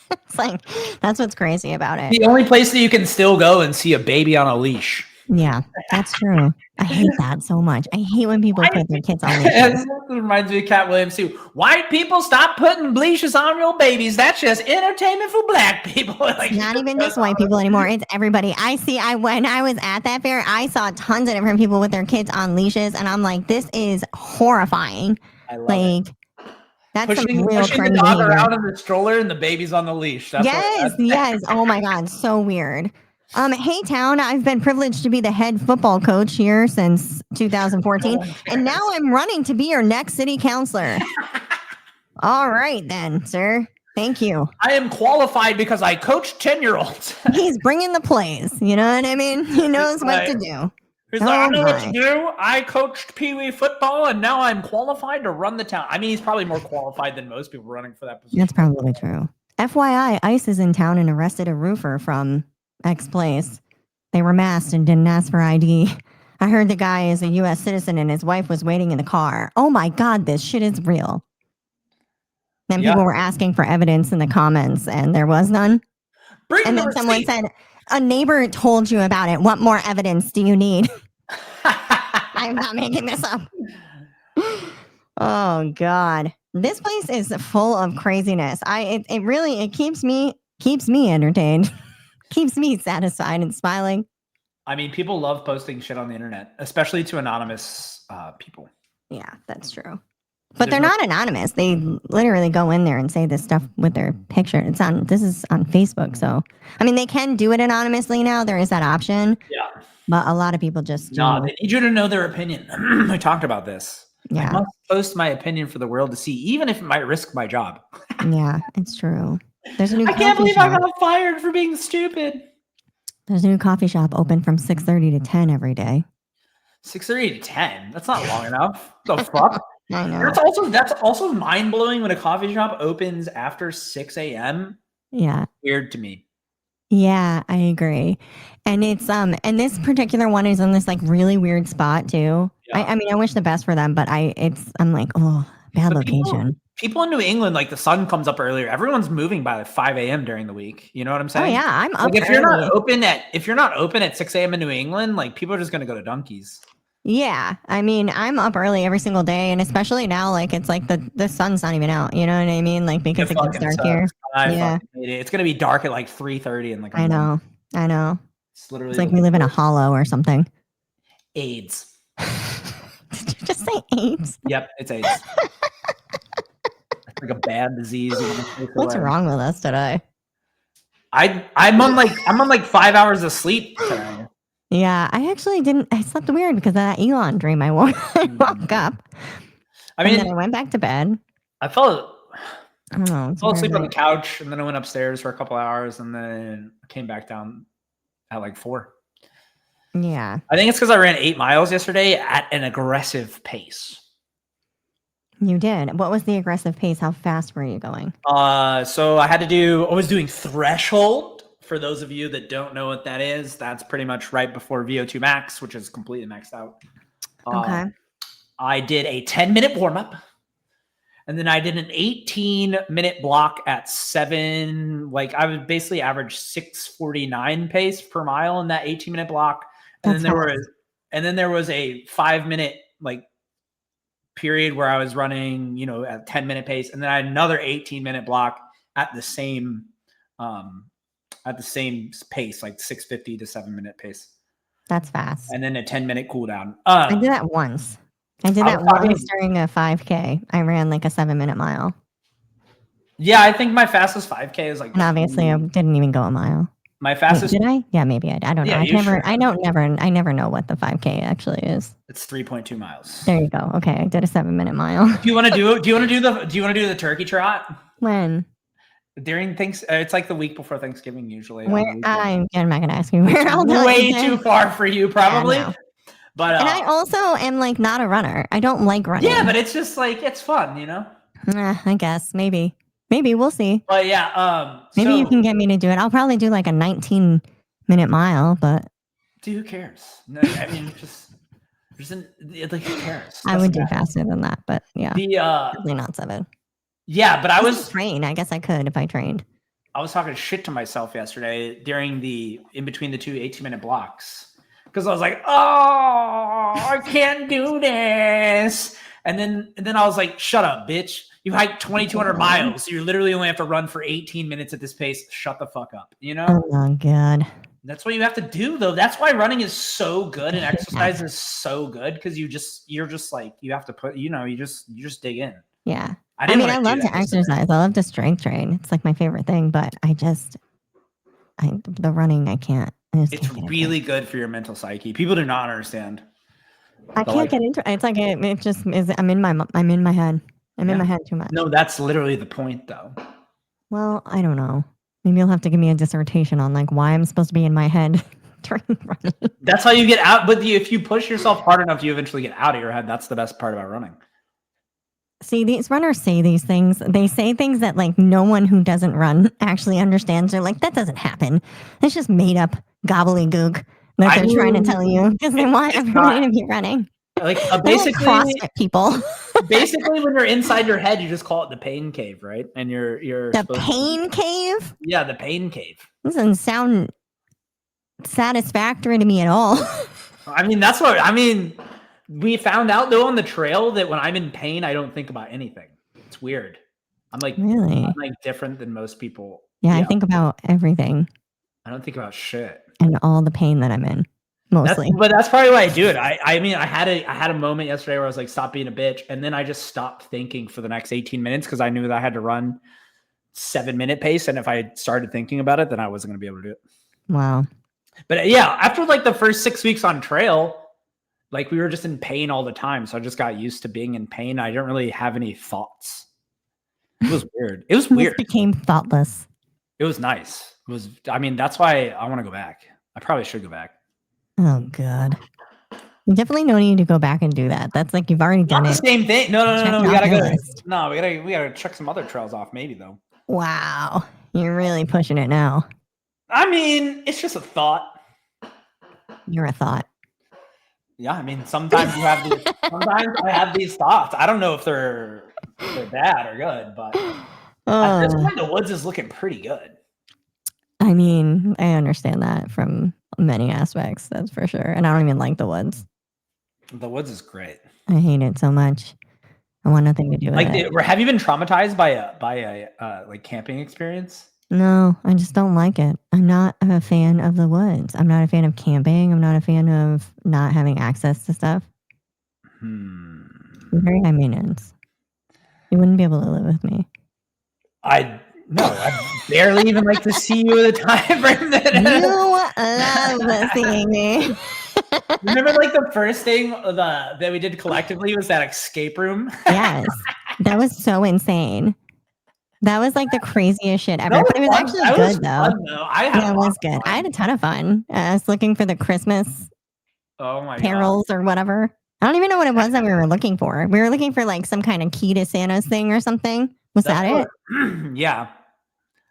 [SPEAKER 3] It's like, that's what's crazy about it.
[SPEAKER 2] The only place that you can still go and see a baby on a leash.
[SPEAKER 3] Yeah, that's true. I hate that so much. I hate when people put their kids on leashes.
[SPEAKER 2] It reminds me of Cat Williams too. White people, stop putting leashes on your babies. That's just entertainment for black people. Like,
[SPEAKER 3] it's not even just white people anymore. It's everybody. When I was at that fair, I saw tons of different people with their kids on leashes, and I'm like, this is horrifying.
[SPEAKER 2] I love it.
[SPEAKER 3] That's
[SPEAKER 2] pushing
[SPEAKER 3] some real
[SPEAKER 2] the dog around in the stroller and the baby's on the leash.
[SPEAKER 3] Yes. Oh my God, so weird. Hey town, I've been privileged to be the head football coach here since 2014, and now I'm running to be your next city councilor. All right then, sir. Thank you.
[SPEAKER 2] I am qualified because I coach 10-year-olds.
[SPEAKER 3] He's bringing the plays. You know what I mean? He knows what to do.
[SPEAKER 2] He's like, I know what to do. I coached Pee Wee football, and now I'm qualified to run the town. I mean, he's probably more qualified than most people running for that position.
[SPEAKER 3] That's probably true. FYI, ICE is in town and arrested a roofer from X place. They were masked and didn't ask for ID. I heard the guy is a U.S. citizen and his wife was waiting in the car. Oh my God, this shit is real. Then people were asking for evidence in the comments and there was none. And then someone said, a neighbor told you about it. What more evidence do you need? I'm not making this up. Oh God. This place is full of craziness. It really keeps me entertained. Keeps me satisfied and smiling.
[SPEAKER 2] I mean, people love posting shit on the internet, especially to anonymous people.
[SPEAKER 3] Yeah, that's true. But they're not anonymous. They literally go in there and say this stuff with their picture. This is on Facebook. So, I mean, they can do it anonymously now. There is that option.
[SPEAKER 2] Yeah.
[SPEAKER 3] But a lot of people just
[SPEAKER 2] no, they need you to know their opinion. I talked about this.
[SPEAKER 3] Yeah.
[SPEAKER 2] I must post my opinion for the world to see, even if it might risk my job.
[SPEAKER 3] Yeah, it's true. There's a new
[SPEAKER 2] I can't believe I got fired for being stupid.
[SPEAKER 3] There's a new coffee shop open from 6:30 to 10 every day.
[SPEAKER 2] 6:30 to 10? That's not long enough. The fuck?
[SPEAKER 3] I know.
[SPEAKER 2] That's also mind-blowing when a coffee shop opens after 6 a.m.
[SPEAKER 3] Yeah.
[SPEAKER 2] Weird to me.
[SPEAKER 3] Yeah, I agree. And it's and this particular one is in this like really weird spot too. Yeah. I mean, I wish the best for them, but I'm like, oh, bad location.
[SPEAKER 2] People in New England, like the sun comes up earlier. Everyone's moving by like 5 a.m. during the week. You know what I'm saying?
[SPEAKER 3] Oh yeah, I'm up.
[SPEAKER 2] Like if you're not open at 6 a.m. in New England, like people are just gonna go to Dunkies. Yeah,
[SPEAKER 3] I mean, I'm up early every single day, and especially now, like it's like the sun's not even out. You know what I mean? Like because it gets dark here.
[SPEAKER 2] Yeah, it's gonna be dark at like 3:30 and like.
[SPEAKER 3] I know.
[SPEAKER 2] It's literally
[SPEAKER 3] like we live in a hollow or something.
[SPEAKER 2] AIDS.
[SPEAKER 3] Did you just say AIDS?
[SPEAKER 2] Yep, it's AIDS. Like a bad disease.
[SPEAKER 3] What's wrong with us today?
[SPEAKER 2] I'm on like 5 hours of sleep today.
[SPEAKER 3] Yeah, I slept weird because of that Elon dream. I woke up.
[SPEAKER 2] I mean,
[SPEAKER 3] and then I went back to bed.
[SPEAKER 2] I felt
[SPEAKER 3] I don't know.
[SPEAKER 2] Fell asleep on the couch, and then I went upstairs for a couple hours, and then came back down at like 4.
[SPEAKER 3] Yeah.
[SPEAKER 2] I think it's because I ran 8 miles yesterday at an aggressive pace.
[SPEAKER 3] You did. What was the aggressive pace? How fast were you going?
[SPEAKER 2] So I was doing threshold. For those of you that don't know what that is, that's pretty much right before VO2 max, which is completely maxed out.
[SPEAKER 3] Okay.
[SPEAKER 2] I did a 10-minute warm-up, and then I did an 18-minute block at 7. Like I would basically average 6:49 pace per mile in that 18-minute block. And then there was a 5-minute like period where I was running, at 10-minute pace, and then I had another 18-minute block at the same pace, like 6:50 to 7-minute pace.
[SPEAKER 3] That's fast.
[SPEAKER 2] And then a 10-minute cool down.
[SPEAKER 3] I did that once. I did that once during a 5K. I ran like a 7-minute mile.
[SPEAKER 2] Yeah, I think my fastest 5K is like.
[SPEAKER 3] And obviously, I didn't even go a mile.
[SPEAKER 2] My fastest.
[SPEAKER 3] Wait, did I? Yeah, maybe I don't know.
[SPEAKER 2] Yeah,
[SPEAKER 3] I never know what the 5K actually is.
[SPEAKER 2] It's 3.2 miles.
[SPEAKER 3] There you go. Okay, I did a 7-minute mile.
[SPEAKER 2] Do you want to do the turkey trot?
[SPEAKER 3] When?
[SPEAKER 2] During things, it's like the week before Thanksgiving usually.
[SPEAKER 3] I'm not gonna ask you where.
[SPEAKER 2] Way too far for you, probably.
[SPEAKER 3] Yeah, no.
[SPEAKER 2] But
[SPEAKER 3] and I also am like not a runner. I don't like running.
[SPEAKER 2] Yeah, but it's just like it's fun,
[SPEAKER 3] I guess maybe we'll see.
[SPEAKER 2] But yeah,
[SPEAKER 3] maybe you can get me to do it. I'll probably do like a 19-minute mile, but
[SPEAKER 2] who cares? No, I mean who cares?
[SPEAKER 3] I would do faster than that, but yeah, probably not 7.
[SPEAKER 2] Yeah, but I was
[SPEAKER 3] trained. I guess I could if I trained.
[SPEAKER 2] I was talking shit to myself yesterday in between the two 18-minute blocks because I was like, oh, I can't do this. And then I was like, shut up, bitch. You hiked 2,200 miles. So you literally only have to run for 18 minutes at this pace. Shut the fuck up.
[SPEAKER 3] Oh my God.
[SPEAKER 2] That's what you have to do though. That's why running is so good and exercise is so good. Cause you're just like, you have to put, you just dig in.
[SPEAKER 3] Yeah. I love to exercise. I love to strength train. It's like my favorite thing, but the running, I can't.
[SPEAKER 2] It's really good for your mental psyche. People do not understand.
[SPEAKER 3] I can't get into it. It's like it just is. I'm in my head. I'm in my head too much.
[SPEAKER 2] No, that's literally the point, though.
[SPEAKER 3] Well, I don't know. Maybe you'll have to give me a dissertation on like why I'm supposed to be in my head during running.
[SPEAKER 2] That's how you get out. But if you push yourself hard enough, you eventually get out of your head. That's the best part about running.
[SPEAKER 3] See, these runners say these things. They say things that like no one who doesn't run actually understands. They're like, that doesn't happen. It's just made up gobbledygook that they're trying to tell you because they want everybody to be running.
[SPEAKER 2] Like basically,
[SPEAKER 3] CrossFit people.
[SPEAKER 2] Basically, when you're inside your head, you just call it the pain cave, right? And you're
[SPEAKER 3] the pain cave.
[SPEAKER 2] Yeah, the pain cave.
[SPEAKER 3] This doesn't sound satisfactory to me at all.
[SPEAKER 2] We found out though on the trail that when I'm in pain, I don't think about anything. It's weird. I'm like different than most people.
[SPEAKER 3] Yeah, I think about everything.
[SPEAKER 2] I don't think about shit.
[SPEAKER 3] And all the pain that I'm in. Mostly.
[SPEAKER 2] But that's probably why I do it. I had a moment yesterday where I was like, stop being a bitch. And then I just stopped thinking for the next 18 minutes because I knew that I had to run 7-minute pace. And if I started thinking about it, then I wasn't going to be able to do it.
[SPEAKER 3] Wow.
[SPEAKER 2] But yeah, after like the first 6 weeks on trail, like we were just in pain all the time. So I just got used to being in pain. I didn't really have any thoughts. It was weird. It was weird.
[SPEAKER 3] It became thoughtless.
[SPEAKER 2] It was nice. That's why I want to go back. I probably should go back.
[SPEAKER 3] Oh God. You definitely don't need to go back and do that. That's like you've already done
[SPEAKER 2] Not
[SPEAKER 3] it.
[SPEAKER 2] the same thing. No. We gotta go. No, we gotta check some other trails off, maybe though.
[SPEAKER 3] Wow. You're really pushing it now.
[SPEAKER 2] It's just a thought.
[SPEAKER 3] You're a thought.
[SPEAKER 2] Yeah, sometimes sometimes I have these thoughts. I don't know if they're bad or good, but at this point the woods is looking pretty good.
[SPEAKER 3] I understand that from many aspects, that's for sure. And I don't even like the woods.
[SPEAKER 2] The woods is great.
[SPEAKER 3] I hate it so much. I want nothing to do with it.
[SPEAKER 2] Have you been traumatized by a like camping experience?
[SPEAKER 3] No, I just don't like it. I'm not a fan of the woods. I'm not a fan of camping. I'm not a fan of not having access to stuff. Very high maintenance. You wouldn't be able to live with me.
[SPEAKER 2] I barely even like to see you at a time frame that
[SPEAKER 3] you love seeing me.
[SPEAKER 2] Remember like the first thing that we did collectively was that escape room?
[SPEAKER 3] Yes. That was so insane. That was like the craziest shit ever.
[SPEAKER 2] That
[SPEAKER 3] But it was
[SPEAKER 2] fun.
[SPEAKER 3] actually
[SPEAKER 2] That was
[SPEAKER 3] good though.
[SPEAKER 2] fun, though. I had
[SPEAKER 3] Yeah,
[SPEAKER 2] a
[SPEAKER 3] it
[SPEAKER 2] lot
[SPEAKER 3] was
[SPEAKER 2] of
[SPEAKER 3] good. I
[SPEAKER 2] fun.
[SPEAKER 3] had a ton of fun. I was looking for the Christmas
[SPEAKER 2] Oh my god.
[SPEAKER 3] carols or whatever. I don't even know what it was that we were looking for. We were looking for like some kind of key to Santa's thing or something. Was that it?
[SPEAKER 2] Yeah.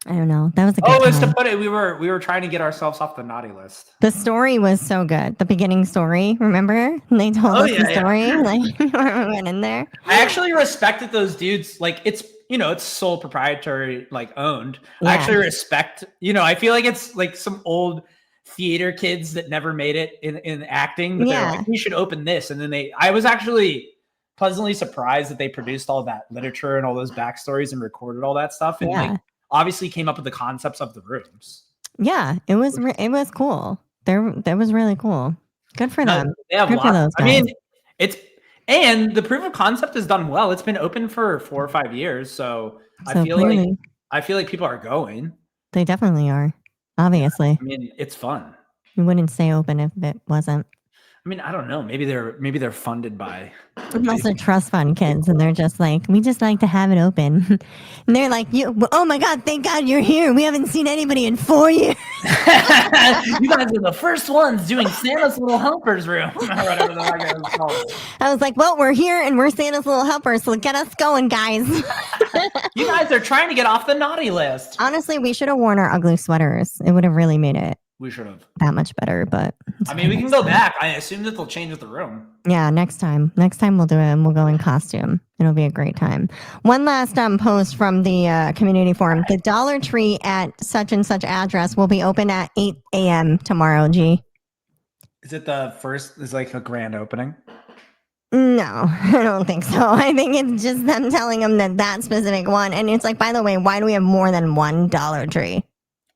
[SPEAKER 3] I don't know. That was a good
[SPEAKER 2] Oh, it's to
[SPEAKER 3] time.
[SPEAKER 2] put it. We were trying to get ourselves off the naughty list.
[SPEAKER 3] The story was so good. The beginning story, remember? And they told
[SPEAKER 2] Oh,
[SPEAKER 3] us
[SPEAKER 2] yeah,
[SPEAKER 3] the
[SPEAKER 2] yeah.
[SPEAKER 3] story. Like we went in there.
[SPEAKER 2] I actually respected those dudes. Like it's it's sole proprietary, like owned. I
[SPEAKER 3] Yeah.
[SPEAKER 2] actually respect. I feel like it's like some old theater kids that never made it in acting, but they're
[SPEAKER 3] Yeah.
[SPEAKER 2] like, we should open this, and then I was actually pleasantly surprised that they produced all that literature and all those backstories and recorded all that stuff, and
[SPEAKER 3] Yeah.
[SPEAKER 2] like obviously came up with the concepts of the rooms.
[SPEAKER 3] Yeah. It was cool. That was really cool. Good for
[SPEAKER 2] No,
[SPEAKER 3] them.
[SPEAKER 2] they have
[SPEAKER 3] Good for
[SPEAKER 2] lots.
[SPEAKER 3] those
[SPEAKER 2] I
[SPEAKER 3] guys.
[SPEAKER 2] mean, and the proof of concept is done well. It's been open for 4 or 5 years, so I
[SPEAKER 3] So
[SPEAKER 2] feel
[SPEAKER 3] clearly,
[SPEAKER 2] like people are going.
[SPEAKER 3] they definitely are. Obviously.
[SPEAKER 2] I mean, it's fun.
[SPEAKER 3] You wouldn't stay open if it wasn't.
[SPEAKER 2] I mean, I don't know. Maybe they're funded by.
[SPEAKER 3] Unless they're trust fund kids and they're just like, we just like to have it open. And they're like, oh my God, thank God you're here. We haven't seen anybody in 4 years.
[SPEAKER 2] You guys are the first ones doing Santa's Little Helpers room. Or whatever the fuck it was called.
[SPEAKER 3] I was like, well, we're here and we're Santa's little helpers. So get us going, guys.
[SPEAKER 2] You guys are trying to get off the naughty list.
[SPEAKER 3] Honestly, we should have worn our ugly sweaters. It would have really made it
[SPEAKER 2] We should have.
[SPEAKER 3] that much better. But
[SPEAKER 2] I mean, we can go back. I assume that they'll change the room.
[SPEAKER 3] yeah, next time we'll do it and we'll go in costume. It'll be a great time. One last post from the community forum. The Dollar Tree at such and such address will be open at 8 a.m. tomorrow, G.
[SPEAKER 2] Is it the first? Is like a grand opening?
[SPEAKER 3] No, I don't think so. I think it's just them telling them that specific one. And it's like, by the way, why do we have more than one Dollar Tree?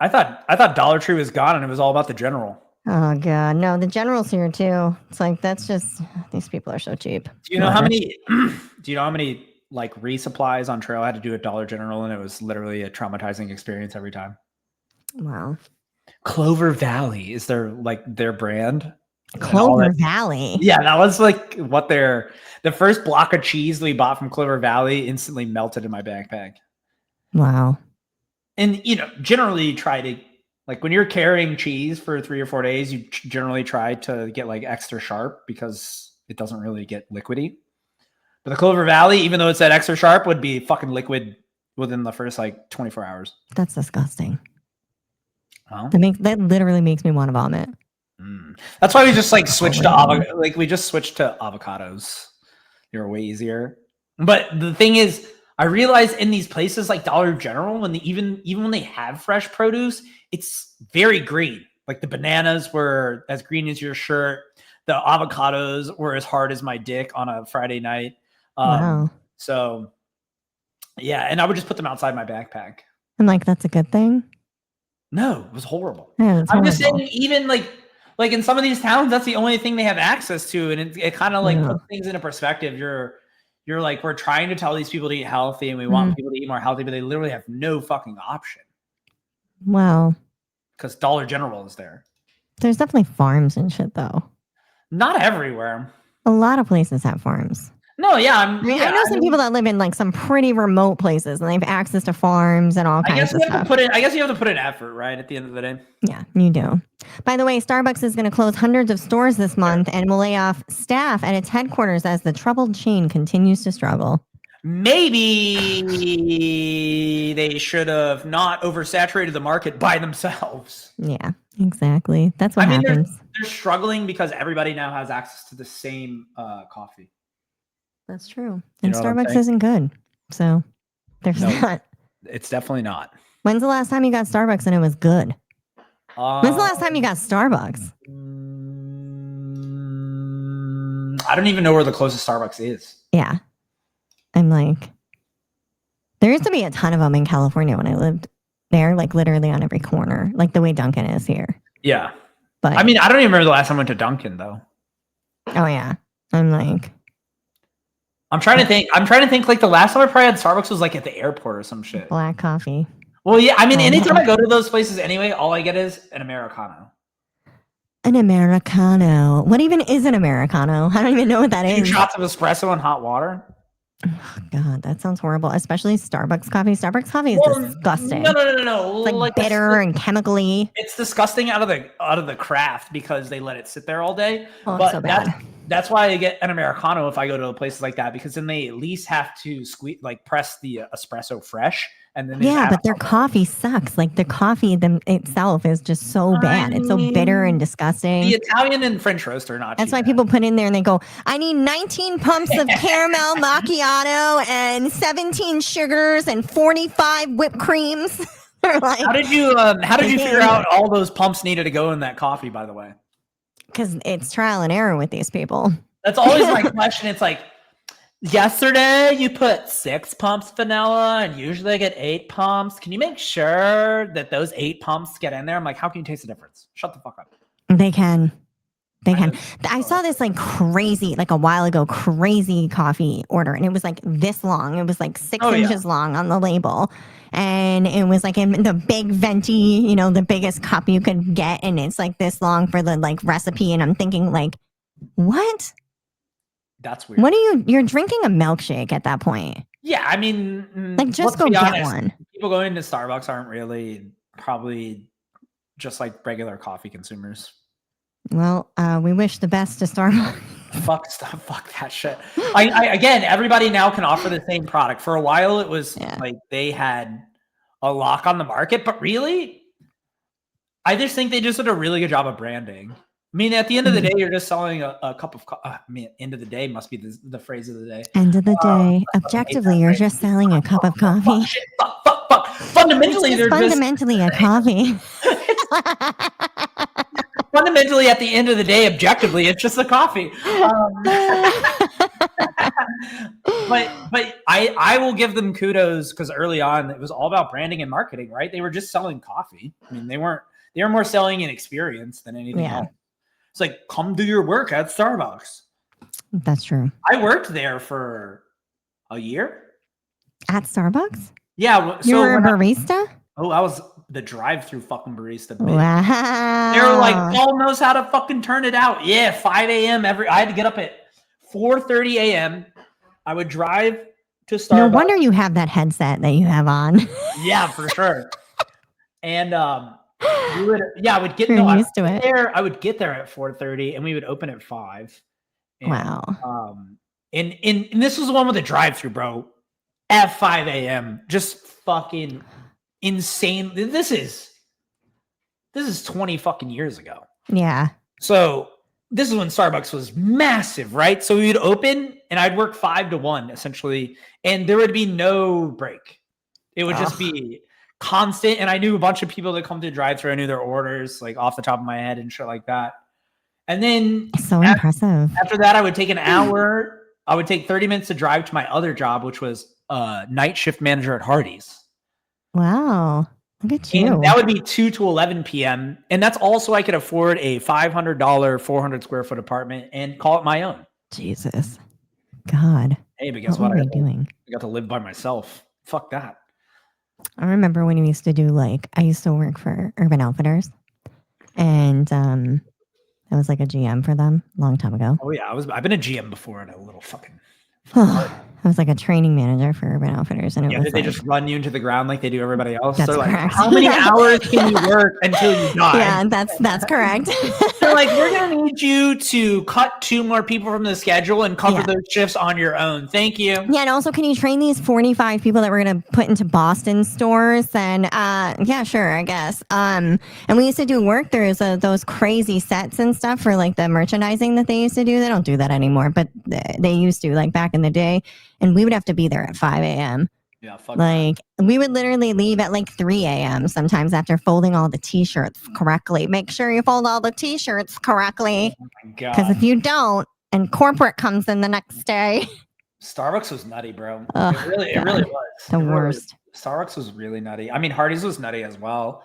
[SPEAKER 2] I thought Dollar Tree was gone and it was all about the general.
[SPEAKER 3] Oh God, no, the general's here too. It's like that's just these people are so cheap.
[SPEAKER 2] Do you know how many? Do you know how many like resupplies on trail I had to do at Dollar General, and it was literally a traumatizing experience every time.
[SPEAKER 3] Wow,
[SPEAKER 2] Clover Valley is their brand.
[SPEAKER 3] Clover Valley.
[SPEAKER 2] Yeah, that was like what the first block of cheese we bought from Clover Valley instantly melted in my backpack.
[SPEAKER 3] Wow.
[SPEAKER 2] And generally you try to, like, when you're carrying cheese for 3 or 4 days, you generally try to get like extra sharp because it doesn't really get liquidy. But the Clover Valley, even though it's that extra sharp, would be fucking liquid within the first like 24 hours.
[SPEAKER 3] That's disgusting.
[SPEAKER 2] Well,
[SPEAKER 3] That literally makes me want to vomit.
[SPEAKER 2] that's why we just like switched to avocados. They were way easier. But the thing is, I realize in these places like Dollar General, when even when they have fresh produce, it's very green. Like the bananas were as green as your shirt. The avocados were as hard as my dick on a Friday night.
[SPEAKER 3] Wow.
[SPEAKER 2] So yeah, and I would just put them outside my backpack.
[SPEAKER 3] I'm like, that's a good thing.
[SPEAKER 2] No, it was horrible.
[SPEAKER 3] Yeah, it's
[SPEAKER 2] I'm just
[SPEAKER 3] horrible.
[SPEAKER 2] saying, even like in some of these towns, that's the only thing they have access to, and it kind of like puts things into perspective. You're like, we're trying to tell these people to eat healthy, and we want people to eat more healthy, but they literally have no fucking option.
[SPEAKER 3] Wow.
[SPEAKER 2] Because Dollar General is there.
[SPEAKER 3] There's definitely farms and shit though.
[SPEAKER 2] Not everywhere.
[SPEAKER 3] A lot of places have farms.
[SPEAKER 2] No, yeah,
[SPEAKER 3] I know some people that live in like some pretty remote places and they have access to farms and all kinds of stuff.
[SPEAKER 2] I guess you have to put in effort, right? At the end of the day.
[SPEAKER 3] Yeah, you do. By the way, Starbucks is going to close hundreds of stores this month and will lay off staff at its headquarters as the troubled chain continues to struggle.
[SPEAKER 2] Maybe they should have not oversaturated the market by themselves.
[SPEAKER 3] Yeah, exactly. That's what happens.
[SPEAKER 2] They're struggling because everybody now has access to the same coffee.
[SPEAKER 3] That's true. And
[SPEAKER 2] know what I'm
[SPEAKER 3] Starbucks
[SPEAKER 2] saying?
[SPEAKER 3] isn't good. So there's not.
[SPEAKER 2] It's definitely not.
[SPEAKER 3] When's the last time you got Starbucks and it was good? When's the last time you got Starbucks?
[SPEAKER 2] I don't even know where the closest Starbucks is.
[SPEAKER 3] Yeah. I'm like, there used to be a ton of them in California when I lived there, like literally on every corner, like the way Dunkin' is here.
[SPEAKER 2] Yeah.
[SPEAKER 3] But
[SPEAKER 2] I mean, I don't even remember the last time I went to Dunkin', though.
[SPEAKER 3] oh yeah. I'm like,
[SPEAKER 2] I'm trying to think like the last time I probably had Starbucks was like at the airport or some shit.
[SPEAKER 3] black coffee.
[SPEAKER 2] Well, yeah, I mean, anytime I go to those places anyway, all I get is an Americano.
[SPEAKER 3] An Americano. What even is an Americano? I don't even know what that
[SPEAKER 2] 2
[SPEAKER 3] is.
[SPEAKER 2] shots of espresso and hot water.
[SPEAKER 3] God, that sounds horrible. Especially Starbucks coffee. Starbucks coffee is
[SPEAKER 2] Well,
[SPEAKER 3] disgusting.
[SPEAKER 2] No.
[SPEAKER 3] It's like bitter and chemically.
[SPEAKER 2] It's disgusting out of the craft because they let it sit there all day.
[SPEAKER 3] Oh, it's
[SPEAKER 2] But
[SPEAKER 3] so bad.
[SPEAKER 2] that's why I get an Americano if I go to places like that, because then they at least have to press the espresso fresh, and then
[SPEAKER 3] Yeah, but their coffee sucks. Like the coffee itself is just so bad. It's so bitter and disgusting.
[SPEAKER 2] The Italian and French roast are not.
[SPEAKER 3] That's why people put in there and they go, I need 19 pumps of caramel macchiato and 17 sugars and 45 whipped creams. Like,
[SPEAKER 2] how did you figure out all those pumps needed to go in that coffee, by the way?
[SPEAKER 3] Because it's trial and error with these people.
[SPEAKER 2] That's always my question. It's like, yesterday you put 6 pumps vanilla and usually I get 8 pumps. Can you make sure that those 8 pumps get in there? I'm like, how can you taste the difference? Shut the fuck up.
[SPEAKER 3] They can. I saw this like crazy, like a while ago, crazy coffee order. And it was like this long. It was like 6 inches long on the label. And it was like in the big venti, the biggest cup you could get. And it's like this long for the like recipe. And I'm thinking like, what?
[SPEAKER 2] That's weird.
[SPEAKER 3] What you're drinking a milkshake at that point.
[SPEAKER 2] Yeah, I mean,
[SPEAKER 3] like just go get one.
[SPEAKER 2] People going to Starbucks aren't really probably just like regular coffee consumers.
[SPEAKER 3] Well, we wish the best to Starbucks.
[SPEAKER 2] Fuck that shit. I again, everybody now can offer the same product. For a while, it was like they had a lock on the market, but really, I just think they just did a really good job of branding. I mean, at the end of the day, you're just selling a cup of coffee. I mean, end of the day must be the phrase of the day.
[SPEAKER 3] End of the day, objectively, you're just selling a cup of coffee.
[SPEAKER 2] Fuck. Fundamentally, they're
[SPEAKER 3] fundamentally a coffee.
[SPEAKER 2] Fundamentally, at the end of the day, objectively, it's just a coffee. But I will give them kudos because early on it was all about branding and marketing, right? They were just selling coffee. I mean, they were more selling an experience than anything else. It's like, come do your work at Starbucks.
[SPEAKER 3] That's true.
[SPEAKER 2] I worked there for a year.
[SPEAKER 3] At Starbucks?
[SPEAKER 2] Yeah.
[SPEAKER 3] So you were a barista?
[SPEAKER 2] I was the drive-through fucking barista.
[SPEAKER 3] Wow.
[SPEAKER 2] They were like, Paul knows how to fucking turn it out. Yeah, 5 a.m. I had to get up at 4:30 a.m. I would drive to Starbucks.
[SPEAKER 3] No wonder you have that headset that you have on.
[SPEAKER 2] Yeah, for sure. And I would get
[SPEAKER 3] used to it.
[SPEAKER 2] There. I would get there at 4:30, and we would open at 5. And,
[SPEAKER 3] wow.
[SPEAKER 2] And this was the one with the drive-through, bro. At 5 a.m. Just fucking insane. This is 20 fucking years ago.
[SPEAKER 3] Yeah.
[SPEAKER 2] So this is when Starbucks was massive, right? So we would open and I'd work 5 to 1 essentially, and there would be no break. It would just be constant. And I knew a bunch of people that come to the drive-thru. I knew their orders like off the top of my head and shit like that. And then
[SPEAKER 3] impressive.
[SPEAKER 2] After that, I would take an hour. I would take 30 minutes to drive to my other job, which was night shift manager at Hardee's.
[SPEAKER 3] Wow. Look at you.
[SPEAKER 2] And that would be 2 to 11 p.m. And that's also I could afford a $500, 400 square foot apartment and call it my own.
[SPEAKER 3] Jesus. God.
[SPEAKER 2] Hey, but guess
[SPEAKER 3] what
[SPEAKER 2] what?
[SPEAKER 3] are you doing?
[SPEAKER 2] I got to live by myself. Fuck that.
[SPEAKER 3] I remember when we used to do I used to work for Urban Outfitters, and I was like a GM for them a long time ago.
[SPEAKER 2] Oh yeah, I've been a GM before at a little fucking.
[SPEAKER 3] I was like a training manager for Urban Outfitters, and
[SPEAKER 2] did they just run you into the ground like they do everybody else?
[SPEAKER 3] That's
[SPEAKER 2] They're like,
[SPEAKER 3] correct.
[SPEAKER 2] how many hours can you work until you die?
[SPEAKER 3] Yeah, that's correct.
[SPEAKER 2] They're like, we're gonna need you to cut 2 more people from the schedule and cover those shifts on your own. Thank you.
[SPEAKER 3] Yeah, and also, can you train these 45 people that we're gonna put into Boston stores? And yeah, sure, I guess. And we used to do work. There's those crazy sets and stuff for like the merchandising that they used to do. They don't do that anymore, but they used to, like back in the day. And we would have to be there at 5 a.m.
[SPEAKER 2] Yeah, fuck
[SPEAKER 3] like that. We would literally leave at like 3 a.m. sometimes after folding all the t-shirts correctly. Make sure you fold all the t-shirts correctly.
[SPEAKER 2] Oh my God.
[SPEAKER 3] Because if you don't, and corporate comes in the next day.
[SPEAKER 2] Starbucks was nutty, bro.
[SPEAKER 3] Oh,
[SPEAKER 2] it really was.
[SPEAKER 3] The worst.
[SPEAKER 2] Starbucks was really nutty. I mean, Hardee's was nutty as well.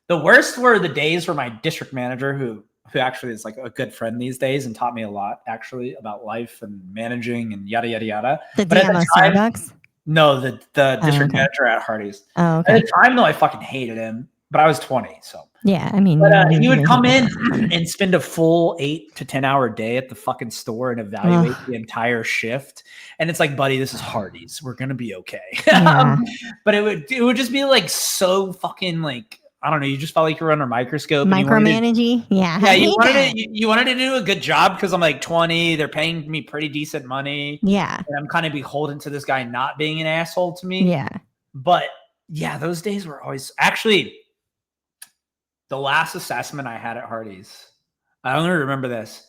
[SPEAKER 2] The worst were the days where my district manager, who actually is like a good friend these days and taught me a lot actually about life and managing and yada, yada, yada.
[SPEAKER 3] The DM of Starbucks?
[SPEAKER 2] No, the district manager at Hardee's.
[SPEAKER 3] Oh, okay.
[SPEAKER 2] At the time though, I fucking hated him. but I was 20, so.
[SPEAKER 3] Yeah, I mean,
[SPEAKER 2] But
[SPEAKER 3] you
[SPEAKER 2] he would
[SPEAKER 3] do
[SPEAKER 2] come
[SPEAKER 3] think
[SPEAKER 2] in and spend a full 8 to 10 hour day at the fucking store and evaluate the entire shift. And it's like, buddy, this is Hardee's. We're gonna be okay.
[SPEAKER 3] Yeah.
[SPEAKER 2] But it would just be like so fucking like, I don't know. You just felt like you were under a microscope. And
[SPEAKER 3] Micromanaging. Yeah.
[SPEAKER 2] yeah,
[SPEAKER 3] I
[SPEAKER 2] you
[SPEAKER 3] hate
[SPEAKER 2] wanted
[SPEAKER 3] that.
[SPEAKER 2] you wanted to do a good job because I'm like 20. They're paying me pretty decent money.
[SPEAKER 3] Yeah.
[SPEAKER 2] And I'm kind of beholden to this guy not being an asshole to me.
[SPEAKER 3] Yeah.
[SPEAKER 2] But yeah, those days were always actually the last assessment I had at Hardee's. I only remember this.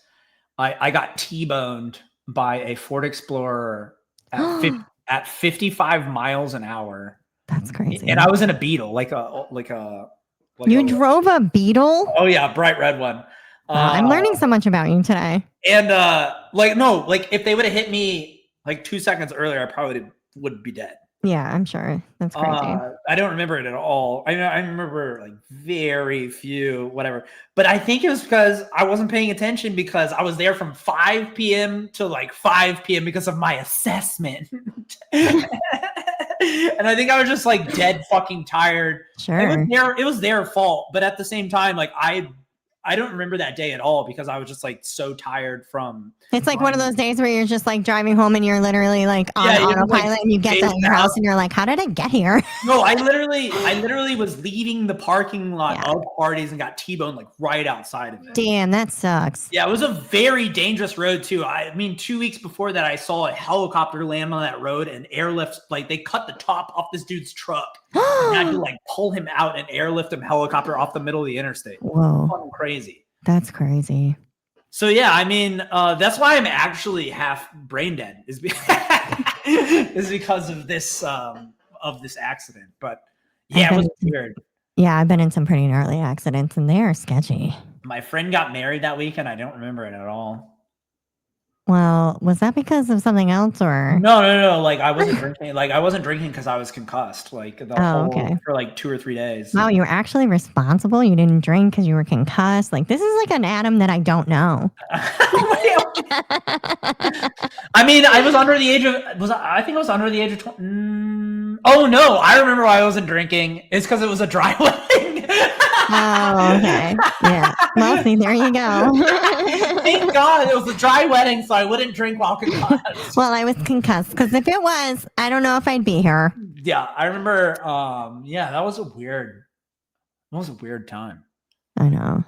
[SPEAKER 2] I got T-boned by a Ford Explorer at 55 miles an hour.
[SPEAKER 3] That's crazy.
[SPEAKER 2] And I was in a Beetle, like
[SPEAKER 3] you drove a Beetle?
[SPEAKER 2] Oh yeah, bright red one.
[SPEAKER 3] I'm learning so much about you today.
[SPEAKER 2] And if they would have hit me like 2 seconds earlier, I probably would be dead.
[SPEAKER 3] Yeah, I'm sure. That's crazy.
[SPEAKER 2] I don't remember it at all. I remember like very few, whatever. But I think it was because I wasn't paying attention because I was there from 5 p.m. to like 5 p.m. because of my assessment. And I think I was just like dead fucking tired.
[SPEAKER 3] Sure.
[SPEAKER 2] It was their fault. But at the same time, like I don't remember that day at all because I was just like so tired from.
[SPEAKER 3] It's like one of those days where you're just like driving home and you're literally like on autopilot and you get to your house and you're like, how did I get here?
[SPEAKER 2] No, I literally was leaving the parking lot of Hardee's and got T-boned like right outside of it.
[SPEAKER 3] Damn, that sucks.
[SPEAKER 2] Yeah, it was a very dangerous road too. I mean, 2 weeks before that, I saw a helicopter land on that road and airlift, like they cut the top off this dude's truck. And had to like pull him out and airlift him helicopter off the middle of the interstate.
[SPEAKER 3] Whoa.
[SPEAKER 2] Fucking crazy.
[SPEAKER 3] That's crazy.
[SPEAKER 2] So yeah, I mean, that's why I'm actually half brain dead is because of this accident. But yeah, it was weird.
[SPEAKER 3] Yeah, I've been in some pretty gnarly accidents and they are sketchy.
[SPEAKER 2] My friend got married that weekend. I don't remember it at all.
[SPEAKER 3] Well, was that because of something else or?
[SPEAKER 2] No. Like I wasn't drinking. Like I wasn't drinking because I was concussed. Like for like 2 or 3 days.
[SPEAKER 3] Wow, you were actually responsible. You didn't drink because you were concussed. Like this is like an Adam that I don't know.
[SPEAKER 2] I mean, I was under the age of. I think I was under the age of 20. Oh no, I remember why I wasn't drinking. It's because it was a dry wedding.
[SPEAKER 3] Oh, okay. Yeah. Well, see, there you go.
[SPEAKER 2] Thank God it was a dry wedding, so I wouldn't drink while concussed.
[SPEAKER 3] Well, I was concussed because if it was, I don't know if I'd be here.
[SPEAKER 2] Yeah, I remember. Yeah, that was a weird time.
[SPEAKER 3] I know.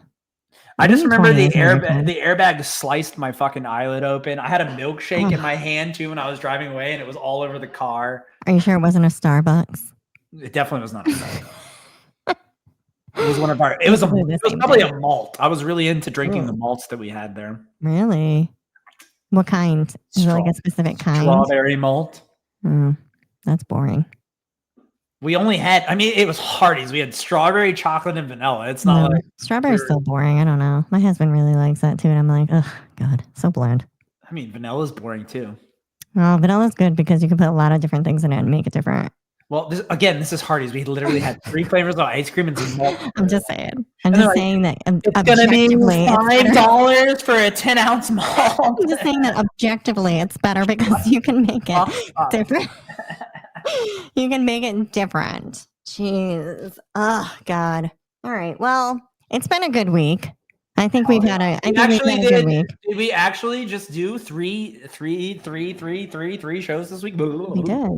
[SPEAKER 2] I just remember the airbag sliced my fucking eyelid open. I had a milkshake in my hand too when I was driving away, and it was all over the car.
[SPEAKER 3] Are you sure it wasn't a Starbucks?
[SPEAKER 2] It definitely was not a Starbucks. It was one of our. It was probably a malt. I was really into drinking the malts that we had there.
[SPEAKER 3] Really? What kind? Is it like a specific kind?
[SPEAKER 2] Strawberry malt.
[SPEAKER 3] That's boring.
[SPEAKER 2] We only had. I mean, it was Hardee's. We had strawberry, chocolate, and vanilla. It's not like
[SPEAKER 3] strawberry's still boring. I don't know. My husband really likes that too, and I'm like, oh God, so bland.
[SPEAKER 2] I mean, vanilla's boring too.
[SPEAKER 3] Well, vanilla's good because you can put a lot of different things in it and make it different.
[SPEAKER 2] Well, this is Hardee's. We literally had 3 flavors of ice cream and some malt.
[SPEAKER 3] I'm just saying. I'm just saying that
[SPEAKER 2] it's gonna be $5 for a 10-ounce malt.
[SPEAKER 3] I'm just saying that objectively, it's better because you can make it different. You can make it different. Jeez. Oh God. All right. Well, it's been a good week. I think we've had a good week.
[SPEAKER 2] Did we actually just do three shows this week?
[SPEAKER 3] We did.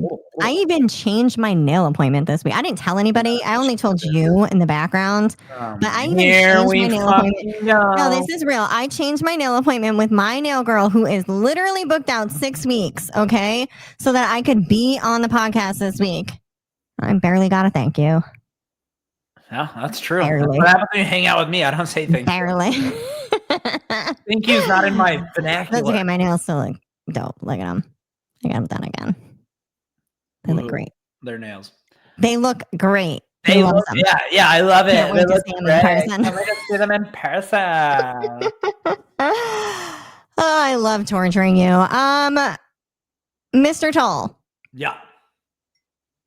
[SPEAKER 3] I even changed my nail appointment this week. I didn't tell anybody. I only told you in the background. But I even changed my nail appointment. No, this is real. I changed my nail appointment with my nail girl who is literally booked out 6 weeks, okay? So that I could be on the podcast this week. I barely got a thank you.
[SPEAKER 2] Yeah, that's true.
[SPEAKER 3] Barely.
[SPEAKER 2] What happens when you hang out with me? I don't say thank you.
[SPEAKER 3] Barely.
[SPEAKER 2] Thank you is not in my vernacular.
[SPEAKER 3] That's okay. My nails still look dope. Look at them. I got them done again. They look great.
[SPEAKER 2] Their nails.
[SPEAKER 3] They look great.
[SPEAKER 2] They look, yeah, I love it.
[SPEAKER 3] Can't wait to see them in person.
[SPEAKER 2] Can't wait to see them in person.
[SPEAKER 3] Oh, I love torturing you. Mr. Toll.
[SPEAKER 2] Yeah.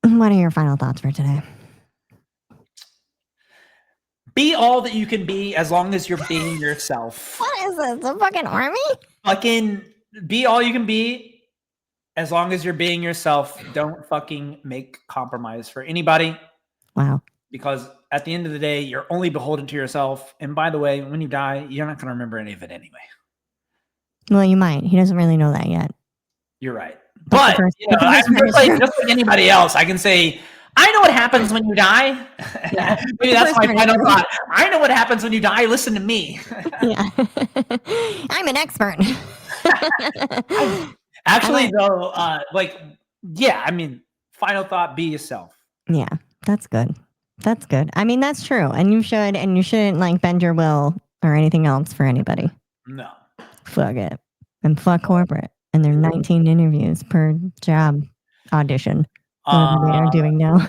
[SPEAKER 3] What are your final thoughts for today?
[SPEAKER 2] Be all that you can be as long as you're being yourself.
[SPEAKER 3] What is this? A fucking army?
[SPEAKER 2] Fucking be all you can be as long as you're being yourself. Don't fucking make compromise for anybody.
[SPEAKER 3] Wow.
[SPEAKER 2] because at the end of the day, you're only beholden to yourself. And by the way, when you die, you're not going to remember any of it anyway.
[SPEAKER 3] Well, you might. He doesn't really know that yet.
[SPEAKER 2] You're right. But just like anybody else, I can say, I know what happens when you die.
[SPEAKER 3] Yeah.
[SPEAKER 2] Maybe that's my final thought. I know what happens when you die. Listen to me.
[SPEAKER 3] Yeah. I'm an expert.
[SPEAKER 2] Actually, though, final thought, be yourself.
[SPEAKER 3] Yeah, that's good. That's good. I mean, that's true. And you shouldn't like bend your will or anything else for anybody.
[SPEAKER 2] No.
[SPEAKER 3] Fuck it. And fuck corporate. And there are 19 interviews per job audition. Whatever they are doing now.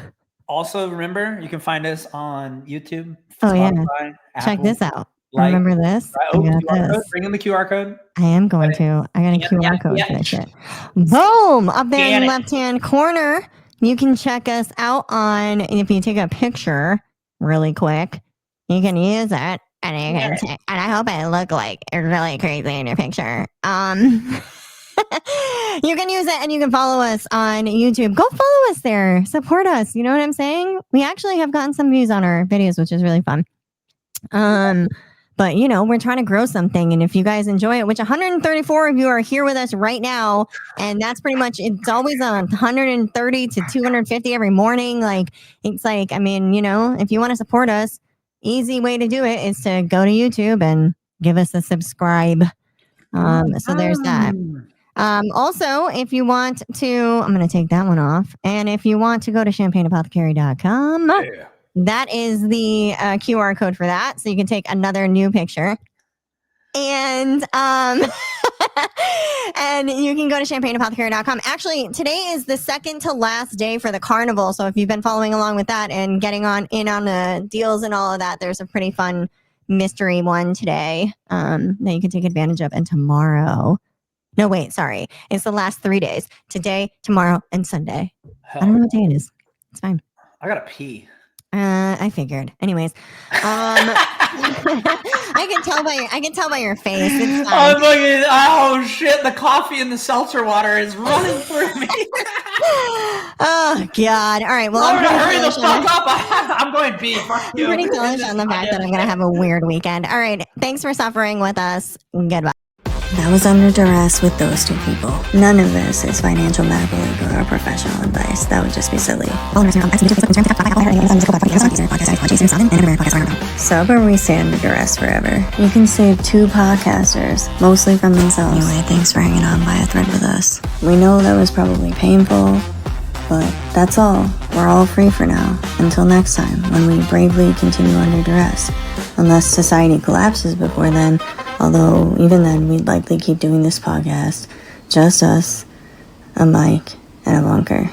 [SPEAKER 2] Also, remember, you can find us on YouTube.
[SPEAKER 3] Oh, yeah.
[SPEAKER 2] Spotify,
[SPEAKER 3] Check
[SPEAKER 2] Apple,
[SPEAKER 3] this out. Remember this?
[SPEAKER 2] Bring in the QR code.
[SPEAKER 3] I am going to. I got a QR code for this shit. Boom! Up there in the left-hand corner, you can check us out on, if you take a picture really quick, you can use it. And you can and I hope I look like really crazy in your picture. You can use it and you can follow us on YouTube. Go follow us there. Support us. You know what I'm saying? We actually have gotten some views on our videos, which is really fun. But we're trying to grow something. And if you guys enjoy it, which 134 of you are here with us right now, and that's pretty much, it's always 130 to 250 every morning. Like, it's like, I mean, if you want to support us, easy way to do it is to go to YouTube and give us a subscribe. So there's that. Also, if you want to, I'm going to take that one off. And if you want to go to champagneapothecary.com, that is the QR code for that. So you can take another new picture. And and you can go to champagneapothecary.com. Actually, today is the second to last day for the carnival. So if you've been following along with that and getting on the deals and all of that, there's a pretty fun mystery one today that you can take advantage of. And tomorrow, no, wait, sorry. It's the last 3 days. Today, tomorrow, and Sunday. I don't know what day it is. It's fine.
[SPEAKER 2] I gotta pee.
[SPEAKER 3] I figured. Anyways, I can tell by your face. It's
[SPEAKER 2] I'm like, oh shit! The coffee and the seltzer water is running through me.
[SPEAKER 3] Oh God! All right. Well,
[SPEAKER 2] I'm gonna hurry the fuck up. I'm going pee. Fuck you.
[SPEAKER 3] I'm pretty bullish on the fact that I'm gonna have a weird weekend. All right. Thanks for suffering with us. Goodbye.
[SPEAKER 4] That was Under Duress with those two people. None of this is financial, medical, legal, or professional advice. That would just be silly. Sub or we stay under duress forever. You can save 2 podcasters, mostly from themselves. Anyway, thanks for hanging on by a thread with us. We know that was probably painful, but that's all. We're all free for now. Until next time, when we bravely continue under duress. Unless society collapses before then, although even then we'd likely keep doing this podcast. Just us, a mic, and a bunker.